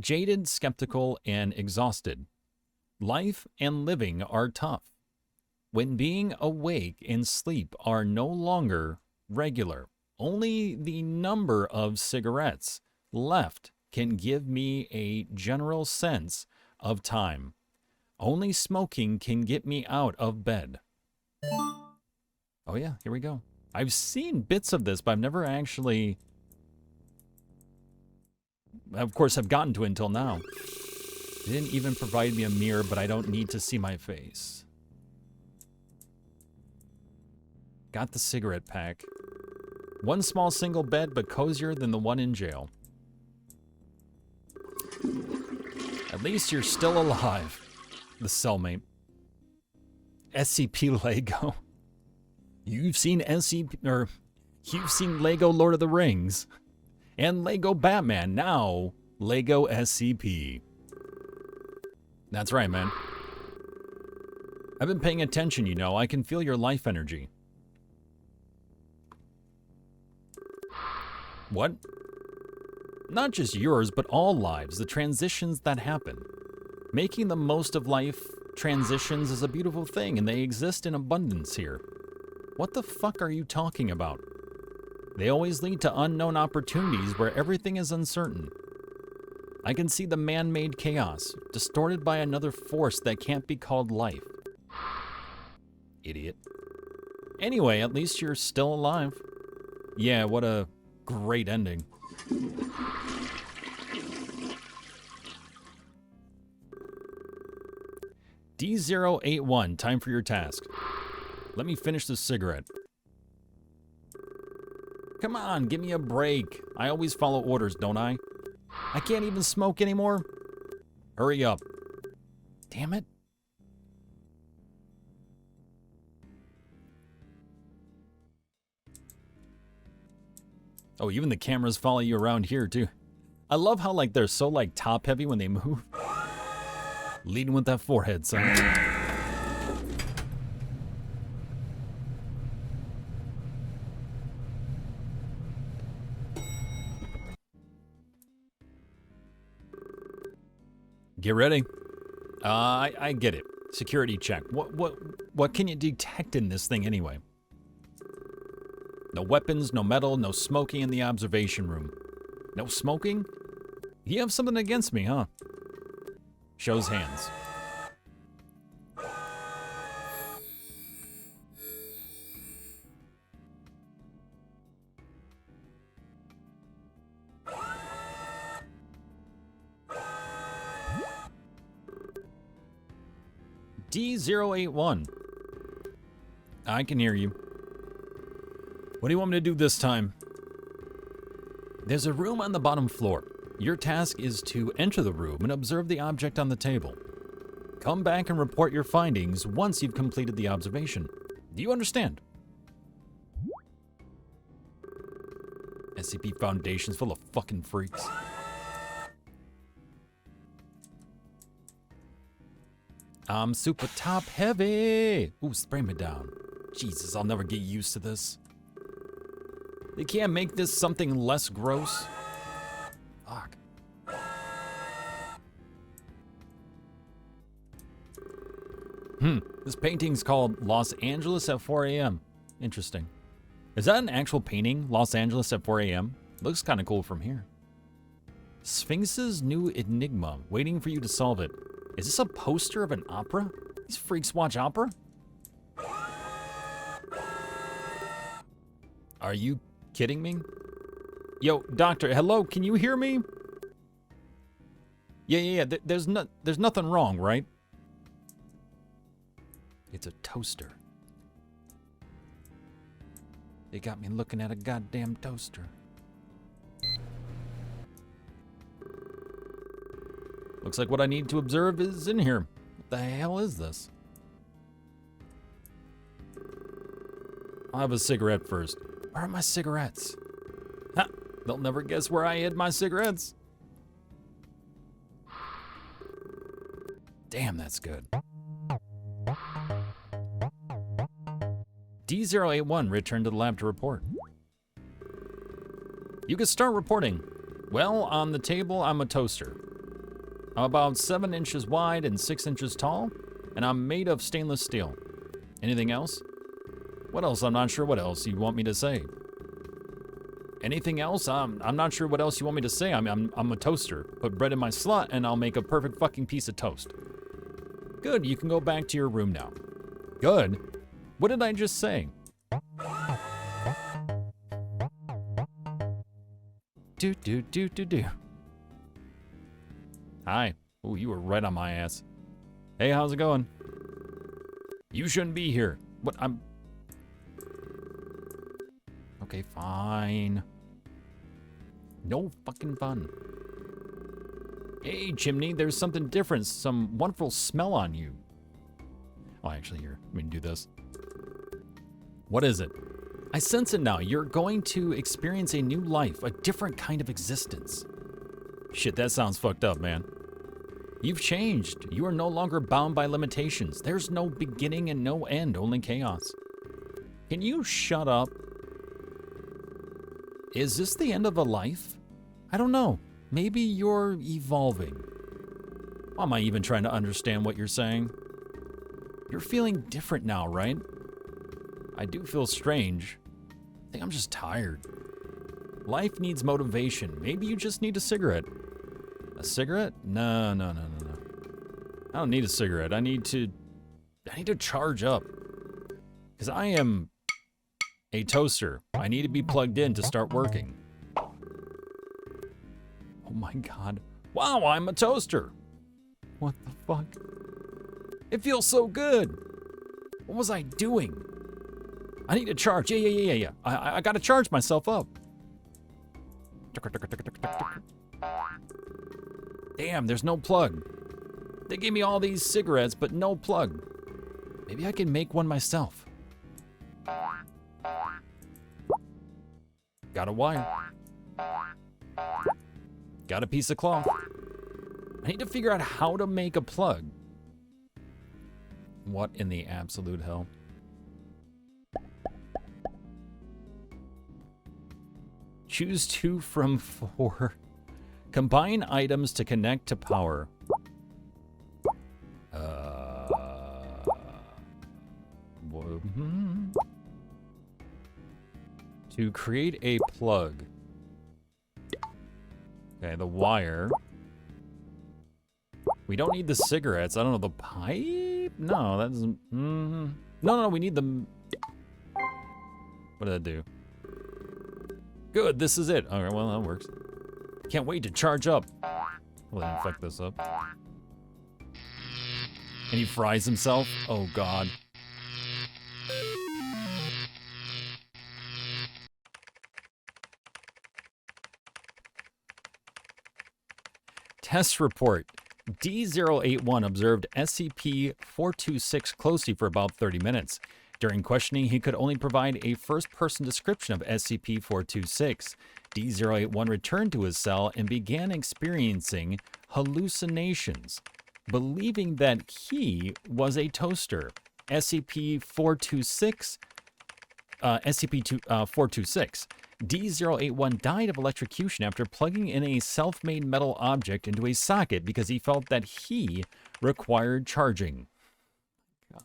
Jaded, skeptical, and exhausted. Life and living are tough. When being awake and sleep are no longer regular, only the number of cigarettes left can give me a general sense of time. Only smoking can get me out of bed. Oh yeah, here we go. I've seen bits of this, but I've never actually, of course, have gotten to it until now. They didn't even provide me a mirror, but I don't need to see my face. Got the cigarette pack. One small single bed, but cozier than the one in jail. At least you're still alive. The cellmate. SCP Lego. You've seen you've seen Lego Lord of the Rings. And Lego Batman. Now, Lego SCP. That's right, man. I've been paying attention, you know. I can feel your life energy. What? Not just yours, but all lives, the transitions that happen. Making the most of life transitions is a beautiful thing, and they exist in abundance here. What the fuck are you talking about? They always lead to unknown opportunities where everything is uncertain. I can see the man-made chaos, distorted by another force that can't be called life. Idiot. Anyway, at least you're still alive. Yeah, what a great ending. D081, time for your task. Let me finish this cigarette. Come on, give me a break. I always follow orders, don't I? I can't even smoke anymore. Hurry up. Damn it. Oh, even the cameras follow you around here, too. I love how, like, they're so, like, top-heavy when they move. Leading with that forehead, son. Get ready. I get it. Security check. What can you detect in this thing anyway? No weapons, no metal, no smoking in the observation room. No smoking? You have something against me, huh? Shows hands. D081. I can hear you. What do you want me to do this time? There's a room on the bottom floor. Your task is to enter the room and observe the object on the table. Come back and report your findings once you've completed the observation. Do you understand? SCP Foundation's full of fucking freaks. I'm super top heavy. Ooh, spray me down. Jesus, I'll never get used to this. They can't make this something less gross. Fuck. This painting's called Los Angeles at 4 a.m. Interesting. Is that an actual painting? Los Angeles at 4 a.m.? Looks kind of cool from here. Sphinx's new enigma, waiting for you to solve it. Is this a poster of an opera? These freaks watch opera? Are you kidding me? Yo, doctor, hello, can you hear me? Yeah. There's nothing wrong, right? It's a toaster. They got me looking at a goddamn toaster. Looks like what I need to observe is in here. What the hell is this? I'll have a cigarette first. Where are my cigarettes? Ha! They'll never guess where I hid my cigarettes. Damn, that's good. D081 returned to the lab to report. You can start reporting. Well, on the table, I'm a toaster. I'm about 7 inches wide and 6 inches tall, and I'm made of stainless steel. Anything else? What else? I'm not sure what else you want me to say. Anything else? I'm not sure what else you want me to say. I'm a toaster. Put bread in my slot, and I'll make a perfect fucking piece of toast. Good, you can go back to your room now. Good? What did I just say? Do. Hi. Oh, you were right on my ass. Hey, how's it going? You shouldn't be here. What? Okay, fine. No fucking fun. Hey, Chimney, there's something different. Some wonderful smell on you. Oh, actually, here. Let me do this. What is it? I sense it now. You're going to experience a new life, a different kind of existence. Shit, that sounds fucked up, man. You've changed. You are no longer bound by limitations. There's no beginning and no end, only chaos. Can you shut up? Is this the end of a life? I don't know. Maybe you're evolving. Why am I even trying to understand what you're saying? You're feeling different now, right? I do feel strange. I think I'm just tired. Life needs motivation. Maybe you just need a cigarette. A cigarette? No. I don't need a cigarette. I need to charge up. Because I am a toaster. I need to be plugged in to start working. Oh my god. Wow, I'm a toaster. What the fuck? It feels so good. What was I doing? I need to charge. Yeah. I gotta charge myself up. Damn, there's no plug. They gave me all these cigarettes, but no plug. Maybe I can make one myself. Got a wire. Got a piece of cloth. I need to figure out how to make a plug. What in the absolute hell? Choose 2 from 4. Combine items to connect to power. To create a plug. Okay, the wire. We don't need the cigarettes. I don't know, the pipe? No, that doesn't... No, we need the... What did that do? Good, this is it. Okay, well, that works. Can't wait to charge up. Well, then fuck this up. And he fries himself? Oh, God. Test report. D081 observed SCP-426 closely for about 30 minutes. During questioning, he could only provide a first-person description of SCP-426. D081 returned to his cell and began experiencing hallucinations, believing that he was a toaster. SCP-426 D081 died of electrocution after plugging in a self-made metal object into a socket because he felt that he required charging. God.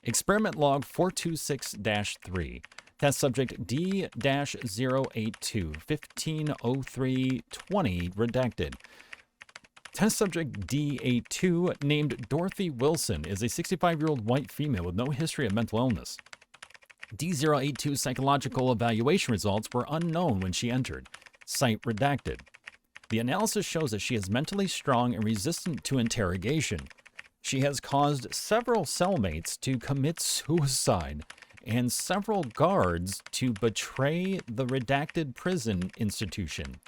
Experiment log 426-3. Test subject D-082 150320 redacted. Test subject D82, named Dorothy Wilson, is a 65-year-old white female with no history of mental illness. D082 psychological evaluation results were unknown when she entered. Site redacted. The analysis shows that she is mentally strong and resistant to interrogation. She has caused several cellmates to commit suicide and several guards to betray the redacted prison institution.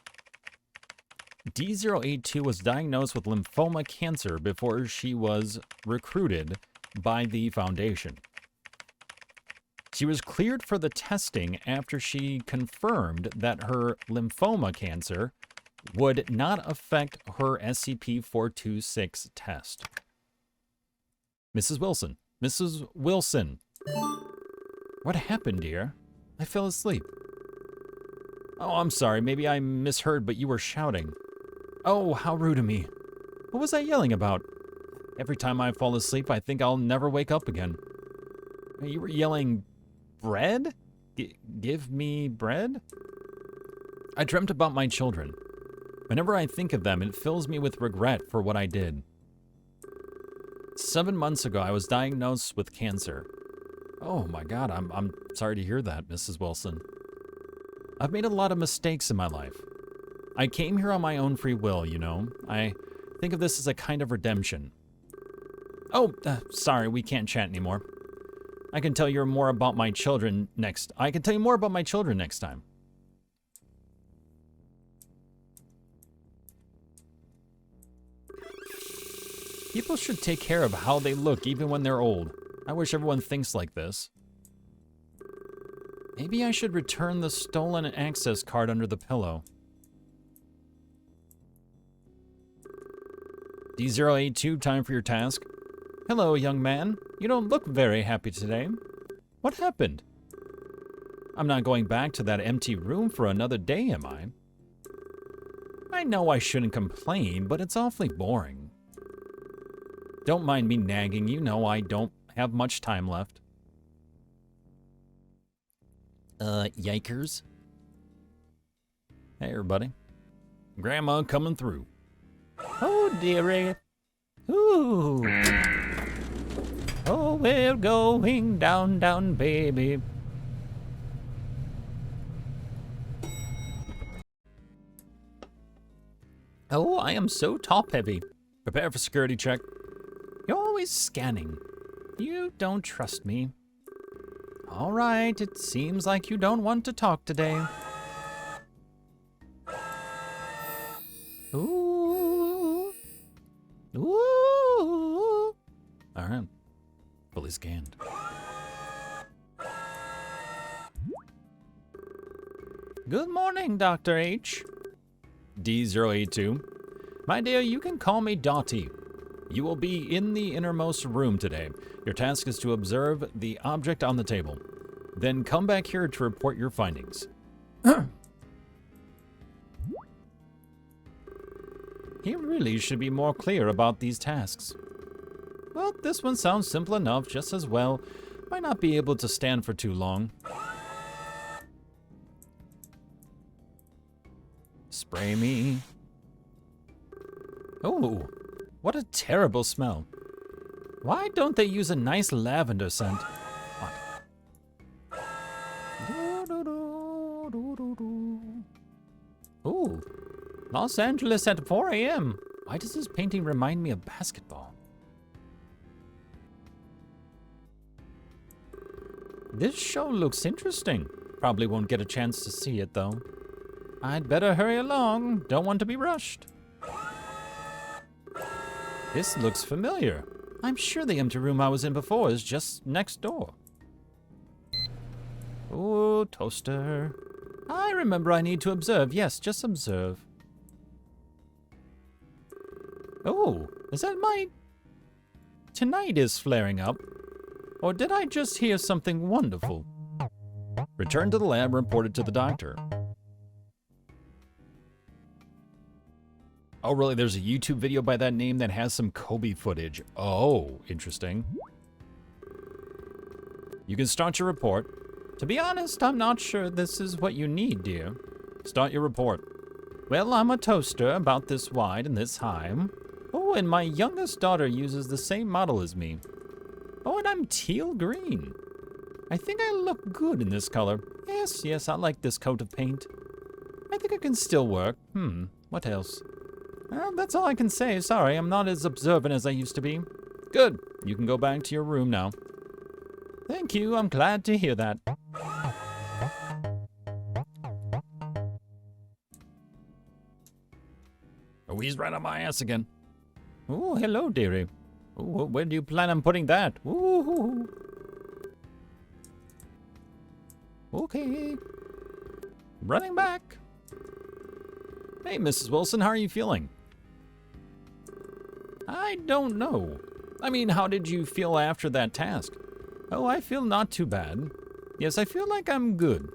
D082 was diagnosed with lymphoma cancer before she was recruited by the Foundation. She was cleared for the testing after she confirmed that her lymphoma cancer would not affect her SCP-426 test. Mrs. Wilson. Mrs. Wilson. What happened, dear? I fell asleep. Oh, I'm sorry. Maybe I misheard, but you were shouting. Oh, how rude of me. What was I yelling about? Every time I fall asleep, I think I'll never wake up again. You were yelling, bread? Give me bread? I dreamt about my children. Whenever I think of them, it fills me with regret for what I did. 7 months ago, I was diagnosed with cancer. Oh my God, I'm sorry to hear that, Mrs. Wilson. I've made a lot of mistakes in my life. I came here on my own free will, you know. I think of this as a kind of redemption. Oh, sorry, we can't chat anymore. I can tell you more about my children next. I can tell you more about my children next time. People should take care of how they look even when they're old. I wish everyone thinks like this. Maybe I should return the stolen access card under the pillow. D082, time for your task. Hello, young man. You don't look very happy today. What happened? I'm not going back to that empty room for another day, am I? I know I shouldn't complain, but it's awfully boring. Don't mind me nagging, you know I don't have much time left. Yikers. Hey, everybody. Grandma coming through. Oh, dearie. Ooh. Oh, we're going down, down, baby. Oh, I am so top-heavy. Prepare for security check. You're always scanning. You don't trust me. All right, it seems like you don't want to talk today. Ooh. Ooh. All right. Fully scanned. Good morning, Dr. H. D082. My dear, you can call me Dottie. You will be in the innermost room today. Your task is to observe the object on the table. Then come back here to report your findings. He really should be more clear about these tasks. Well, this one sounds simple enough, just as well. Might not be able to stand for too long. Spray me. Oh, what a terrible smell. Why don't they use a nice lavender scent? What? Ooh, Los Angeles at 4 a.m. Why does this painting remind me of basketball? This show looks interesting. Probably won't get a chance to see it, though. I'd better hurry along. Don't want to be rushed. This looks familiar. I'm sure the empty room I was in before is just next door. Oh, toaster. I remember I need to observe. Yes, just observe. Oh, is that my... tinnitus flaring up? Or did I just hear something wonderful? Return to the lab, reported to the doctor. Oh, really? There's a YouTube video by that name that has some Kobe footage. Oh, interesting. You can start your report. To be honest, I'm not sure this is what you need, dear. Start your report. Well, I'm a toaster about this wide and this high. Oh, and my youngest daughter uses the same model as me. Oh, and I'm teal green. I think I look good in this color. Yes, I like this coat of paint. I think it can still work. What else? Well, that's all I can say. Sorry, I'm not as observant as I used to be. Good. You can go back to your room now. Thank you. I'm glad to hear that. Oh, he's right on my ass again. Oh, hello, dearie. Ooh, where do you plan on putting that? Ooh. Okay. Running back. Hey, Mrs. Wilson, how are you feeling? I don't know. I mean, how did you feel after that task? Oh, I feel not too bad. Yes, I feel like I'm good.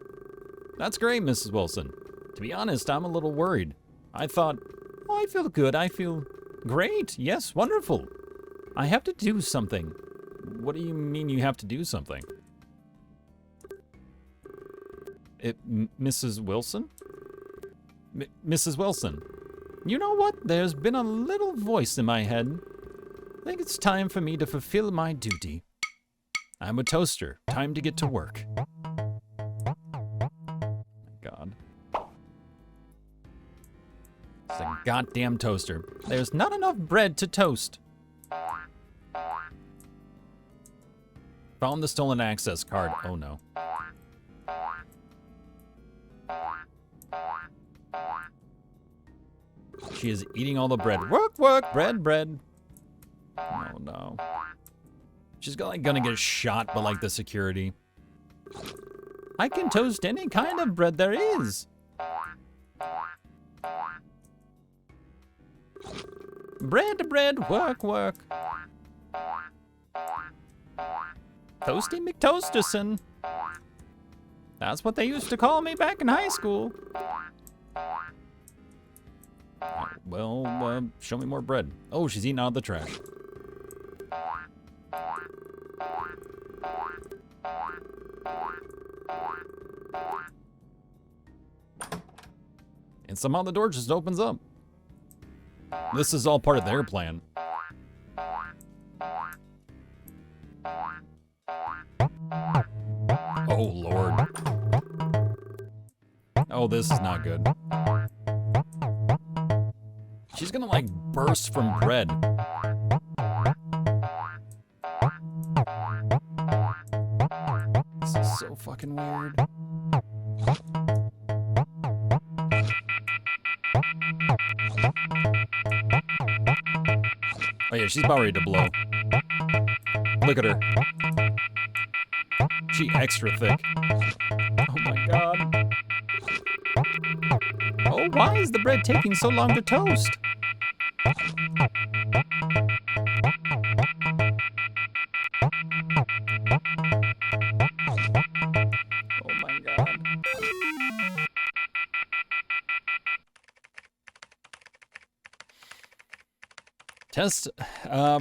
That's great, Mrs. Wilson. To be honest, I'm a little worried. I thought, oh, I feel good. I feel great. Yes, wonderful. I have to do something. What do you mean you have to do something? Mrs. Wilson? Mrs. Wilson, you know what? There's been a little voice in my head. I think it's time for me to fulfill my duty. I'm a toaster. Time to get to work. God. It's a goddamn toaster. There's not enough bread to toast. Found the stolen access card. Oh no. She is eating all the bread. Work, bread. Oh no. She's gonna get shot by like the security. I can toast any kind of bread there is. Bread, work. Toasty McToasterson. That's what they used to call me back in high school. Well, show me more bread. Oh, she's eating out of the trash. And somehow the door just opens up. This is all part of their plan. Oh, Lord. Oh, this is not good. She's gonna, like, burst from bread. This is so fucking weird. Oh yeah, she's about ready to blow. Look at her. She extra thick. Oh my god. Oh, why is the bread taking so long to toast? Oh my god. Test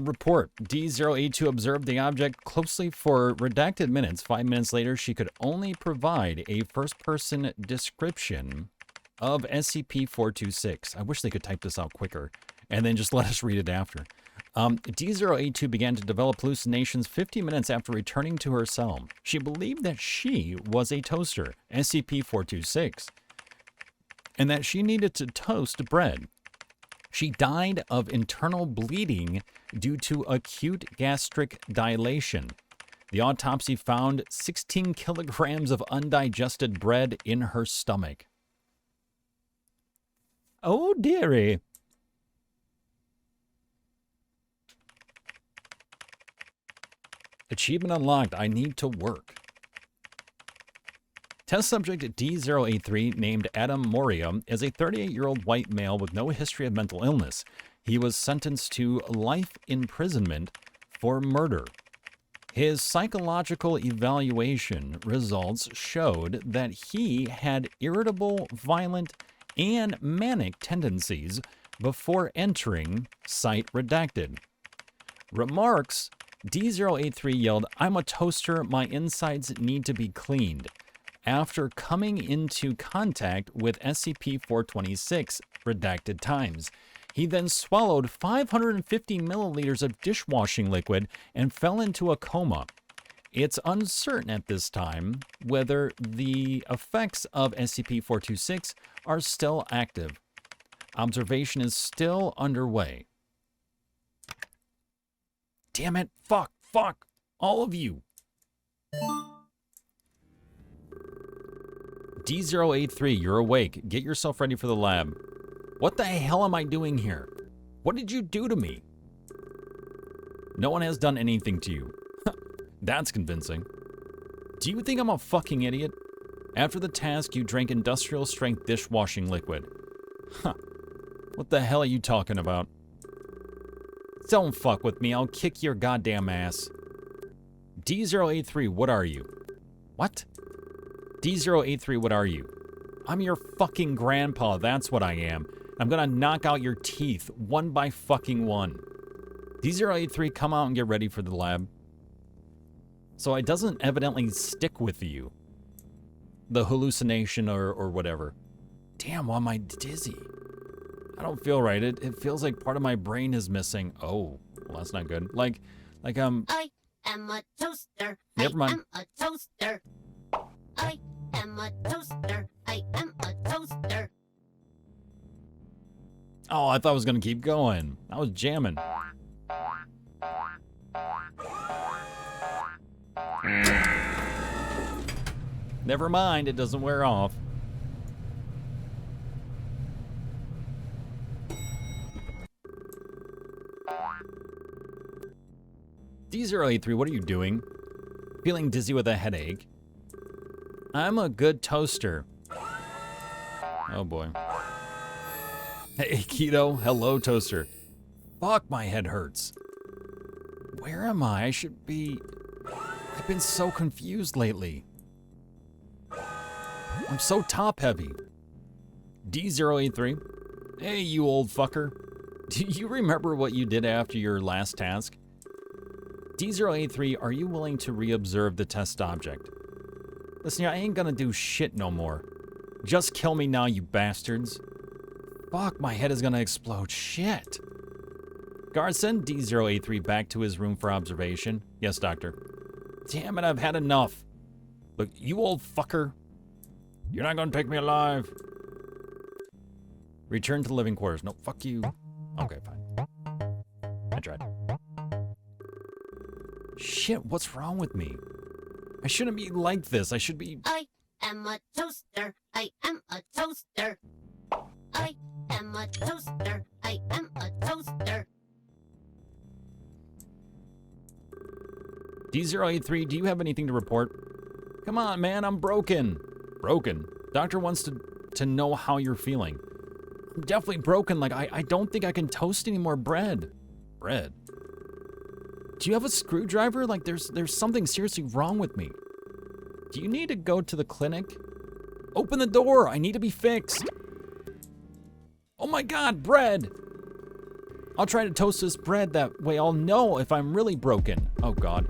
report. D082 observed the object closely for redacted minutes. 5 minutes later, she could only provide a first-person description of SCP-426. I wish they could type this out quicker and then just let us read it after. D082 began to develop hallucinations 50 minutes after returning to her cell. She believed that she was a toaster, SCP-426, and that she needed to toast bread. She died of internal bleeding due to acute gastric dilation. The autopsy found 16 kilograms of undigested bread in her stomach. Oh, dearie. Achievement unlocked. I need to work. Test subject D083, named Adam Moria, is a 38-year-old white male with no history of mental illness. He was sentenced to life imprisonment for murder. His psychological evaluation results showed that he had irritable, violent, and manic tendencies before entering Site Redacted. Remarks: D083 yelled, "I'm a toaster, my insides need to be cleaned," after coming into contact with SCP-426 redacted times. He then swallowed 550 milliliters of dishwashing liquid and fell into a coma. It's uncertain at this time whether the effects of SCP-426 are still active. Observation is still underway. Damn it, fuck, all of you. D083, you're awake. Get yourself ready for the lab. What the hell am I doing here? What did you do to me? No one has done anything to you. That's convincing. Do you think I'm a fucking idiot? After the task, you drank industrial strength dishwashing liquid. Huh. What the hell are you talking about? Don't fuck with me, I'll kick your goddamn ass. D083, what are you? What? D083, what are you? I'm your fucking grandpa, that's what I am. I'm gonna knock out your teeth, one by fucking one. D083, come out and get ready for the lab. So it doesn't evidently stick with you. The hallucination or whatever. Damn, why am I dizzy? I don't feel right. It feels like part of my brain is missing. Oh, well, that's not good. Like I am a toaster. Never mind. I am a toaster. I am a toaster. I am a toaster. Oh, I thought I was gonna keep going. I was jamming. Never mind, it doesn't wear off. D083, what are you doing? Feeling dizzy with a headache? I'm a good toaster. Oh boy. Hey, Keto. Hello, toaster. Fuck, my head hurts. Where am I? I should be... I've been so confused lately. I'm so top-heavy. D083. Hey, you old fucker. Do you remember what you did after your last task? D083, are you willing to reobserve the test object? Listen, I ain't gonna do shit no more. Just kill me now, you bastards. Fuck, my head is gonna explode. Shit. Guard, send D083 back to his room for observation. Yes, doctor. Damn it, I've had enough. Look, you old fucker. You're not gonna take me alive. Return to the living quarters. No, fuck you. Okay, fine. I tried. Shit, what's wrong with me? I shouldn't be like this. I should be... I am a toaster. I am a toaster. I am a toaster. I am a toaster. D083, do you have anything to report? Come on, man, I'm broken. Broken? Doctor wants to know how you're feeling. I'm definitely broken. Like, I don't think I can toast any more bread. Bread? Do you have a screwdriver? Like, there's something seriously wrong with me. Do you need to go to the clinic? Open the door! I need to be fixed! Oh my god, bread! I'll try to toast this bread, that way I'll know if I'm really broken. Oh god.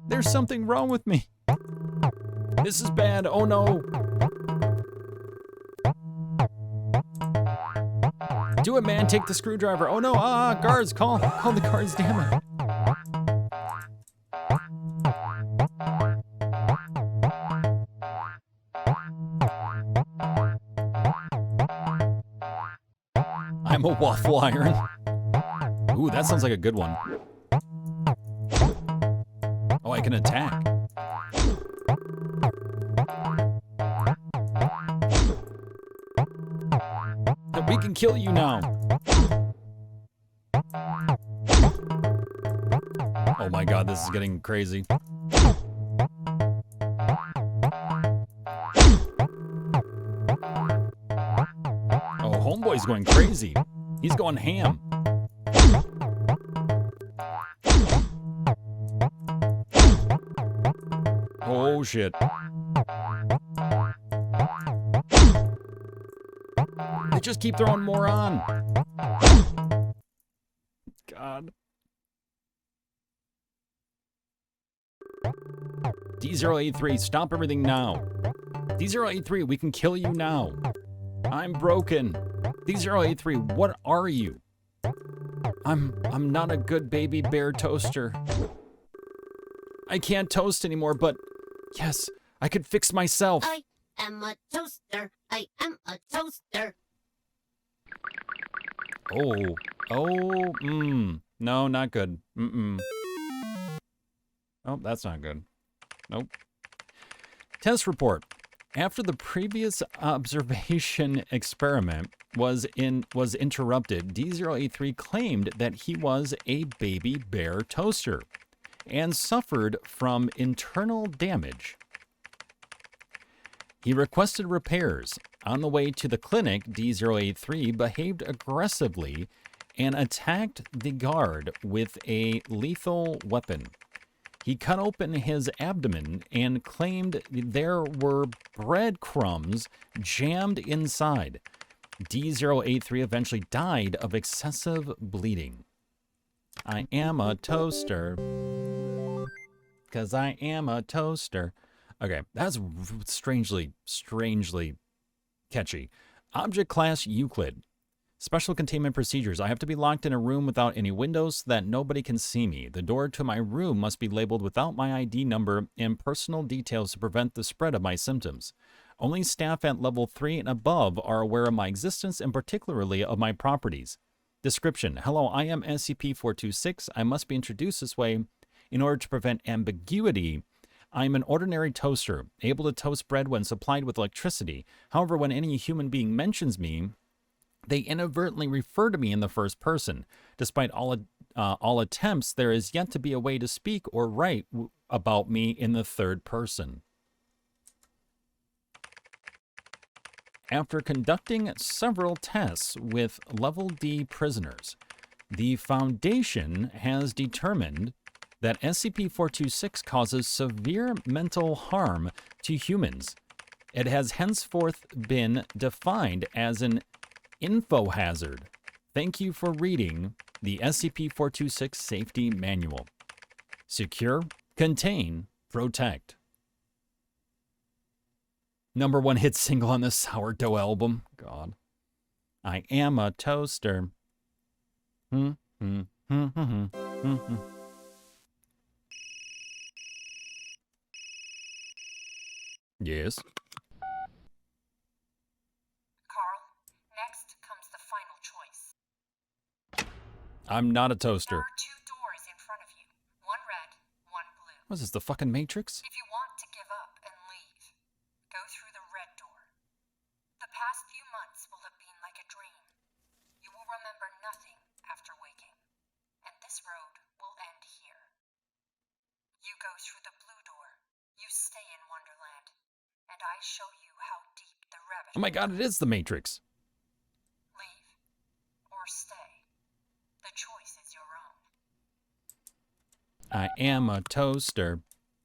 There's something wrong with me. This is bad, oh no. Do it, man, take the screwdriver. Oh no, guards, call the guards, damn it. I'm a waffle iron. Ooh, that sounds like a good one. Oh, I can attack. We can kill you now. Oh my god, this is getting crazy. Oh, homeboy's going crazy. He's going ham. Oh shit. They just keep throwing more on. God. D083, stop everything now. D083, we can kill you now. I'm broken. D083, what are you? I'm not a good baby bear toaster. I can't toast anymore, but yes, I could fix myself. I am a toaster. I am a toaster. No, not good. Oh, that's not good. Nope. Test report. After the previous observation experiment was interrupted, D083 claimed that he was a baby bear toaster and suffered from internal damage. He requested repairs. On the way to the clinic, D083 behaved aggressively and attacked the guard with a lethal weapon. He cut open his abdomen and claimed there were breadcrumbs jammed inside. D083 eventually died of excessive bleeding. I am a toaster. 'Cause I am a toaster. Okay, that's strangely catchy. Object class Euclid. Special containment procedures. I have to be locked in a room without any windows so that nobody can see me. The door to my room must be labeled without my ID number and personal details to prevent the spread of my symptoms. Only staff at level 3 and above are aware of my existence and particularly of my properties. Description. Hello, I am SCP-426. I must be introduced this way in order to prevent ambiguity. I am an ordinary toaster, able to toast bread when supplied with electricity. However, when any human being mentions me, they inadvertently refer to me in the first person. Despite all attempts, there is yet to be a way to speak or write about me in the third person. After conducting several tests with level D prisoners, the Foundation has determined that SCP-426 causes severe mental harm to humans. It has henceforth been defined as an info hazard. Thank you for reading the SCP-426 Safety Manual. Secure, contain, protect. #1 hit single on the Sourdough album. God. I am a toaster. Yes. Carl, next comes the final choice. I'm not a toaster. There are 2 doors in front of you. One red, one blue. What is this, the fucking Matrix? If you want to give up and leave, go through the red door. The past few months will have been like a dream. You will remember nothing after waking, and this road will end here. You go through the blue door. You stay in Wonderland, and I show you how deep the rabbit. Oh my god, it is the Matrix. Leave or stay. The choice is your own. I am a toaster.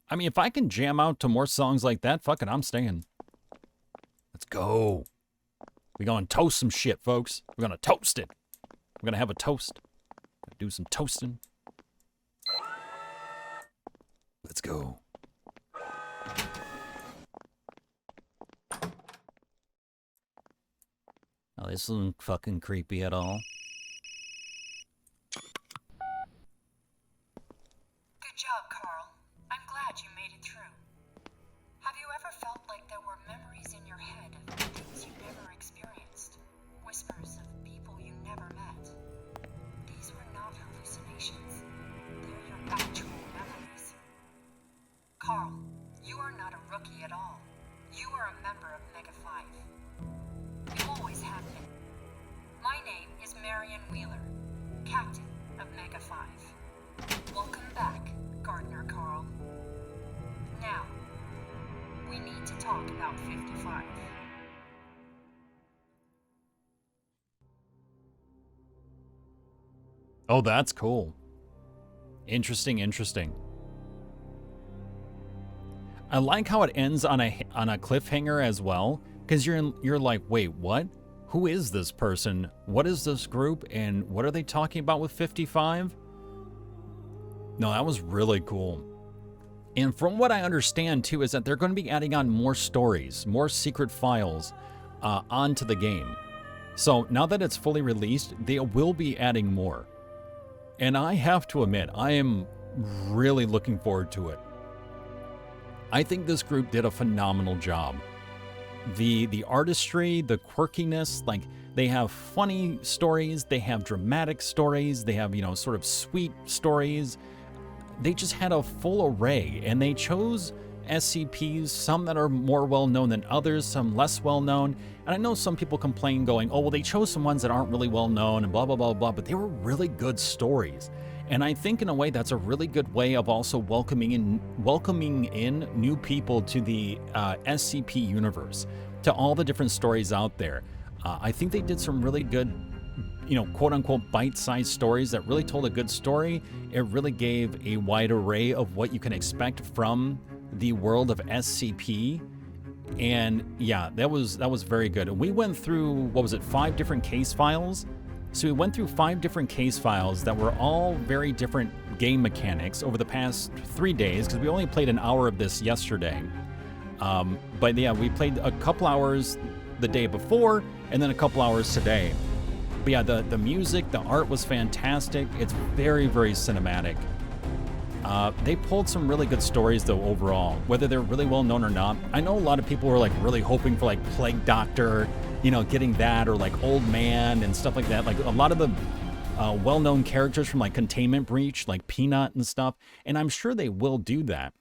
I mean, if I can jam out to more songs like that, fuck it, I'm staying. Let's go. We're gonna toast some shit, folks. We're gonna toast it. We're gonna have a toast. Do some toasting. Let's go. Oh, this isn't fucking creepy at all. Good job, Carl. I'm glad you made it through. Have you ever felt like there were memories in your head of things you never experienced? Whispers of people you never met? These Those were not hallucinations. They're your actual memories. Carl, you are not a rookie at all. You are a member of Mega 5. You always have been. My name is Marion Wheeler, Captain of Mega 5. Welcome back, Gardener Carl. Now, we need to talk about 55. Oh, that's cool. Interesting, interesting. I like how it ends on a cliffhanger as well, because you're like, wait, what? Who is this person? What is this group? And what are they talking about with 55? No, that was really cool. And from what I understand too, is that they're going to be adding on more stories, more secret files onto the game. So now that it's fully released, they will be adding more. And I have to admit, I am really looking forward to it. I think this group did a phenomenal job. The artistry, the quirkiness, like they have funny stories, they have dramatic stories, they have, you know, sort of sweet stories. They just had a full array, and they chose SCPs, some that are more well-known than others, some less well-known. And I know some people complain going, oh, well, they chose some ones that aren't really well-known and blah, blah, blah, blah, but they were really good stories. And I think in a way that's a really good way of also welcoming in new people to the SCP universe, to all the different stories out there. I think they did some really good, you know, quote-unquote bite-sized stories that really told a good story. It really gave a wide array of what you can expect from the world of SCP. And yeah, that was very good. And we went through, what was it, 5 different case files? So we went through 5 different case files that were all very different game mechanics over the past 3 days, because we only played an hour of this yesterday. But yeah, we played a couple hours the day before, and then a couple hours today. But yeah, the music, the art was fantastic. It's very, very cinematic. They pulled some really good stories though overall, whether they're really well known or not. I know a lot of people were like really hoping for like Plague Doctor, you know, getting that, or like Old Man and stuff like that. Like a lot of the well-known characters from like Containment Breach, like Peanut and stuff. And I'm sure they will do that.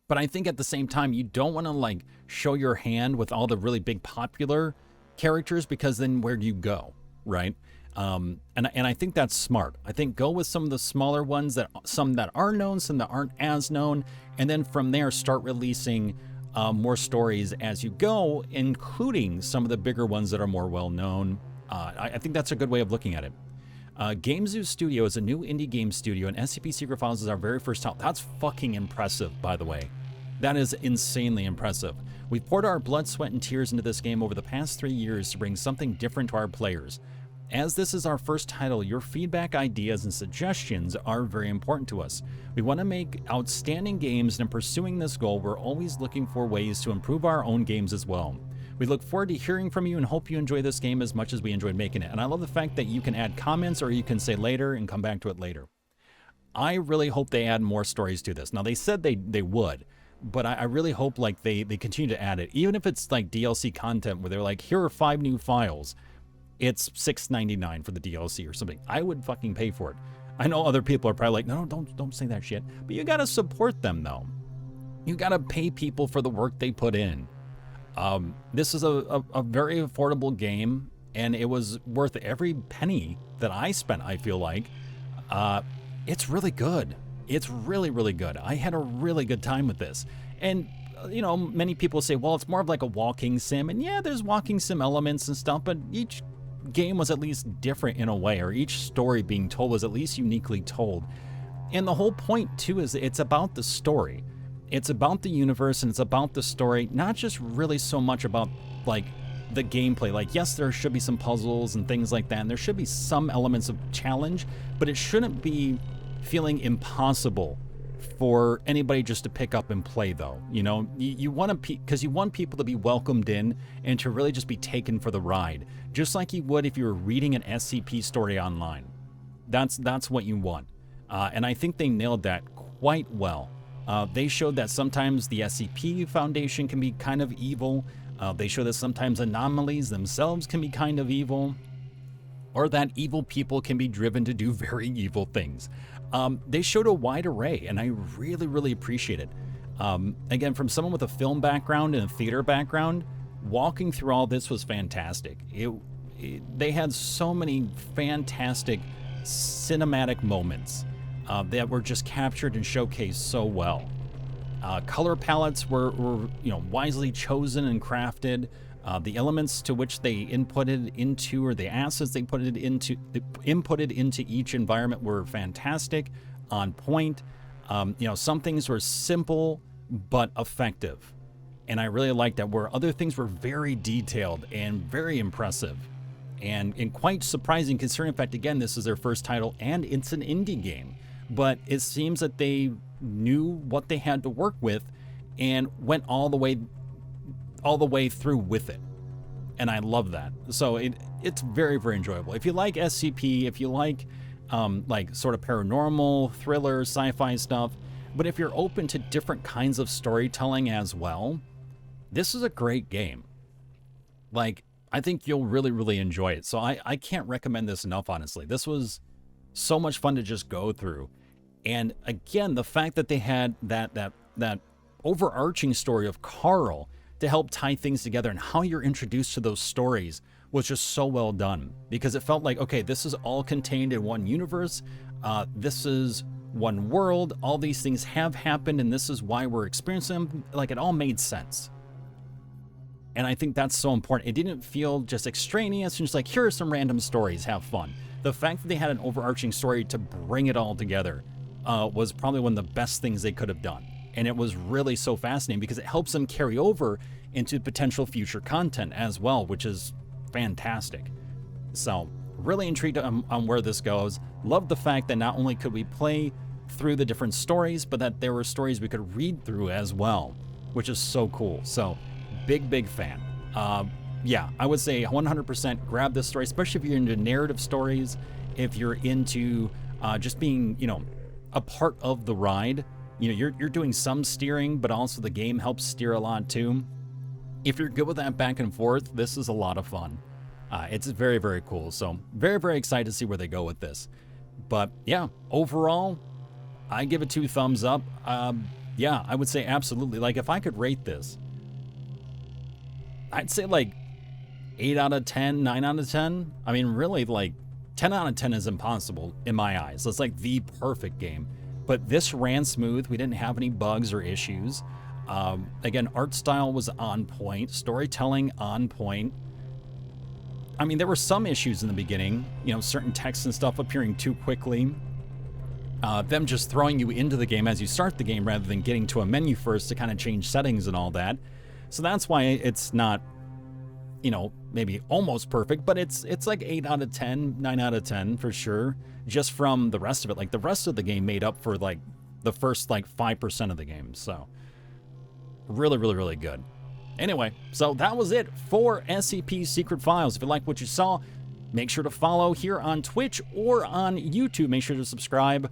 But I think at the same time, you don't want to like show your hand with all the really big popular characters, because then where do you go, right? And I think that's smart. I think go with some of the smaller ones, some that are known, some that aren't as known, and then from there start releasing more stories as you go, including some of the bigger ones that are more well known. I think that's a good way of looking at it. GameZoo Studio is a new indie game studio, and SCP Secret Files is our very first title. That's fucking impressive, by the way. That is insanely impressive. We've poured our blood, sweat, and tears into this game over the past 3 years to bring something different to our players. As this is our first title, your feedback, ideas, and suggestions are very important to us. We want to make outstanding games, and in pursuing this goal, we're always looking for ways to improve our own games as well. We look forward to hearing from you and hope you enjoy this game as much as we enjoyed making it. And I love the fact that you can add comments, or you can say later and come back to it later. I really hope they add more stories to this. Now, they said they would, but I really hope like they continue to add it. Even if it's like DLC content where they're like, here are 5 new files. It's $6.99 for the DLC or something. I would fucking pay for it. I know other people are probably like, no, don't say that shit. But you gotta support them though. You gotta pay people for the work they put in. This is a very affordable game, and it was worth every penny that I spent, I feel like. It's really good. It's really, really good. I had a really good time with this. And you know, many people say, well, it's more of like a walking sim. And yeah, there's walking sim elements and stuff, but each game was at least different in a way, or each story being told was at least uniquely told. And the whole point too is it's about the story. It's about the universe, and it's about the story, not just really so much about like the gameplay. Like, yes, there should be some puzzles and things like that, and there should be some elements of challenge, but it shouldn't be feeling impossible for anybody just to pick up and play though. You know, you want to, because you want people to be welcomed in and to really just be taken for the ride, just like you would if you were reading an SCP story online. That's what you want. And I think they nailed that quite well. They showed that sometimes the SCP Foundation can be kind of evil. They show that sometimes anomalies themselves can be kind of evil. or that evil people can be driven to do very evil things. They showed a wide array, and I really, really appreciate it. Again, from someone with a film background and a theater background, walking through all this was fantastic. They had so many fantastic cinematic moments that were just captured and showcased so well. Color palettes were wisely chosen and crafted. The elements to which they inputted into, or the assets they inputted into each environment were fantastic, on point. Some things were simple but effective, and I really liked that, where other things were very detailed and very impressive, and quite surprising considering the fact, again, this is their first title and it's an indie game, but it seems that they knew what they had to work with and went all the way through with it, and I love that. So it's very, very enjoyable. If you like SCP, if you like sort of paranormal, thriller, sci-fi stuff, but if you're open to different kinds of storytelling as well, this is a great game. I think you'll really, really enjoy it. So I can't recommend this enough, honestly. This was so much fun to just go through. And again, the fact that they had that overarching story of Carl to help tie things together, and how you're introduced to those stories was just so well done, because it felt like, okay, this is all contained in one universe. This is one world. All these things have happened, and this is why we're experiencing them. Like, it all made sense. And I think that's so important. It didn't feel just extraneous and just like, here are some random stories, have fun. The fact that they had an overarching story to bring it all together was probably one of the best things they could have done. And it was really so fascinating, because it helps them carry over into potential future content as well, which is fantastic. So really intrigued on where this goes. Loved the fact that not only could we play through the different stories, but that there were stories we could read through as well, which is so cool. So big fan. Yeah, I would say 100% grab this story, especially if you're into narrative stories, if you're into just being, a part of the ride. You're doing some steering, but also the game helps steer a lot too. If you're good with that back and forth, this is a lot of fun. It's very, very cool. So very, very excited to see where they go with this. But yeah, overall, I give it 2 thumbs up. Yeah, I would say absolutely. Like, if I could rate this, I'd say like 8 out of 10, 9 out of 10. I mean, really, like 10 out of 10 is impossible in my eyes. It's like the perfect game. But this ran smooth. We didn't have any bugs or issues. Again, art style was on point. Storytelling on point. I mean, there were some issues in the beginning. Certain text and stuff appearing too quickly. Them just throwing you into the game as you start the game rather than getting to a menu first to kind of change settings and all that. So that's why it's not, maybe almost perfect, but it's like 8 out of 10, 9 out of 10 for sure. Just from the rest of it. Like, the rest of the game made up for like the first like 5% of the game. So really, really, really good. Anyway, so that was it for SCP Secret Files. If you like what you saw, make sure to follow here on Twitch or on YouTube. Make sure to subscribe,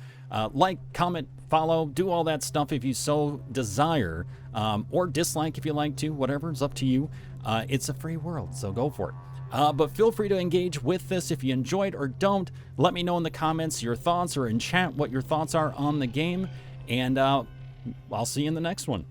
like, comment, follow, do all that stuff if you so desire, or dislike if you like to. Whatever, it's up to you. It's a free world, so go for it. But feel free to engage with this if you enjoyed or don't. Let me know in the comments your thoughts, or in chat what your thoughts are on the game, and I'll see you in the next one.